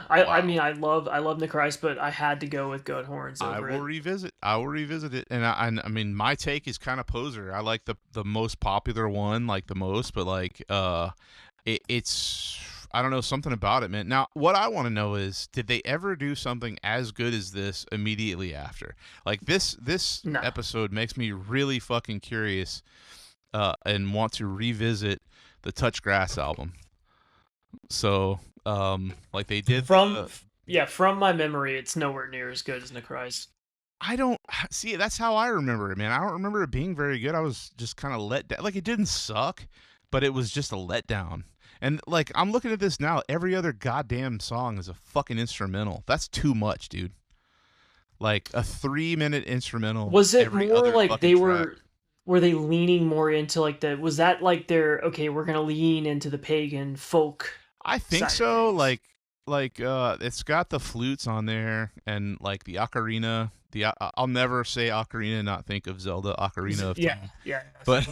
I mean, I love Nechrist, but I had to go with goat horns over it. I will revisit it, and I mean, my take is kind of poser. I like the most popular one, like the most, but like it's I don't know, something about it, man. Now, what I want to know is, did they ever do something as good as this immediately after? Like this episode makes me really fucking curious, and want to revisit the Touchgrass album. So, like they did from my memory, it's nowhere near as good as Nechrist. I don't see. That's how I remember it, man. I don't remember it being very good. I was just kind of let down. Like it didn't suck, but it was just a letdown. And like I'm looking at this now, every other goddamn song is a fucking instrumental. That's too much, dude. Like a 3-minute instrumental. Was it more like they were they leaning more into like was that like their, okay, we're gonna lean into the pagan folk? I think so. Like it's got the flutes on there and like the ocarina. I'll never say ocarina and not think of Zelda Ocarina of Time. Yeah. But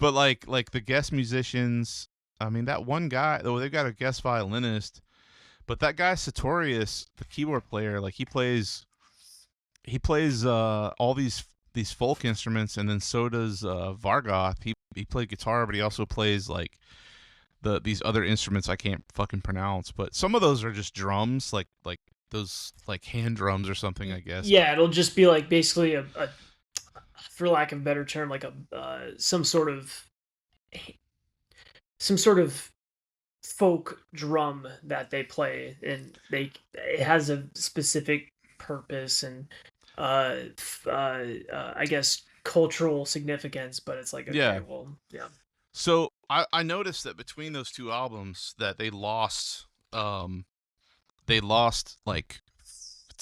but like the guest musicians. I mean, that one guy, though, they've got a guest violinist, but that guy Sartorius, the keyboard player, like he plays all these folk instruments, and then so does Vargoth. He played guitar, but he also plays like these other instruments I can't fucking pronounce. But some of those are just drums, like those like hand drums or something, I guess. Yeah, it'll just be like basically a for lack of a better term, like some sort of folk drum that they play, and it has a specific purpose and I guess cultural significance, but it's like, okay, well, yeah. So I noticed that between those two albums that they lost like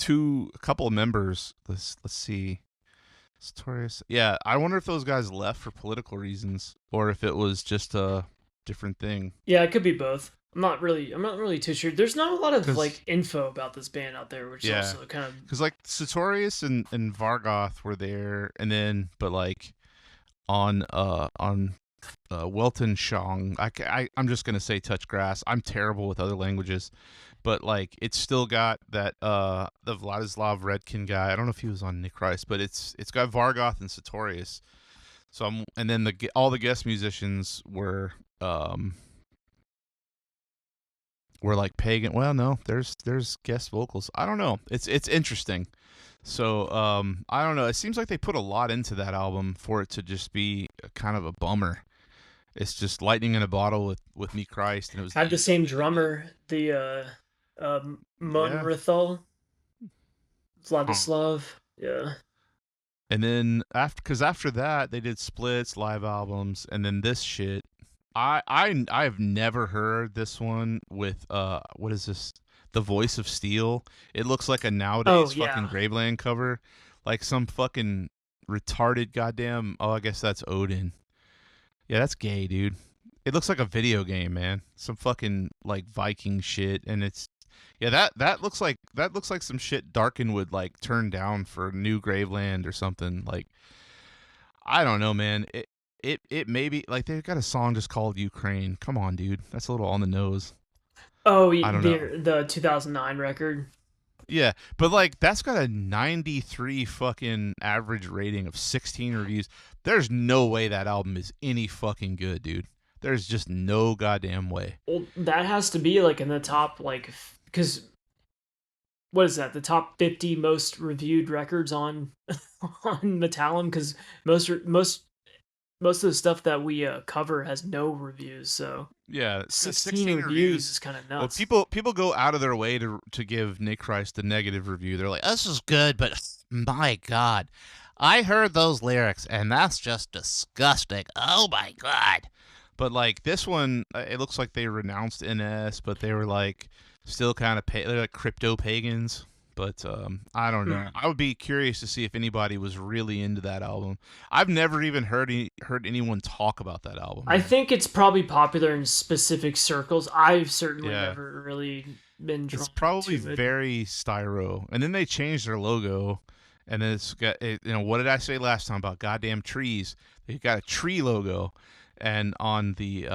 a couple of members. Let's see. Sartorius. Yeah, I wonder if those guys left for political reasons or if it was just a different thing. Yeah, it could be both. I'm not really too sure. There's not a lot of like info about this band out there, which is also kind of, because like Sartorius and Vargoth were there, and then but like on Welton Shong, I'm just gonna say Touchgrass. I'm terrible with other languages, but like it's still got that the Vladislav Redkin guy. I don't know if he was on Nechrist, but it's got Vargoth and Sartorius. So and then all the guest musicians were like pagan. Well, no, there's guest vocals. I don't know. It's interesting. So I don't know. It seems like they put a lot into that album for it to just be kind of a bummer. It's just lightning in a bottle with Nechrist, and it was had the same drummer, the Munrithal, Vladislav. Yeah. And then after that they did splits, live albums, and then this shit. I've never heard this one with what is this? The Voice of Steel. It looks like a nowadays fucking Graveland cover, like some fucking retarded goddamn. Oh, I guess that's Odin. Yeah, that's gay, dude. It looks like a video game, man. Some fucking like Viking shit, and it's that looks like some shit Darkin would like turn down for New Graveland or something. Like I don't know, man. It maybe like they've got a song just called Ukraine. Come on, dude. That's a little on the nose. Oh, the 2009 record. Yeah, but like that's got a 93 fucking average rating of 16 reviews. There's no way that album is any fucking good, dude. There's just no goddamn way. Well, that has to be like in the top, like, because what is that? The top 50 most reviewed records on Metallum? Because most of the stuff that we cover has no reviews. So yeah, 16 reviews is kind of nuts. Well, people go out of their way to give Nechrist a negative review. They're like, this is good, but my God, I heard those lyrics and that's just disgusting. Oh my God. But like this one, it looks like they renounced NS, but they were like still kind of they're like crypto pagans. But I don't know. I would be curious to see if anybody was really into that album. I've never even heard anyone talk about that album. I think it's probably popular in specific circles. I've certainly never really been drawn. It's probably very styro. And then they changed their logo, and then it's got what did I say last time about goddamn trees? They got a tree logo, and on the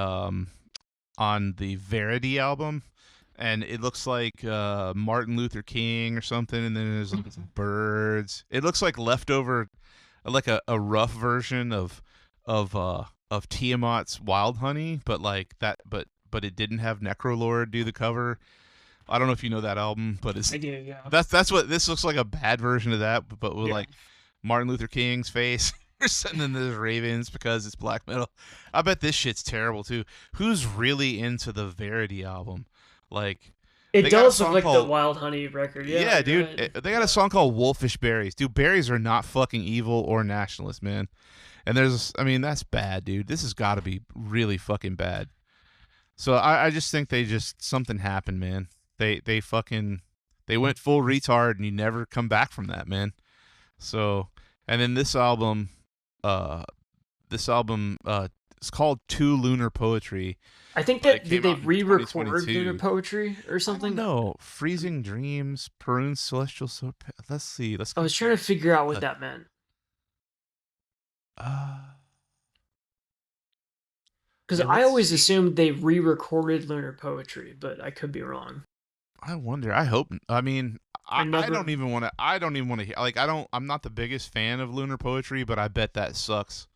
Verity album. And it looks like Martin Luther King or something, and then there's like some birds. It looks like leftover, like a rough version of Tiamat's Wild Honey, but like that, but it didn't have Necrolord do the cover. I don't know if you know that album, but it's I do, yeah. That's what this looks like, a bad version of that, but with like Martin Luther King's face. And then there's Ravens because it's black metal. I bet this shit's terrible too. Who's really into the Verity album? Like, it does look like the Wild Honey record. Yeah, dude. They got a song called Wolfish Berries. Dude, berries are not fucking evil or nationalist, man. And that's bad, dude. This has got to be really fucking bad. So I just think something happened, man. They went full retard, and you never come back from that, man. So, and then this album, it's called To Lunar Poetry. I think did they re-record Lunar Poetry or something? No, Freezing Dreams, Perun's Celestial Soul. Let's see. I was trying to figure out what that meant. Because I always assumed they re-recorded Lunar Poetry, but I could be wrong. I wonder. I hope. I mean, I don't even want to. I don't even want to hear. Like, I'm not the biggest fan of Lunar Poetry, but I bet that sucks.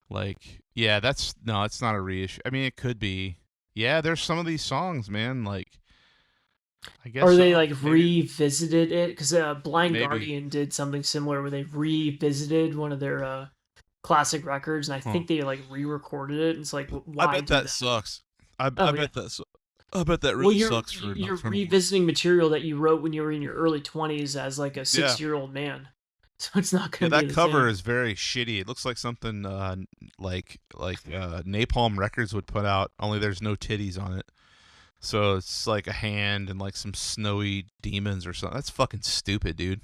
Like, yeah, it's not a reissue. I mean, it could be. Yeah, there's some of these songs, man. Like, I guess. Or they revisited it, because Blind Guardian did something similar where they revisited one of their classic records, and I think they re-recorded it. And it's like, why? I bet that sucks. I bet that really sucks for. You're revisiting material that you wrote when you were in your early 20s as like a 6-year-old man. So it's not going to be that cover is very shitty. It looks like something like Napalm Records would put out, only there's no titties on it. So it's like a hand and like some snowy demons or something. That's fucking stupid, dude.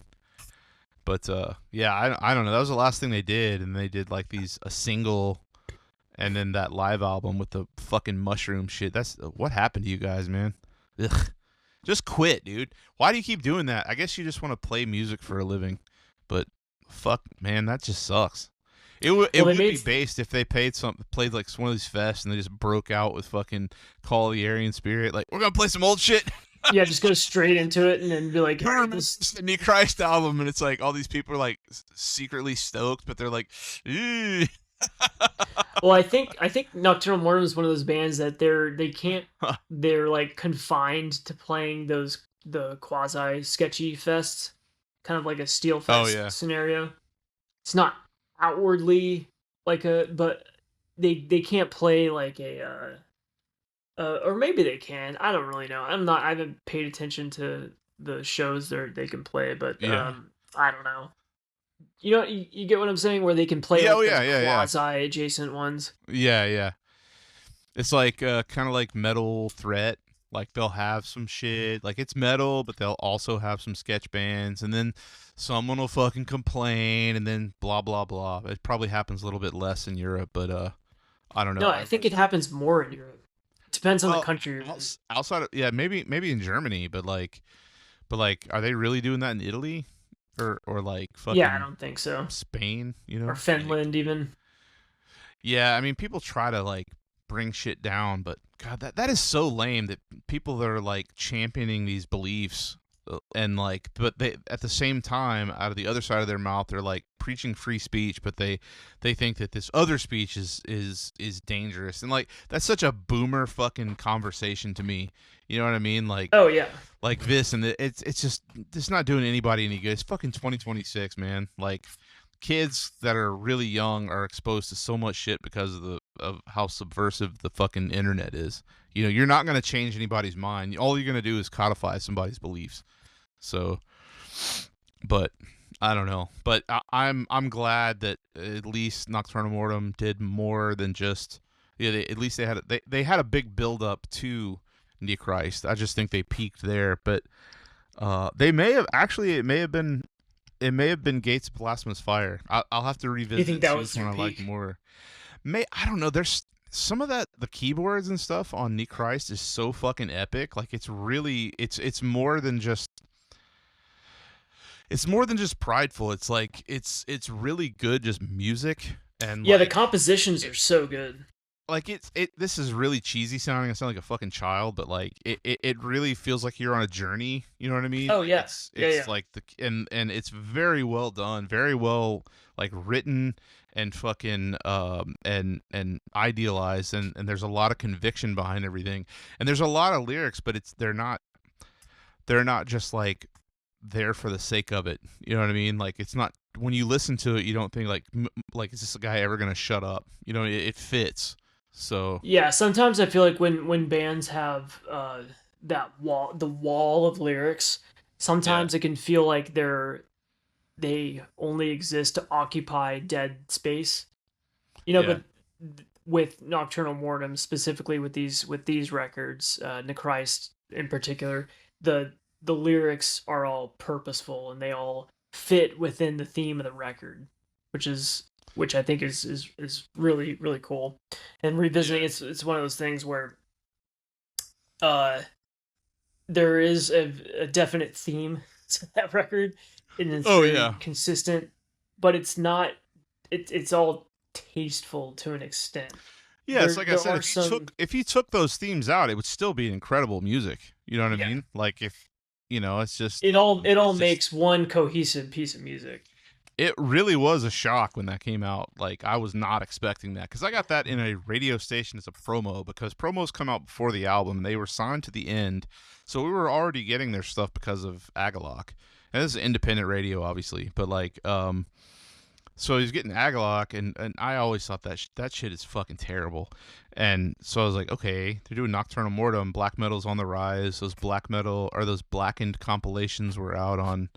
But yeah, I don't know. That was the last thing they did, and they did like a single, and then that live album with the fucking mushroom shit. That's what happened to you guys, man. Ugh. Just quit, dude. Why do you keep doing that? I guess you just want to play music for a living. But fuck, man, that just sucks. It would be based if they played like one of these fests and they just broke out with fucking Call of the Aryan Spirit. Like, we're gonna play some old shit. Yeah, just go straight into it and then be like, hey, this is the Nechrist album, and it's like all these people are like secretly stoked, but they're like, ew. Well, I think Nokturnal Mortum is one of those bands that they're like confined to playing the quasi sketchy fests. Kind of like a Steel Fest scenario. It's not outwardly like but they can't play like or maybe they can. I don't really know. I haven't paid attention to the shows they can play, but I don't know. You get what I'm saying, where they can play Yeah, like those yeah. quasi adjacent ones. Yeah. It's like kind of like Metal Threat. Like they'll have some shit, like it's metal, but they'll also have some sketch bands, and then someone will fucking complain, and then blah blah blah. It probably happens a little bit less in Europe, but I don't know. No, I think it happens more in Europe. It depends on the Well, country you're in. outside of, yeah, maybe in Germany, but like, are they really doing that in Italy, or like Yeah, I fucking don't think so. Spain? You know, Or like, Finland, even. yeah, I mean, people try to like bring shit down, but God, that is so lame that people that are like championing these beliefs and like, but they at the same time, out of the other side of their mouth, they're like preaching free speech, but they think that this other speech is dangerous, and like that's such a boomer fucking conversation to me. You know what I mean? Oh yeah. Like this, and it's not doing anybody any good. It's fucking 2026, man. Like kids that are really young are exposed to so much shit because of how subversive the fucking internet is. You know, you're not going to change anybody's mind. All you're going to do is codify somebody's beliefs. So, but I don't know. But I'm glad that at least Nocturnal Mortum did more than just, yeah. At least they had a big build up to Nechrist. I just think they peaked there, but they may have actually, it may have been Gates of Blasphemous Fire. I'll have to revisit. You think that was which one I like peak? more. I don't know. There's some of that, the keyboards and stuff on Nechrist is so fucking epic. Like it's really, it's more than just, it's more than just prideful. It's like it's really good, just music. And Yeah, the like compositions are so good. like this is really cheesy sounding. I sound like a fucking child, but like it really feels like you're on a journey. You know what I mean? Oh yeah. It's like and it's very well done, very well like written and fucking and idealized, and there's a lot of conviction behind everything, and there's a lot of lyrics, but they're not just like there for the sake of it. You know what I mean? Like it's not, when you listen to it, you don't think like is this guy ever gonna shut up? You know, it fits. So Yeah, sometimes I feel like when bands have the wall of lyrics, yeah, sometimes it can feel like they only exist to occupy dead space. yeah, But with Nocturnal Mortem, specifically with these records, Nechrist in particular, the lyrics are all purposeful and they all fit within the theme of the record, which is which I think is really really cool. And revisiting, yeah, it's one of those things where uh there is a definite theme to that record, and it's oh very yeah, consistent, but it's not. It's all tasteful to an extent. yeah. It's like I There said, are some. if you took those themes out, it would still be incredible music. You know what I Yeah, mean? Like if you know, it all it's just makes one cohesive piece of music. it really was a shock when that came out. Like I was not expecting that, because I got that in a radio station as a promo, because promos come out before the album and they were signed to the end, so we were already getting their stuff because of Agalloch. And this is independent radio, obviously, but like so he's getting Agalloch, and I always thought that shit is fucking terrible. And so I was like, okay, they're doing Nocturnal Mortum, black metal's on the rise. Those black metal, or those blackened compilations were out on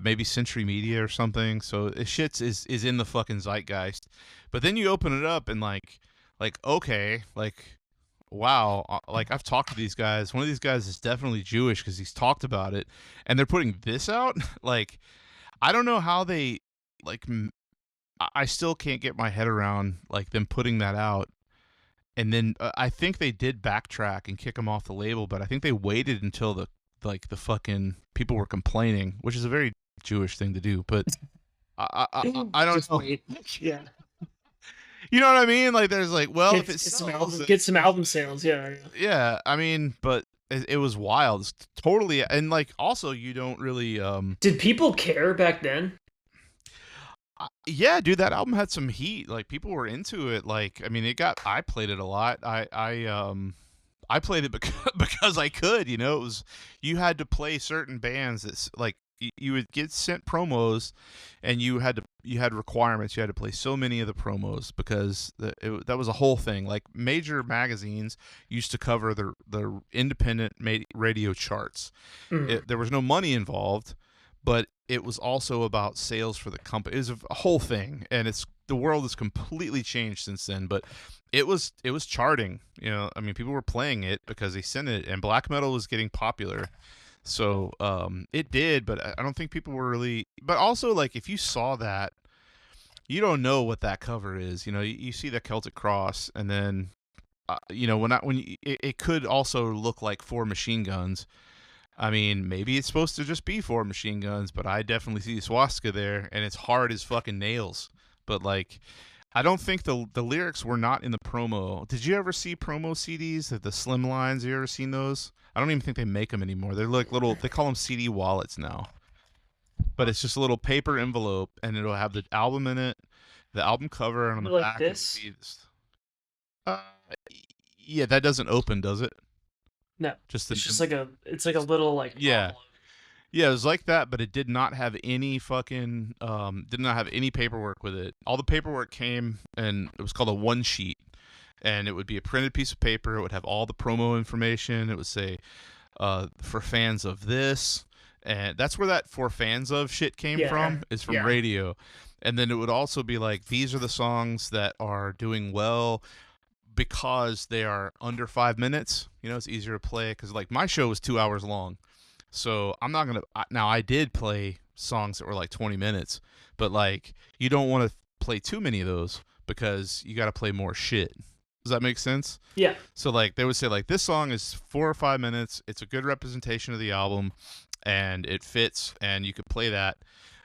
maybe Century Media or something. So it shits is in the fucking zeitgeist. But then you open it up and like okay, like wow, like I've talked to these guys. One of these guys is definitely Jewish because he's talked about it, and they're putting this out. Like I don't know how they like. I still can't get my head around like them putting that out. And then I think they did backtrack and kick him off the label, but I think they waited until the fucking people were complaining, which is a very Jewish thing to do. But I don't Just know. wait. Yeah, You know what I mean? Like there's like, well, if it sells, get some album sales. Yeah, yeah. I mean, but it was wild. It's totally, and like also you don't really Did people care back then? yeah, dude, that album had some heat. Like people were into it. Like I mean, I played it a lot. I played it because I could. You know, it was, you had to play certain bands that's like you would get sent promos, and you had requirements. You had to play so many of the promos because that was a whole thing. Like major magazines used to cover the independent radio charts. Mm. There was no money involved, but it was also about sales for the company. It was a whole thing, and the world has completely changed since then. But it was charting. I mean, people were playing it because they sent it, and black metal was getting popular. So it did, but I don't think people were really. But also, like, if you saw that, you don't know what that cover is. You see the Celtic cross, and then it could also look like 4 machine guns. I mean, maybe it's supposed to just be 4 machine guns, but I definitely see a swastika there, and it's hard as fucking nails. But, like, I don't think the lyrics were not in the promo. Did you ever see promo CDs, the slim lines? You ever seen those? I don't even think they make them anymore. They're like little, they call them CD wallets now. But it's just a little paper envelope, and it'll have the album in it, the album cover, and on the like back this? it would be this. Yeah, that doesn't open, does it? No, it's just like it's like a little like yeah, envelope. yeah. It was like that, but it did not have any fucking did not have any paperwork with it. All the paperwork came, and it was called a one sheet, and it would be a printed piece of paper. It would have all the promo information. It would say, for fans of this, and that's where that for fans of shit came from. Is from radio, and then it would also be like, these are the songs that are doing well, because they are under 5 minutes. It's easier to play, because, like, my show was 2 hours long, so I'm not gonna. Now, I did play songs that were like 20 minutes, but, like, you don't want to play too many of those, because you got to play more shit. Does that make sense? Yeah. So, like, they would say, like, this song is 4 or 5 minutes. It's a good representation of the album, and it fits, and you could play that.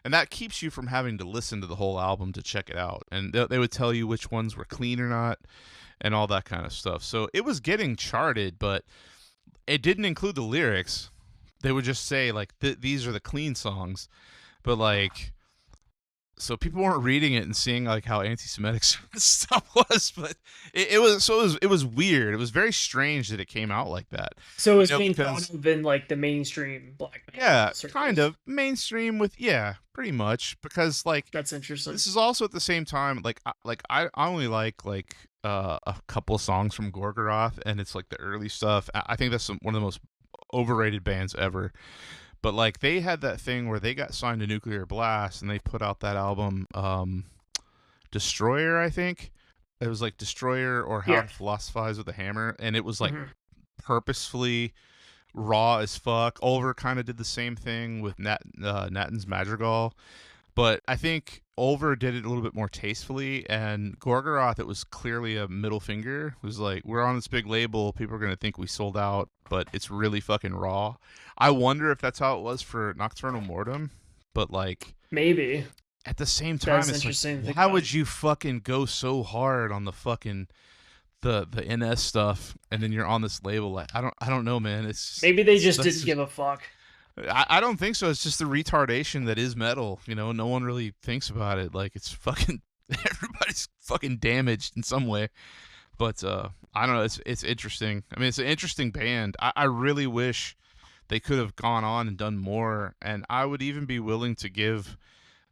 And that keeps you from having to listen to the whole album to check it out. And they would tell you which ones were clean or not, and all that kind of stuff. So it was getting charted, but it didn't include the lyrics. They would just say, like, these are the clean songs. But, like, so people weren't reading it and seeing, like, how anti-Semitic stuff was. But it was weird. It was very strange that it came out like that. So it was being thought of in, like, the mainstream black metal. Yeah, kind of mainstream with, pretty much, because, like, that's interesting. This is also at the same time, I only like a couple of songs from Gorgoroth, and it's like the early stuff. I think that's one of the most overrated bands ever. But, like, they had that thing where they got signed to Nuclear Blast, and they put out that album, Destroyer, I think. It was like Destroyer or How to Philosophize with a Hammer, and it was, like, purposefully raw as fuck. Ulver kind of did the same thing with Nathan's Madrigal. But I think Ulver did it a little bit more tastefully, and Gorgoroth, it was clearly a middle finger. It was like, we're on this big label, people are going to think we sold out, but it's really fucking raw. I wonder if that's how it was for Nokturnal Mortum, but, like, maybe. At the same time, it's like, how would you fucking go so hard on the fucking the NS stuff, and then you're on this label? Like, I don't know, man. Maybe they just didn't give a fuck. I don't think so. It's just the retardation that is metal. No one really thinks about it. Like, it's fucking everybody's fucking damaged in some way. But I don't know. It's interesting. I mean, it's an interesting band. I really wish they could have gone on and done more. And I would even be willing to give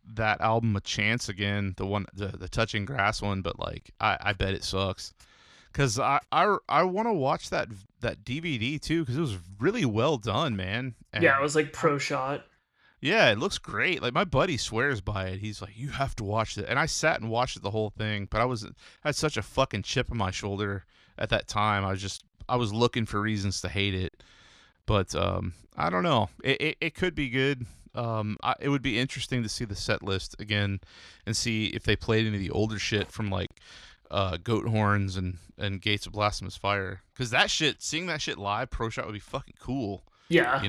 that album a chance again. The Touching Grass one. But, like, I bet it sucks. Because I want to watch that DVD, too, because it was really well done, man. And it was, like, pro shot. Yeah, it looks great. Like, my buddy swears by it. He's like, you have to watch it. And I sat and watched it the whole thing, but I had such a fucking chip on my shoulder at that time. I was looking for reasons to hate it. But I don't know. It could be good. It would be interesting to see the set list again and see if they played any of the older shit from, like, Goat Horns and Gates of Blasphemous Fire, because seeing that shit live pro shot would be fucking cool. Yeah,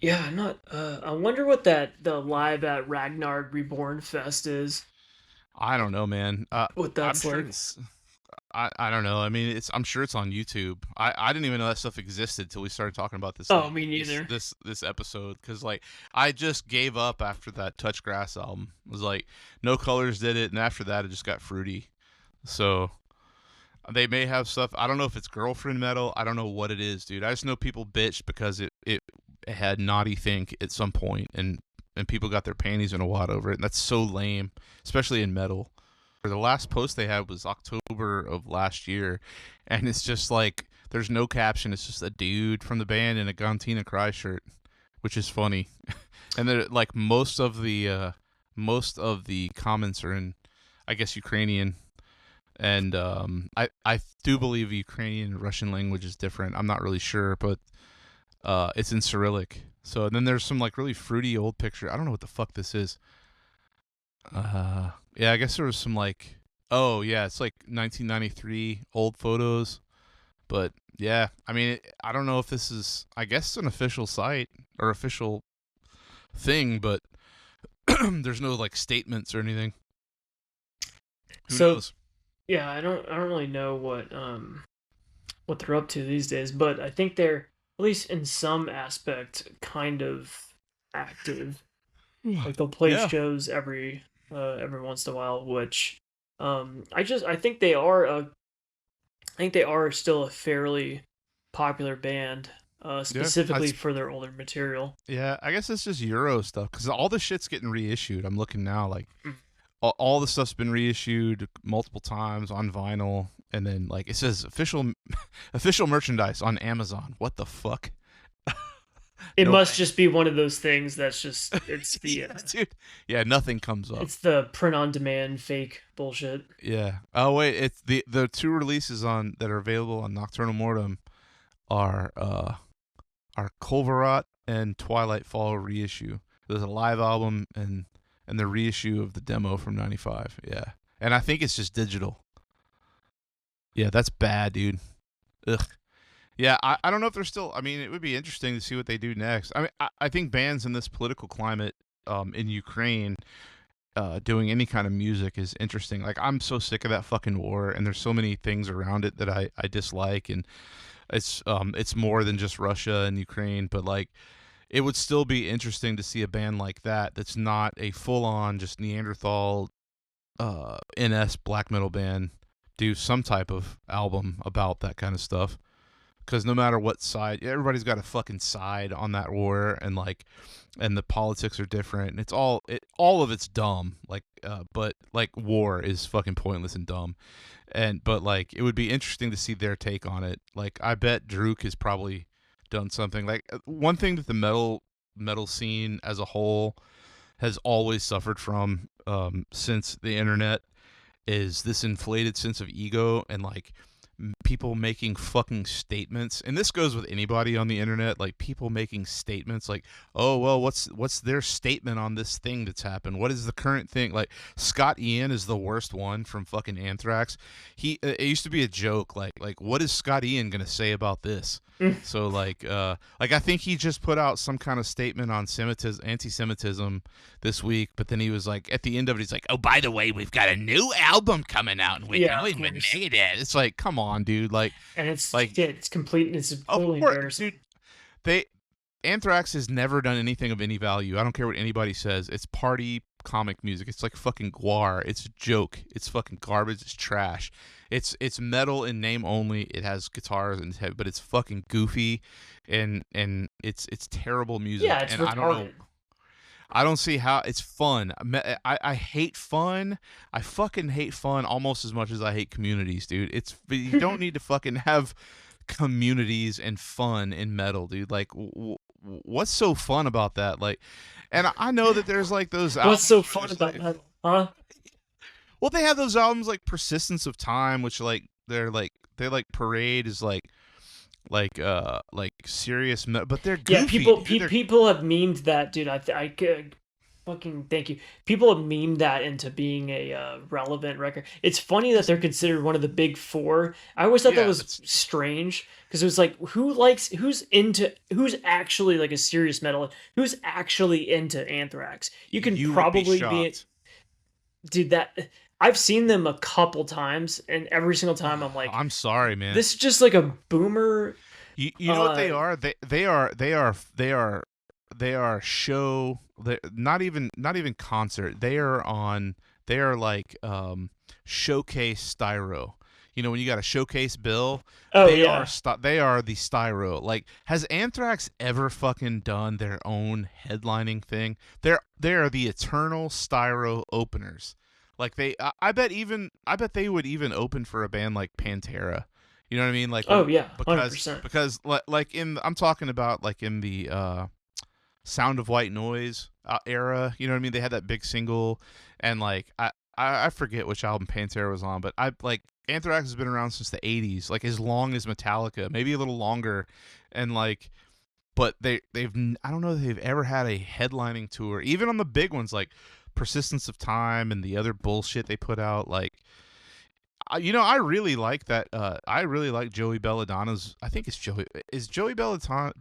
yeah. I'm not. I wonder what the live at Ragnar Reborn Fest is. I don't know, man. What that's like. I don't know. I mean, I'm sure it's on YouTube. I didn't even know that stuff existed till we started talking about this. Oh, me neither. This episode, because, like, I just gave up after that Touch Grass album. It was like No Colors did it, and after that it just got fruity. So they may have stuff. I don't know if it's girlfriend metal. I don't know what it is, dude. I just know people bitched because it had Naughty Think at some point, and people got their panties in a wad over it, and that's so lame, especially in metal. The last post they had was October of last year, and it's just like, there's no caption. It's just a dude from the band in a Gontina Cry shirt, which is funny. And then like most of the comments are in, I guess, Ukrainian. And I do believe Ukrainian and Russian language is different. I'm not really sure, but it's in Cyrillic. So then there's some like really fruity old picture. I don't know what the fuck this is. Yeah, I guess there was some like, oh yeah, it's like 1993 old photos. But yeah, I mean, I don't know if this is, I guess, an official site or official thing, but there's no like statements or anything. Who knows? Yeah, I don't really know what they're up to these days, but I think they're, at least in some aspect, kind of active. Like they'll play shows every once in a while, which I think they are still a fairly popular band, specifically for their older material. Yeah, I guess it's just Euro stuff because all the shit's getting reissued. I'm looking now, like all the stuff's been reissued multiple times on vinyl, and then like it says official merchandise on Amazon. What the fuck? It must just be one of those things that's just, it's the dude. Yeah, nothing comes up. It's the print on demand fake bullshit. Yeah. Oh wait, it's the two releases that are available on Nokturnal Mortum are Culverot and Twilight Fall reissue. There's a live album and the reissue of the demo from '95. Yeah. And I think it's just digital. Yeah, that's bad, dude. Ugh. Yeah, I don't know if they're still, I mean, it would be interesting to see what they do next. I mean, I think bands in this political climate in Ukraine doing any kind of music is interesting. Like, I'm so sick of that fucking war, and there's so many things around it that I dislike, and it's more than just Russia and Ukraine, but like, it would still be interesting to see a band like that that's not a full-on just Neanderthal NS black metal band do some type of album about that kind of stuff. Because no matter what side, everybody's got a fucking side on that war, and like, and the politics are different, and it's all of it's dumb. Like, but like war is fucking pointless and dumb, but like it would be interesting to see their take on it. Like, I bet Druk has probably done something. Like, one thing that the metal scene as a whole has always suffered from since the internet is this inflated sense of ego and like people making fucking statements. And this goes with anybody on the internet, like people making statements like, oh well, what's their statement on this thing that's happened, what is the current thing. Like, Scott Ian is the worst one from fucking Anthrax. It used to be a joke, like what is Scott Ian gonna say about this? So like I think he just put out some kind of statement on anti-Semitism this week, but then he was like, at the end of it, he's like, oh, by the way, we've got a new album coming out, and we're going with Megadeth. It's like, come on, dude. Like, and it's like, yeah, it's complete. It's totally embarrassing. Dude, Anthrax has never done anything of any value. I don't care what anybody says. It's party comic music. It's like fucking guar. It's a joke. It's fucking garbage. It's trash. It's metal in name only. It has guitars but it's fucking goofy, and it's terrible music. Yeah, it's and retarded. I don't see how it's fun. I hate fun. I fucking hate fun almost as much as I hate communities, dude. You don't need to fucking have communities and fun in metal, dude. Like, what's so fun about that? Like, and I know that there's like those albums. What's so fun about metal, huh? Well, they have those albums like Persistence of Time, which like they parade is like serious metal, but they're goofy. Yeah, people have memed that, dude. I fucking thank you. People have memed that into being a relevant record. It's funny that they're considered one of the big four. I always thought that was strange, because it was like, who's actually like a serious metal, who's actually into Anthrax? You can probably be dude, that I've seen them a couple times, and every single time I'm like, I'm sorry, man. This is just like a boomer. You know what they are? They are show. Not even concert. They are like showcase styro. You know, when you got a showcase bill, they are the styro. Like, has Anthrax ever fucking done their own headlining thing? They are the eternal styro openers. Like, I bet they would even open for a band like Pantera. You know what I mean? Like, 100%. Because like I'm talking about like in the Sound of White Noise era. You know what I mean? They had that big single, and like I forget which album Pantera was on, but I like Anthrax has been around since the 80s, like as long as Metallica, maybe a little longer, and like. But they've I don't know if they've ever had a headlining tour, even on the big ones like Persistence of Time and the other bullshit they put out. Like, I really like that. I really like Joey Belladonna's. I think it's Joey. Is Joey Belladonna?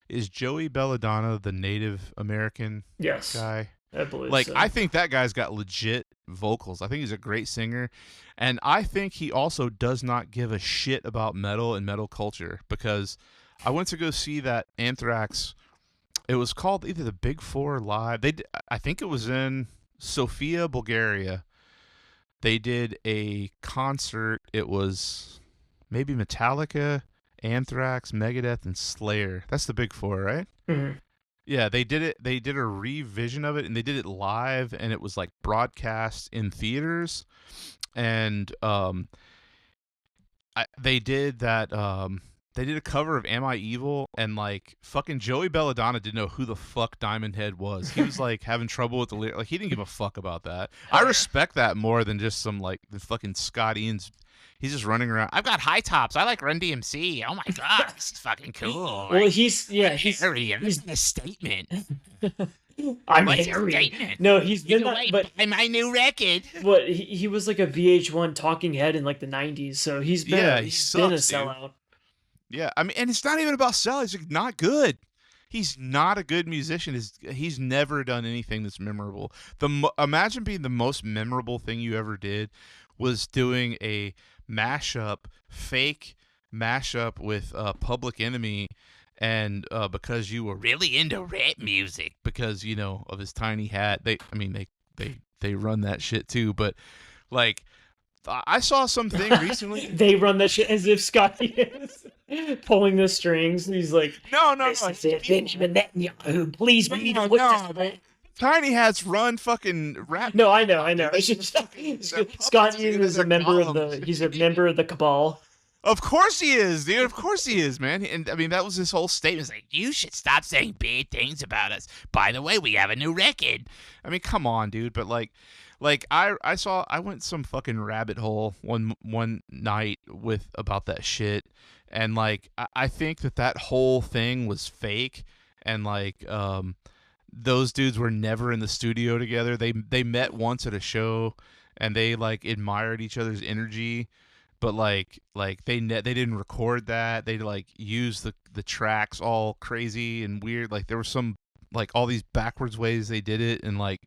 Is Joey Belladonna the Native American guy? I believe like, so. I think that guy's got legit vocals. I think he's a great singer, and I think he also does not give a shit about metal and metal culture because. I went to go see that Anthrax. It was called either the Big Four Live. I think it was in Sofia, Bulgaria. They did a concert. It was maybe Metallica, Anthrax, Megadeth, and Slayer. That's the Big Four, right? Mm-hmm. Yeah, they did it. They did a revision of it, and they did it live, and it was like broadcast in theaters. And they did that. They did a cover of Am I Evil, and like fucking Joey Belladonna didn't know who the fuck Diamond Head was. He was like having trouble with the lyric. Like he didn't give a fuck about that. I respect that more than just some like the fucking Scott Ian's. He's just running around. I've got high tops. I like Run DMC. Oh my god, this is fucking cool. Well, he's a statement. I'm What's Harry. your statement? No, he's been that, but buy my new record. What he was like a VH1 talking head in like the 90s, so he's been been a sellout. Dude. Yeah, I mean, and it's not even about selling. He's not good. He's not a good musician. He's never done anything that's memorable. Imagine being the most memorable thing you ever did was doing a fake mashup with Public Enemy, and because you were really into rap music, because of his tiny hat. They run that shit too, but like. I saw something recently. They run that shit as if Scotty is pulling the strings. He's like, no. Benjamin Netanyahu, please read Tiny Hats run fucking rap. No, I know. It's just Scotty is a member of the cabal. Of course he is, dude. Of course he is, man. And I mean, that was his whole statement. It's like, you should stop saying bad things about us. By the way, we have a new record. I mean, come on, dude. But like I went some fucking rabbit hole one night about that shit, and like I think that whole thing was fake, and like those dudes were never in the studio together. They met once at a show, and they like admired each other's energy, but like they didn't record that. They like used the tracks all crazy and weird. Like there was some like all these backwards ways they did it, and like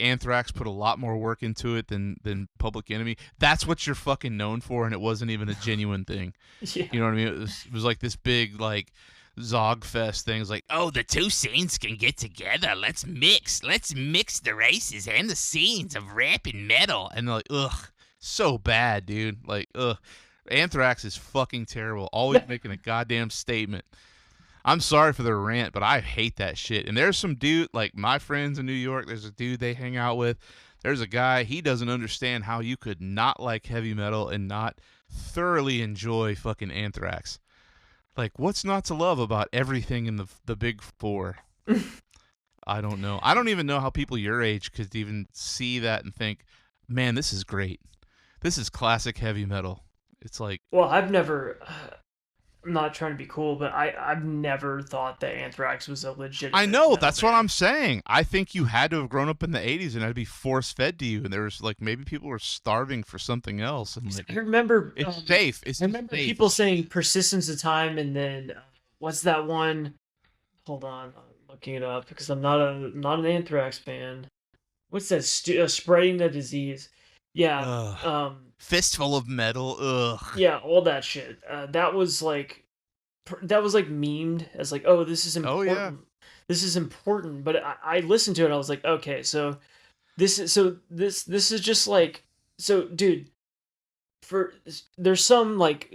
Anthrax put a lot more work into it than Public Enemy. That's what you're fucking known for, and it wasn't even a genuine thing. Yeah. You know what I mean? It was like this big like Zogfest thing. It's like, oh, the two scenes can get together. Let's mix the races and the scenes of rap and metal. And they're like, ugh, so bad, dude. Like, ugh, Anthrax is fucking terrible. Always making a goddamn statement. I'm sorry for the rant, but I hate that shit. And there's some dude, like my friends in New York, there's a dude they hang out with. There's a guy, he doesn't understand how you could not like heavy metal and not thoroughly enjoy fucking Anthrax. Like, what's not to love about everything in the Big Four? I don't know. I don't even know how people your age could even see that and think, man, this is great. This is classic heavy metal. It's like... Well, I've never... I'm not trying to be cool, but I've never thought that Anthrax was a legitimate. I know, that's what I'm saying. I think you had to have grown up in the 80s and it'd be force fed to you, and there was like maybe people were starving for something else. And like, I remember it's safe. I remember people saying Persistence of Time, and then what's that one? Hold on, I'm looking it up because I'm not an Anthrax fan. What's that? Spreading the Disease. Yeah. Fistful of Metal. Ugh. Yeah, all that shit. That was like memed as like, oh, this is important. Oh, yeah. This is important. But I listened to it and I was like, okay, so this is just like, so dude, there's some like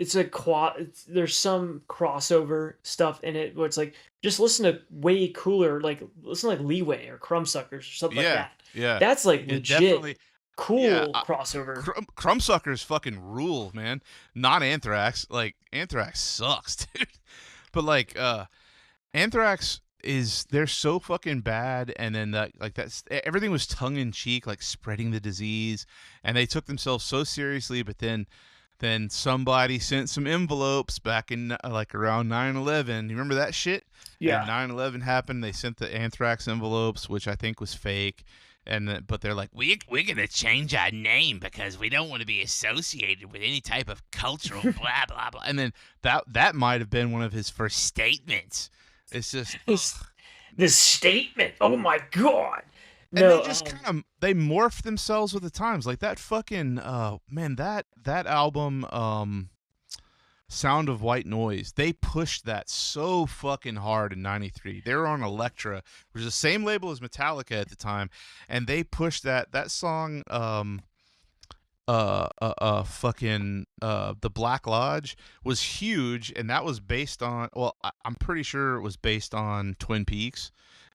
there's some crossover stuff in it where it's like, just listen to way cooler, like listen to like Leeway or Crumbsuckers or something like that. Yeah. That's like legit. Cool crossover. Crumbsuckers fucking rule, man. Not Anthrax. Like Anthrax sucks, dude. But like Anthrax they're so fucking bad, and then that's everything was tongue in cheek, like spreading the disease, and they took themselves so seriously. But then somebody sent some envelopes back in like around 9/11. You remember that shit? Yeah. And 9/11 happened. They sent the anthrax envelopes, which I think was fake. But they're like, we're gonna change our name because we don't want to be associated with any type of cultural blah blah blah. and then that might have been one of his first statements. It's just this statement. Oh my god. And they just they morph themselves with the times. Like that fucking man, that album Sound of White Noise. They pushed that so fucking hard in '93. They were on Elektra, which was the same label as Metallica at the time, and they pushed that song fucking The Black Lodge was huge, and that was based on, well, I'm pretty sure it was based on Twin Peaks.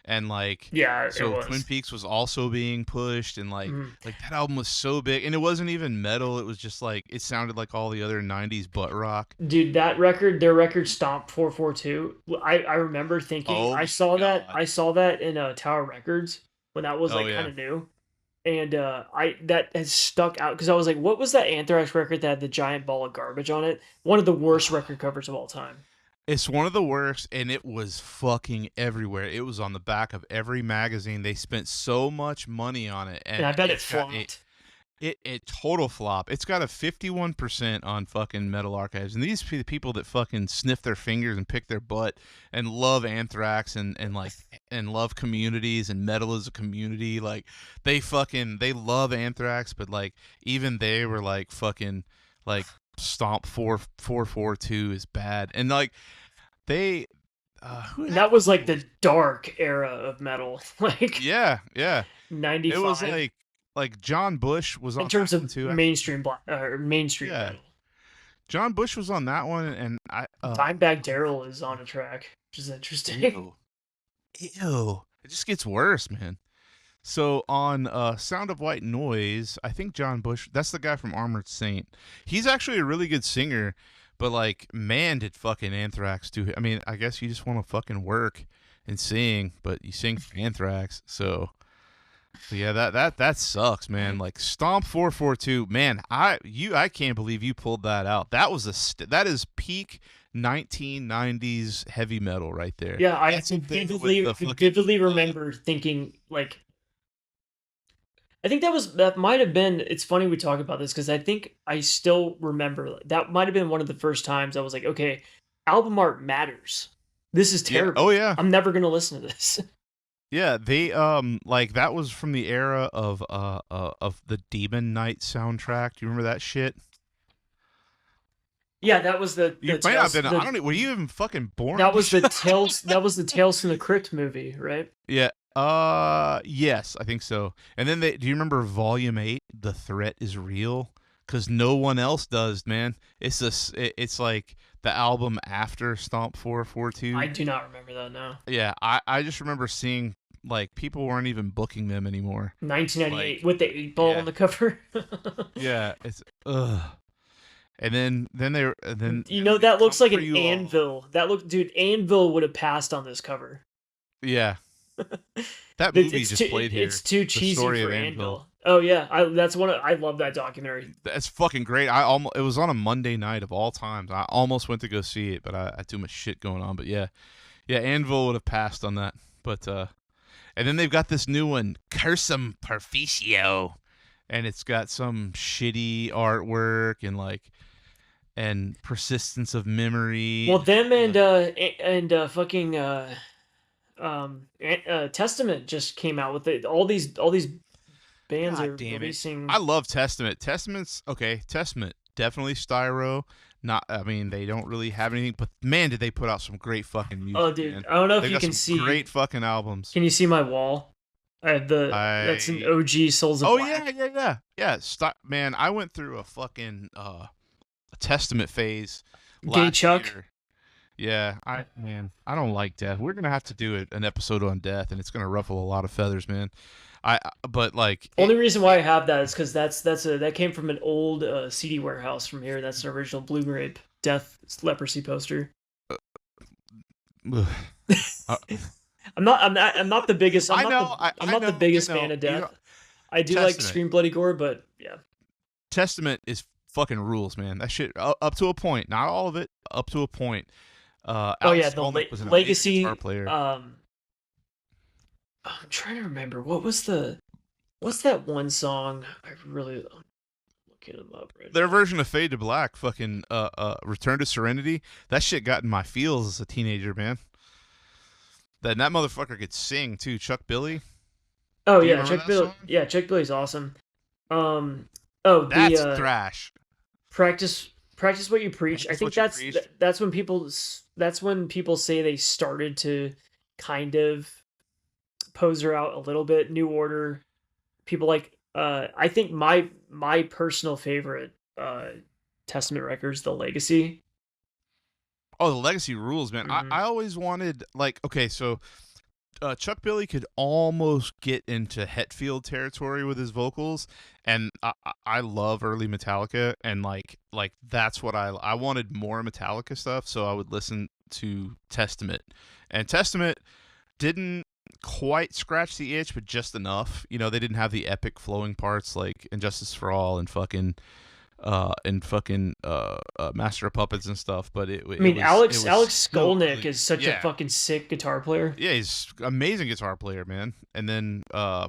And like, yeah, so Twin Peaks was also being pushed, and like that album was so big, and it wasn't even metal. It was just like, it sounded like all the other '90s butt rock. Dude, that record, their record Stomp 442. I remember thinking, I saw that in Tower Records when that was like kind of new, and that has stuck out because I was like, what was that Anthrax record that had the giant ball of garbage on it? One of the worst record covers of all time. It's one of the worst, and it was fucking everywhere. It was on the back of every magazine. They spent so much money on it, and I bet it flopped. It total flop. It's got a 51% on fucking Metal Archives, and these are the people that fucking sniff their fingers and pick their butt and love Anthrax and love communities and metal as a community. Like they love Anthrax, but like even they were like fucking like. Stomp 442 is bad, and like that was like the dark era of metal. Like yeah 95. It was like John Bush was on in terms of too, mainstream mainstream metal. John Bush was on that one, and Dimebag Darrell is on a track, which is interesting. Ew. It just gets worse, man. So on Sound of White Noise, I think John Bush, that's the guy from Armored Saint. He's actually a really good singer, but like, man, did fucking Anthrax do. I mean, I guess you just want to fucking work and sing, but you sing for Anthrax, so yeah, that sucks, man. Like Stomp 442, man, I can't believe you pulled that out. That is peak 1990s heavy metal right there. Yeah, I vividly remember thinking like. I think that might have been, it's funny we talk about this because I think I still remember that might have been one of the first times I was like, okay, album art matters. This is terrible. Yeah. Oh yeah. I'm never going to listen to this. Yeah, they like that was from the era of the Demon Knight soundtrack. Do you remember that shit? Yeah, that was the you might have been. I don't know. Were you even fucking born? That was the Tales from the Crypt movie, right? Yeah. Yes, I think so. And then do you remember Volume 8, The Threat is Real? Because no one else does, man. It's like the album after Stomp 442. I do not remember that now. Yeah, I just remember seeing, like, people weren't even booking them anymore. 1998 with the 8-ball on the cover. Yeah, it's, ugh. And then that looks like an anvil. Dude, Anvil would have passed on this cover. Yeah. That movie played here. It's too cheesy for Anvil. Oh yeah, I love that documentary. That's fucking great. It was on a Monday night of all times. I almost went to go see it, but I had too much shit going on. But yeah, Anvil would have passed on that. But and then they've got this new one, Cursum Perficio, and it's got some shitty artwork and persistence of memory. Well, them and fucking Testament just came out with it. All these bands are releasing. I love Testament. Testament definitely styro. I mean, they don't really have anything, but man, did they put out some great fucking music. Oh, dude, man. I don't know if you can see great fucking albums. Can you see my wall? I have that's an OG Souls of Black. Yeah. Man, I went through a fucking a Testament phase. Gay Chuck. Year. Yeah, I don't like death. We're gonna have to do an episode on death, and it's gonna ruffle a lot of feathers, man. Only reason why I have that is because that came from an old CD warehouse from here. That's an original Blue Grape Death Leprosy poster. I'm not the biggest. I'm not the biggest fan of death. I do like Scream Bloody Gore, but yeah. Testament is fucking rules, man. That shit up to a point, not all of it, up to a point. The Legacy guitar player. I'm trying to remember what's that one song I really. I'm looking them up right Their now. version of Fade to Black, fucking Return to Serenity. That shit got in my feels as a teenager, man. That motherfucker could sing too. Chuck Billy. Oh yeah, Chuck Billy. Yeah, Chuck Billy's awesome. That's thrash. Practice what you preach. I think that's when people say they started to kind of poser out a little bit. New Order. People like I think my personal favorite Testament records, The Legacy. Oh, The Legacy rules, man. Mm-hmm. I always wanted, like, okay, so Chuck Billy could almost get into Hetfield territory with his vocals, and I love early Metallica, and like that's what I wanted more Metallica stuff, so I would listen to Testament, and Testament didn't quite scratch the itch, but just enough. You know, they didn't have the epic flowing parts like Injustice for All and fucking Master of Puppets and stuff, but Alex Skolnick is such a fucking sick guitar player. Yeah, he's amazing guitar player, man. And then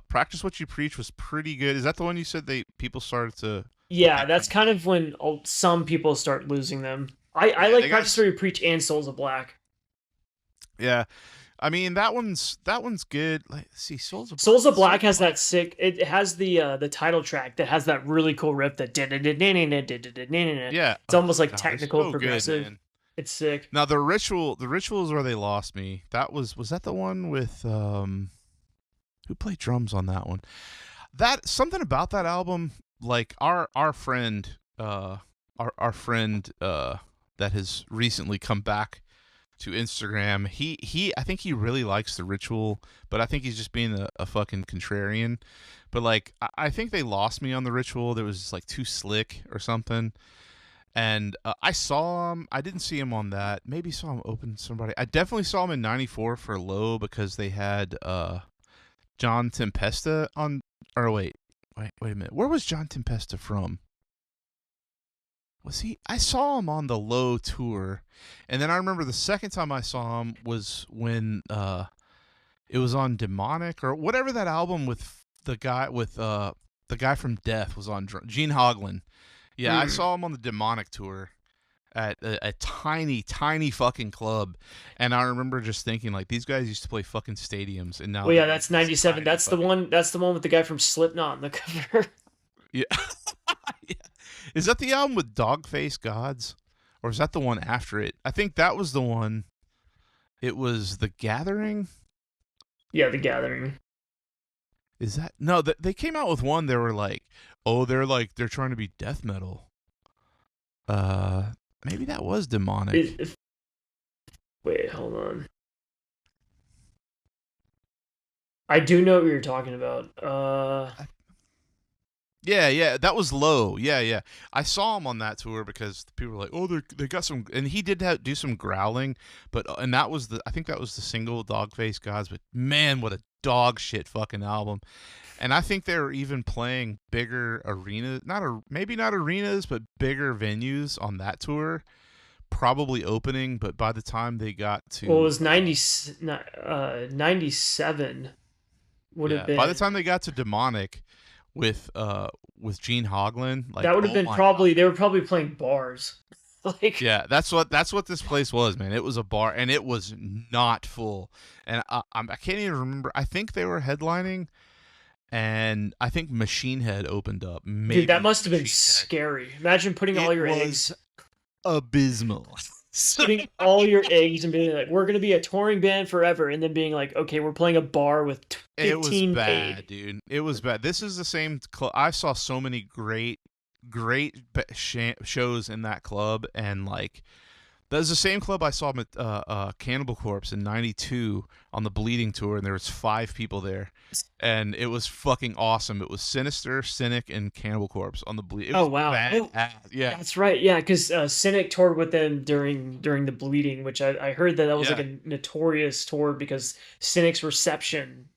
Practice What You Preach was pretty good. Is that the one you said people started to? Yeah, that's kind of when some people start losing them. I like Practice What You Preach and Souls of Black. Yeah. I mean, that one's good. Let's see, Souls of Black has that sick. It has the title track that has that really cool riff. That yeah, it's almost like technical progressive. Good, it's sick. Now the ritual is where they lost me. That was that the one with who played drums on that one? That something about that album, like our friend our friend that has recently come back to Instagram. He I think he really likes the ritual, but I think he's just being a fucking contrarian. But like I think they lost me on the ritual. That was just like too slick or something. And I saw him. I didn't see him on that. Maybe saw him open somebody. I definitely saw him in '94 for Low because they had John Tempesta on. Or wait a minute. Where was John Tempesta from? Was he? I saw him on the Low tour, and then I remember the second time I saw him was when it was on Demonic or whatever that album with the guy from Death was on. Gene Hoglan. Yeah, I saw him on the Demonic tour at a tiny fucking club, and I remember just thinking like these guys used to play fucking stadiums, and now. Well, yeah, that's '97. That's the one. That's the one with the guy from Slipknot on the cover. Yeah. Yeah. Is that the album with Dogface Gods? Or is that the one after it? I think that was the one. It was The Gathering? Yeah, The Gathering. Is that? No, they came out with one. They were like, they're trying to be death metal. Maybe that was Demonic. Wait, hold on. I do know what you're talking about. Yeah, that was Low. Yeah. I saw him on that tour because people were like, "Oh, they got some," and he did do some growling, and that was I think that was the single Dogface Gods. But man, what a dog shit fucking album! And I think they were even playing bigger arenas, maybe not arenas, but bigger venues on that tour. Probably opening, but by the time they got to, well, it was 97. Would have been by the time they got to Demonic. With Gene Hoglan, like that would have been they were probably playing bars. Like yeah, that's what this place was, man. It was a bar, and it was not full. And I can't even remember. I think they were headlining, and I think Machine Head opened up. Maybe dude, that must have been scary. Imagine putting all your eggs. Abysmal. Putting all your eggs and being like, we're going to be a touring band forever, and then being like, okay, we're playing a bar with 15 It was bad, paid. dude. It was bad. This is the same I saw so many great shows in that club, and like That was the same club I saw Cannibal Corpse in '92 on the Bleeding tour, and there was 5 people there, and it was fucking awesome. It was Sinister, Cynic, and Cannibal Corpse on the Bleeding. Oh wow! Yeah, that's right. Yeah, because Cynic toured with them during the Bleeding, which I heard that was like a notorious tour because Cynic's reception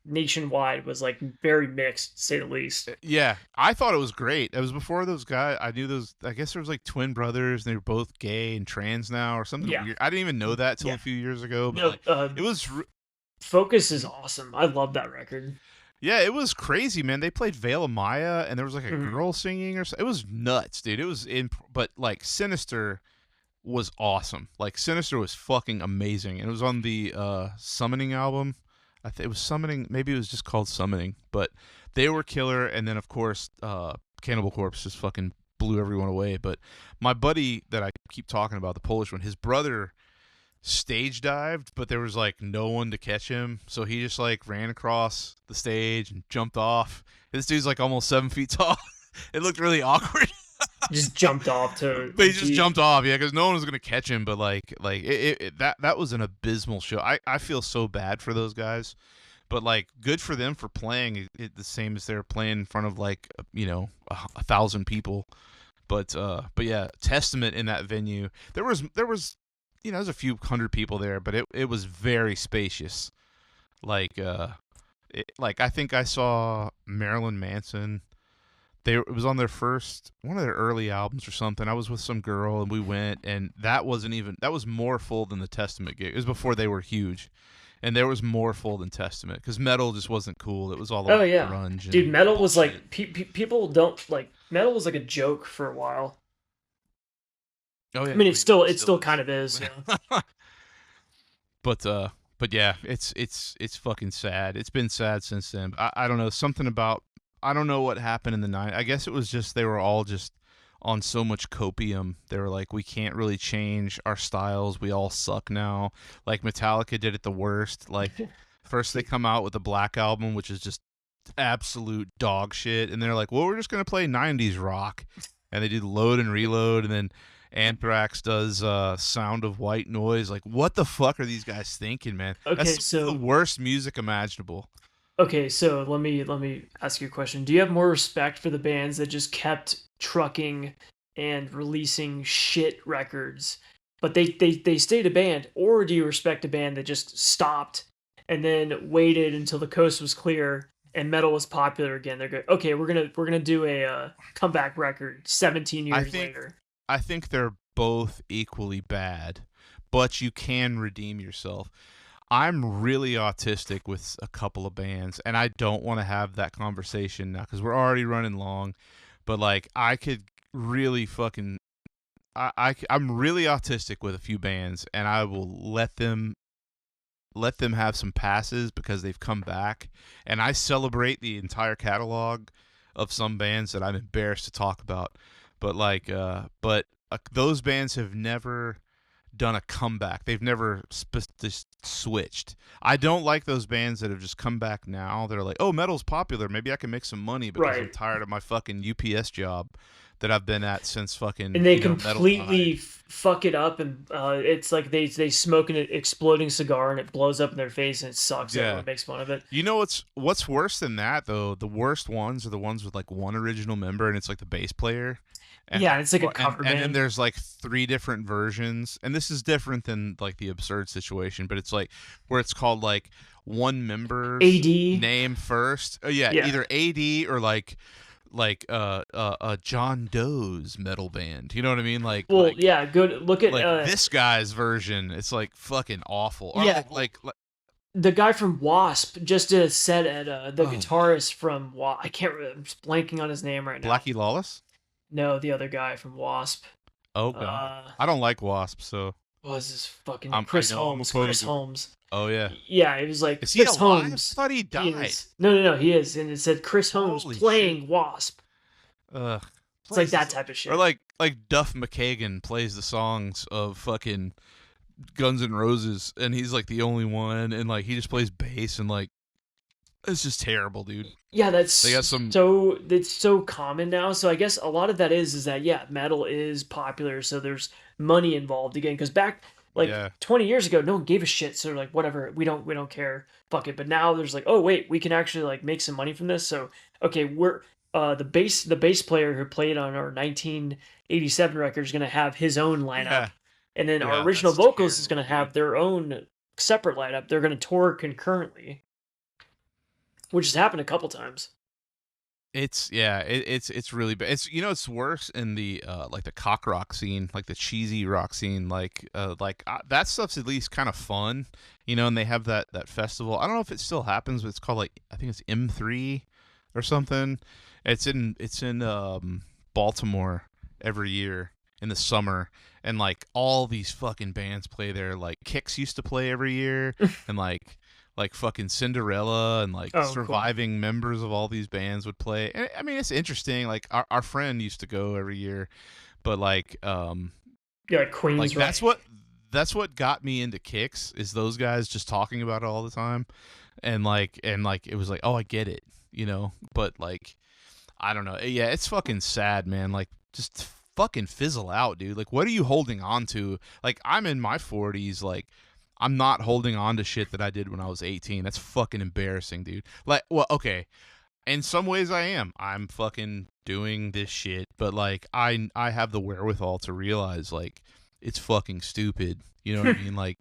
nationwide was like very mixed, to say the least. Yeah, I thought it was great. It was before those guys. I knew those. I guess there was like twin brothers, and they were both gay and trans now, or something weird. I didn't even know that till a few years ago. But it was. Focus is awesome. I love that record. Yeah, it was crazy, man. They played Veil of Maya, and there was like a girl singing or something. It was nuts, dude. It was but like Sinister was awesome. Like Sinister was fucking amazing, and it was on the Summoning album. It was Summoning. Maybe it was just called Summoning, but they were killer. And then, of course, Cannibal Corpse just fucking blew everyone away. But my buddy that I keep talking about, the Polish one, his brother stage dived, but there was like no one to catch him, so he just like ran across the stage and jumped off. This dude's like almost 7 feet tall. It looked really awkward. Just jumped off to. But he just jumped off, yeah, because no one was gonna catch him. But that was an abysmal show. I feel so bad for those guys, but like good for them for playing it the same as they're playing in front of like 1,000 people. But yeah, Testament in that venue. There was there's a few hundred people there, but it was very spacious. Like I think I saw Marilyn Manson. It was on their one of their early albums or something. I was with some girl and we went, and that was more full than the Testament gig. It was before they were huge, and there was more full than Testament because metal just wasn't cool. It was all about grunge. Dude, metal was like people don't like metal was like a joke for a while. Oh yeah, I mean it still kind of is. Yeah. But yeah, it's fucking sad. It's been sad since then. I don't know, something about. I don't know what happened in the night. I guess it was just they were all just on so much copium. They were like, we can't really change our styles. We all suck now. Like Metallica did it the worst. Like first they come out with the Black Album, which is just absolute dog shit, and they're like, well, we're just gonna play 90s rock, and they do Load and Reload, and then Anthrax does Sound of White Noise. Like, what the fuck are these guys thinking, man? Okay, that's the worst music imaginable. Okay, so let me ask you a question. Do you have more respect for the bands that just kept trucking and releasing shit records, but they stayed a band, or do you respect a band that just stopped and then waited until the coast was clear and metal was popular again? They're good. Okay, we're gonna do a comeback record 17 years later. I think they're both equally bad, but you can redeem yourself. I'm really autistic with a couple of bands, and I don't want to have that conversation now because we're already running long. But like, I could really fucking, I'm really autistic with a few bands, and I will let them have some passes because they've come back, and I celebrate the entire catalog of some bands that I'm embarrassed to talk about. But like, those bands have never done a comeback. They've never just switched. I don't like those bands that have just come back now. They're like, oh, metal's popular. Maybe I can make some money because I'm tired of my fucking UPS job that I've been at since fucking. And they completely fuck it up, and it's like they smoke an exploding cigar and it blows up in their face and it sucks. Yeah. Everyone makes fun of it. You know what's worse than that though? The worst ones are the ones with like one original member and it's like the bass player. And, it's like a cover band. And then there's like 3 different versions, and this is different than like the Absurd situation, but it's like where it's called like one member's AD name first. Oh yeah, either AD or like John Doe's metal band. You know what I mean? Like, well, yeah, good. Look at like this guy's version. It's like fucking awful. Or like the guy from Wasp just did a set at the guitarist from Wasp. I can't remember. I'm just blanking on his name right now. Blackie Lawless? No, the other guy from Wasp. Oh god, I don't like Wasp. So what was this fucking Chris Holmes? Chris Holmes. Oh yeah. Yeah, it was like is Chris he alive? Holmes. I thought he died. No, he is, and it said Chris Holmes playing Wasp. It's like that type of shit. Or like Duff McKagan plays the songs of fucking Guns N' Roses, and he's like the only one, and like he just plays bass and like It's just terrible, dude. Yeah, that's They got some. so it's so common now. So I guess a lot of that is that yeah, metal is popular. So there's money involved again. Because back like Yeah. 20 years ago, no one gave a shit. So like whatever, we don't care. Fuck it. But now there's like, oh wait, we can actually like make some money from this. So okay, we're the bass player who played on our 1987 record is gonna have his own lineup, Yeah. and then our Yeah, original that's vocalist is terrible, gonna have their own separate lineup. They're gonna tour concurrently, which has happened a couple times. It's it's really bad. It's it's worse in the like the cock rock scene, like the cheesy rock scene, like that stuff's at least kind of fun, and they have that festival. I don't know if it still happens, but it's called like I think it's M3 or something. It's in Baltimore every year in the summer, and like all these fucking bands play there. Like Kix used to play every year, and like fucking Cinderella and like surviving members of all these bands would play. And, I mean, it's interesting. Like our friend used to go every year, but like yeah, like Queen's like that's what got me into Kix is those guys just talking about it all the time, and like it was like, oh, I get it, but like I don't know. Yeah, it's fucking sad, man. Like just fucking fizzle out, dude. Like what are you holding on to? Like I'm in my 40s, like I'm not holding on to shit that I did when I was 18. That's fucking embarrassing, dude. Like, well, okay. In some ways I am. I'm fucking doing this shit, but like I have the wherewithal to realize like it's fucking stupid. You know what I mean? Like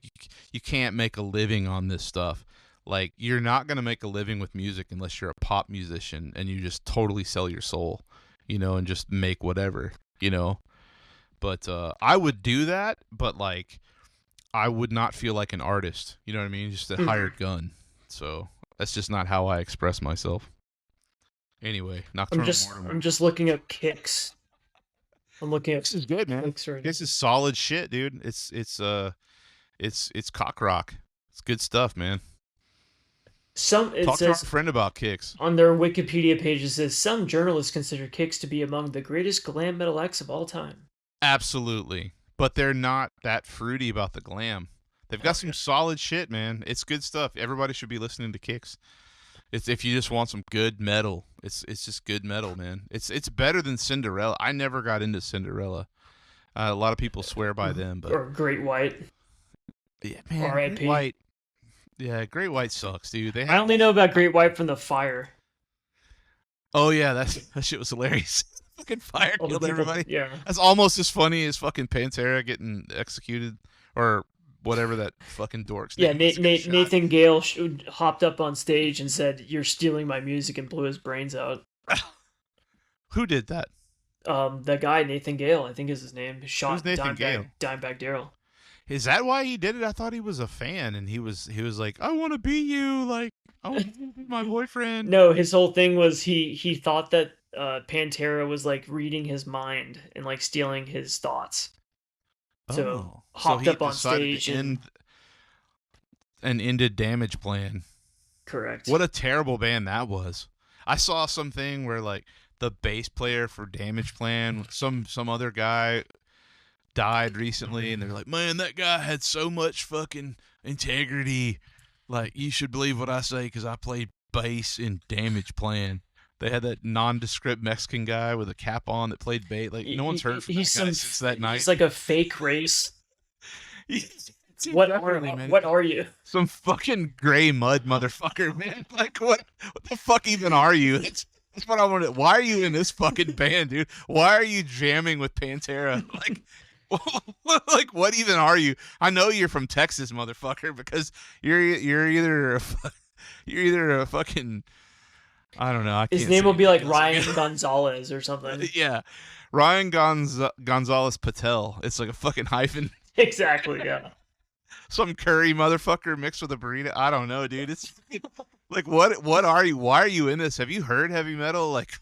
you can't make a living on this stuff. Like you're not going to make a living with music unless you're a pop musician and you just totally sell your soul, and just make whatever, But I would do that, but like I would not feel like an artist. You know what I mean? Just a hired gun. So that's just not how I express myself. Anyway, Nocturnal Mortum. I'm just looking up Kix. I'm looking up. This is good, man. This is solid shit, dude. It's cock rock. It's good stuff, man. Talk to our friend about Kix. On their Wikipedia page, it says some journalists consider Kix to be among the greatest glam metal acts of all time. Absolutely. But they're not that fruity about the glam. They've got some solid shit, man. It's good stuff. Everybody should be listening to Kix. It's if you just want some good metal. It's just good metal, man. It's better than Cinderella. I never got into Cinderella. A lot of people swear by them, but or Great White. Yeah, man. R.I.P. Great White. Yeah, Great White sucks, dude. I only know about Great White from the fire. Oh yeah, that shit was hilarious. Fucking fire killed everybody. Yeah, that's almost as funny as fucking Pantera getting executed or whatever that fucking dork's name. Yeah, Nathan Gale hopped up on stage and said, "You're stealing my music," and blew his brains out. Who did that? That guy Nathan Gale, I think is his name. Shot Dimebag Daryl. Is that why he did it? I thought he was a fan, and he was like, "I want to be you, like I want to be my boyfriend." No, his whole thing was he thought that Pantera was like reading his mind and like stealing his thoughts. So hopped up on stage and ended Damage Plan. Correct. What a terrible band that was. I saw something where like the bass player for Damage Plan, some other guy died recently, and they're like, man, that guy had so much fucking integrity. Like, you should believe what I say because I played bass in Damage Plan. They had that nondescript Mexican guy with a cap on that played bass. Like, no one's heard from that guy since that night. He's like a fake race. What are you? Some fucking gray mud motherfucker, man. Like, what the fuck even are you? That's what I wanted. Why are you in this fucking band, dude? Why are you jamming with Pantera? Like, like, what even are you? I know you're from Texas, motherfucker, because you're either a fucking, I don't know. His name will be like Ryan Gonzalez or something. Yeah, Ryan Gonzalez Patel. It's like a fucking hyphen. Exactly. Yeah. Some curry motherfucker mixed with a burrito. I don't know, dude. It's like, what are you? Why are you in this? Have you heard heavy metal? Like,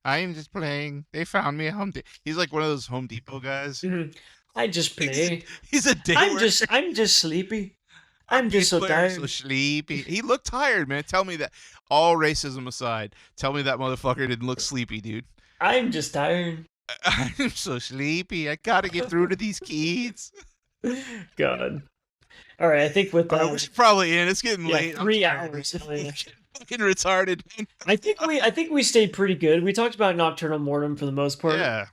I'm just playing. They found me at Home Depot. He's like one of those Home Depot guys. Mm-hmm. I just play. He's a day I'm just sleepy. I'm just so tired. So sleepy. He looked tired, man. Tell me that. All racism aside, tell me that motherfucker didn't look sleepy, dude. I'm just tired. I'm so sleepy. I gotta get through to these kids. God. All right, I think with that, we should probably end. It's getting late. 3 hours. fucking retarded. I think we stayed pretty good. We talked about Nocturnal Mortum for the most part. Yeah.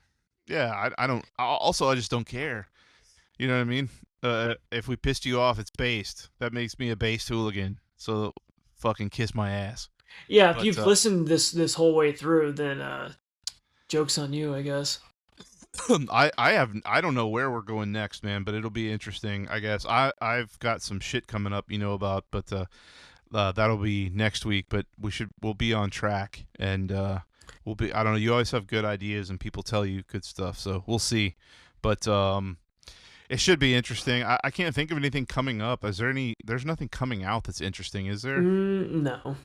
I don't. Also, I just don't care. You know what I mean? If we pissed you off, it's based. That makes me a based hooligan. So fucking kiss my ass. Yeah, if you've listened this whole way through, then joke's on you, I guess. I don't know where we're going next, man, but it'll be interesting, I guess. I've got some shit coming up, about, but that'll be next week. But we'll be on track, and we'll be. I don't know. You always have good ideas, and people tell you good stuff, so we'll see. But it should be interesting. I can't think of anything coming up. There's nothing coming out that's interesting, is there? No.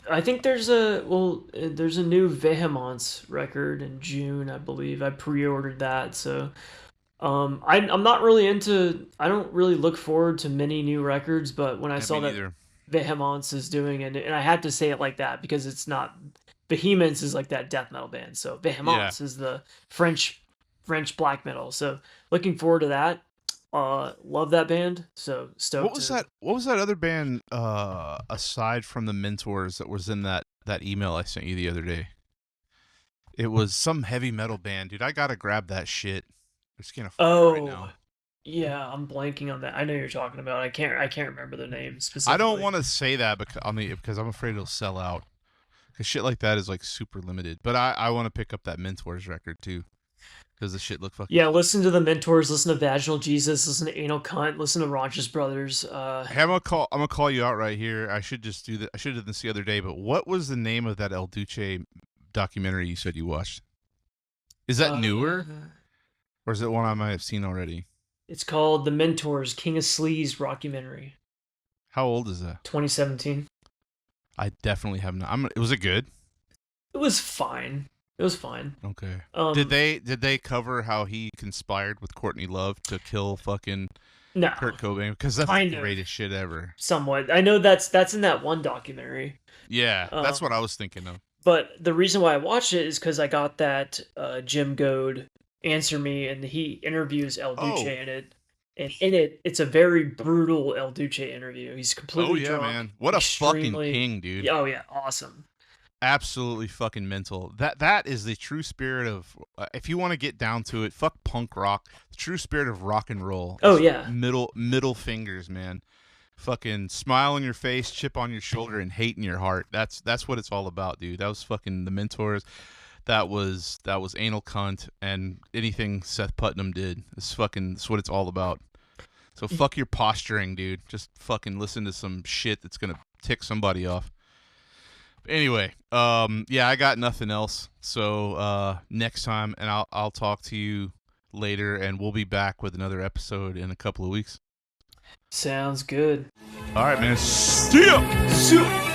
I think there's a new Vehemence record in June, I believe. I pre-ordered that, so I'm not really into. I don't really look forward to many new records, but when I saw that Vehemence is doing it, and I had to say it like that because it's not. Vehemence is like that death metal band, so Vehemence is the French black metal. So looking forward to that. Love that band, so stoked. What was that other band aside from the Mentors that was in that email I sent you the other day? It was some heavy metal band, dude. I gotta grab that shit. I'm just gonna right now. Yeah, I'm blanking on that. I know you're talking about. I can't remember the name specifically. I don't want to say that because I'm afraid it'll sell out. Because shit like that is like super limited. But I want to pick up that Mentors record too. Because the shit look fucking... Yeah, listen to the Mentors, listen to Vaginal Jesus, listen to Anal Cunt, listen to Raunchous Brothers. Hey, I'm gonna call you out right here. I should just do that. I should have done this the other day, but what was the name of that El Duce documentary you said you watched? Is that newer? Or is it one I might have seen already? It's called The Mentors, King of Sleaze Rockumentary. How old is that? 2017. I definitely have not. Was it good? It was fine. It was fine. Okay. Did they cover how he conspired with Courtney Love to kill fucking Kurt Cobain? Because that's the greatest shit ever. Somewhat. I know that's in that one documentary. Yeah, that's what I was thinking of. But the reason why I watched it is because I got that Jim Goad Answer Me, and he interviews El Duce in it. And in it, it's a very brutal El Duce interview. He's completely drunk. Man. What a fucking king, dude. Oh, yeah. Awesome. Absolutely fucking mental. That is the true spirit of, if you want to get down to it, fuck punk rock. The true spirit of rock and roll. Oh yeah. Middle fingers, man. Fucking smile on your face, chip on your shoulder, and hate in your heart. That's what it's all about, dude. That was fucking the Mentors. That was Anal Cunt, and anything Seth Putnam did. That's what it's all about. So fuck your posturing, dude. Just fucking listen to some shit that's gonna tick somebody off. Anyway, yeah, I got nothing else. So next time, and I'll talk to you later, and we'll be back with another episode in a couple of weeks. Sounds good. All right, man. See ya.